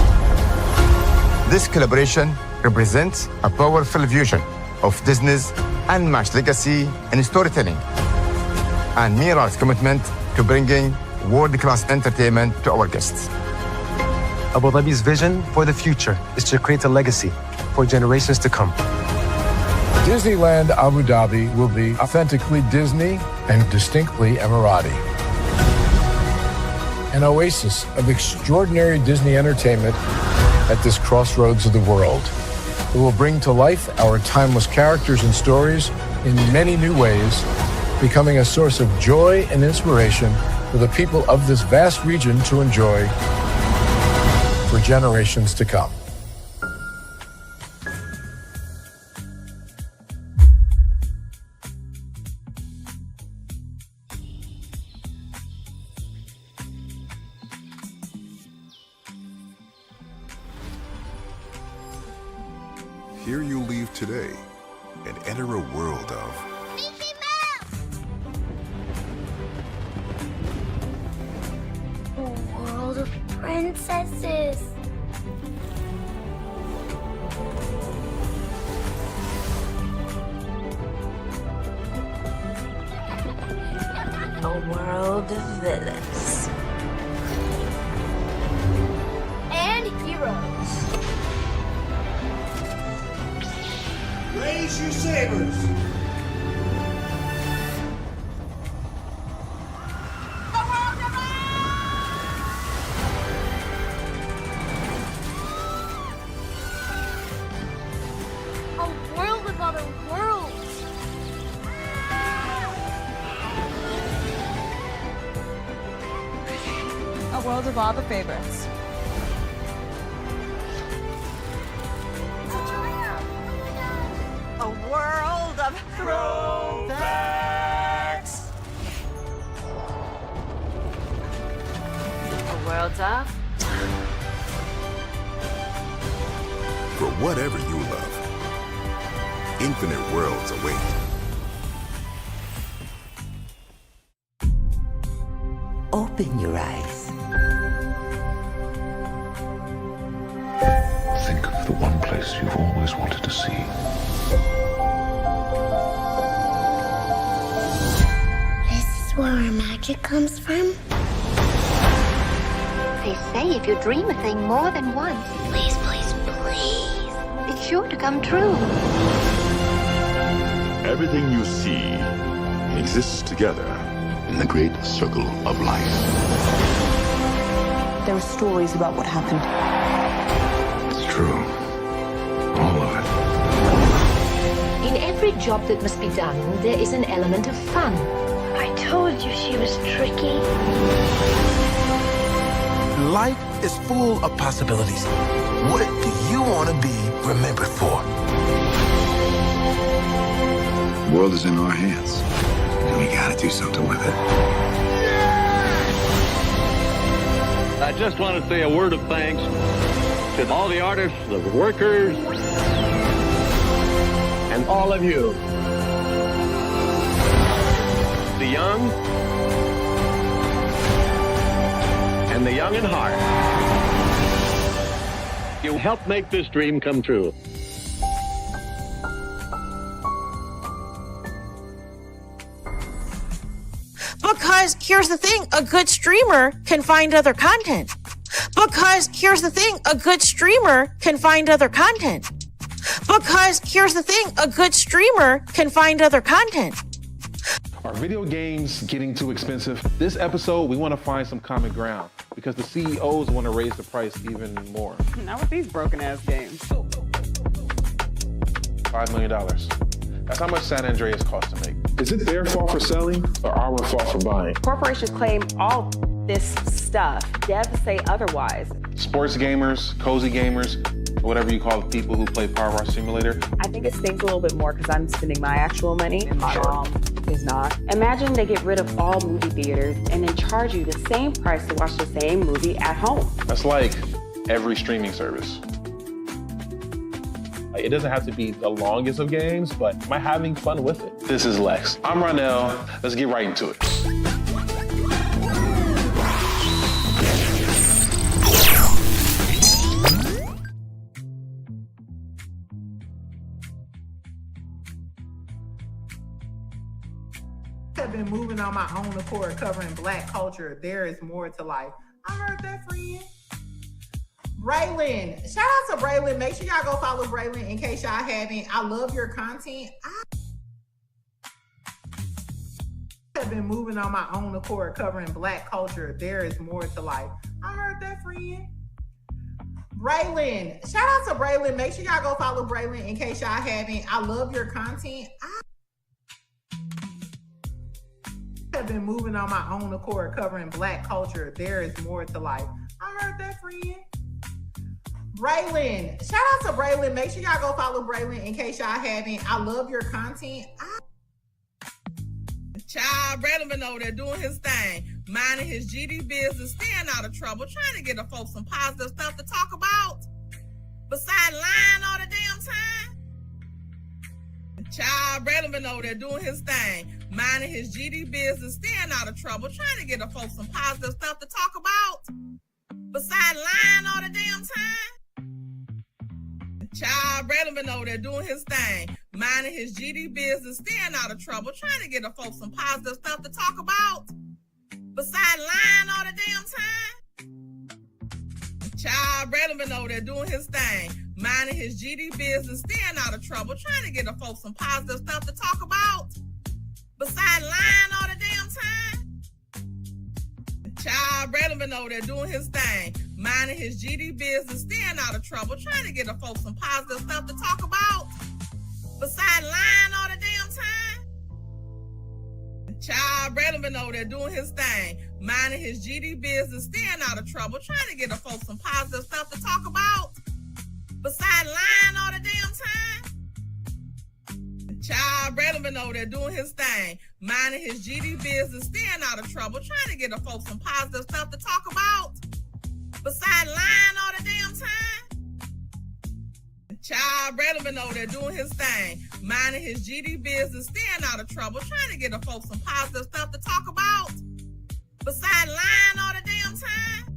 This collaboration represents a powerful fusion of Disney's unmatched legacy in storytelling and Mira's commitment to bringing world-class entertainment to our guests. Abu Dhabi's vision for the future is to create a legacy for generations to come. Disneyland Abu Dhabi will be authentically Disney and distinctly Emirati. An oasis of extraordinary Disney entertainment at this crossroads of the world. It will bring to life our timeless characters and stories in many new ways, becoming a source of joy and inspiration for the people of this vast region to enjoy for generations to come. Here you leave today and enter a world of World of princesses. A world of villains. And heroes. Raise your sabers. A world of other worlds. A world of all the favorites. A world of throwbacks. A world of for whatever you love. Infinite worlds await. Open your eyes. Think of the one place you've always wanted to see. This is where our magic comes from. They say if you dream a thing more than once, Please, please, please. it's sure to come true. Everything you see exists together in the great circle of life. There are stories about what happened. It's true. All of it. In every job that must be done, there is an element of fun. I told you she was tricky. Life is full of possibilities. What do you want to be remembered for? The world is in our hands, and we gotta do something with it. I just want to say a word of thanks to all the artists, the workers, and all of you. The young and the young in heart. You helped make this dream come true. Because here's the thing, a good streamer can find other content. Because here's the thing, a good streamer can find other content. Because here's the thing, a good streamer can find other content. Are video games getting too expensive? This episode, we want to find some common ground because the CEOs want to raise the price even more. Not with these broken ass games. $5 million. That's how much San Andreas costs to make. Is it their fault for selling or our fault for buying? Corporations claim all this stuff. Devs say otherwise. Sports gamers, cozy gamers, or whatever you call the people who play Power Wash Simulator. I think it stings a little bit more because I'm spending my actual money and my mom is not. Imagine they get rid of all movie theaters and then charge you the same price to watch the same movie at home. That's like every streaming service. It doesn't have to be the longest of games, but am I having fun with it? This is Lex. I'm Ronell. Let's get right into it. Have been moving on my own accord, covering Black culture. There is more to life. I heard that, friend. Braylon, shout out to Braylon. Make sure y'all go follow Braylon in case y'all haven't. I love your content. I have been moving on my own accord, covering Black culture. There is more to life. I heard that, friend. Braylon, shout out to Braylon. Make sure y'all go follow Braylon in case y'all haven't. I love your content. I have been moving on my own accord, covering Black culture. There is more to life. I heard that, friend. Braylon, shout out to Braylon. Make sure y'all go follow Braylon in case y'all haven't. I love your content. Child, Braylon been over there doing his thing, minding his GD business, staying out of trouble, trying to get the folks some positive stuff to talk about. Besides lying all the damn time. Child, Braylon been over there doing his thing, minding his GD business, staying out of trouble, trying to get the folks some positive stuff to talk about. Besides lying all the damn time. Child, Braylon been over there doing his thing, minding his GD business, staying out of trouble, trying to get the folks some positive stuff to talk about. Besides lying all the damn time. Child, Braylon been over there doing his thing, minding his GD business, staying out of trouble, trying to get the folks some positive stuff to talk about. Besides lying all the damn time. Child, Braylon been over there doing his thing, minding his GD business, staying out of trouble, trying to get the folks some positive stuff to talk about. Besides lying all the damn time. Child, Braylon been over there doing his thing, minding his GD business, staying out of trouble, trying to get the folks some positive stuff to talk about. Besides lying all the damn time. Child, Braylon been over there doing his thing, minding his GD business, staying out of trouble, trying to get the folks some positive stuff to talk about. Besides lying all the damn time. Child, Braylon been over there doing his thing, minding his GD business, staying out of trouble, trying to get the folks some positive stuff to talk about. Besides lying all the damn time.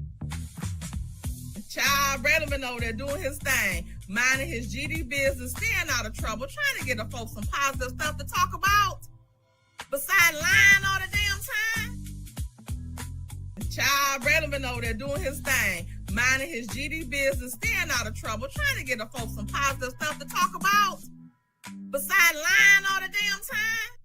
Child, Braylon been over there doing his thing, minding his GD business, staying out of trouble, trying to get the folks some positive stuff to talk about. Besides lying all the damn time. Child, Braylon been over there doing his thing, minding his GD business, staying out of trouble, trying to get the folks some positive stuff to talk about. Besides lying all the damn time.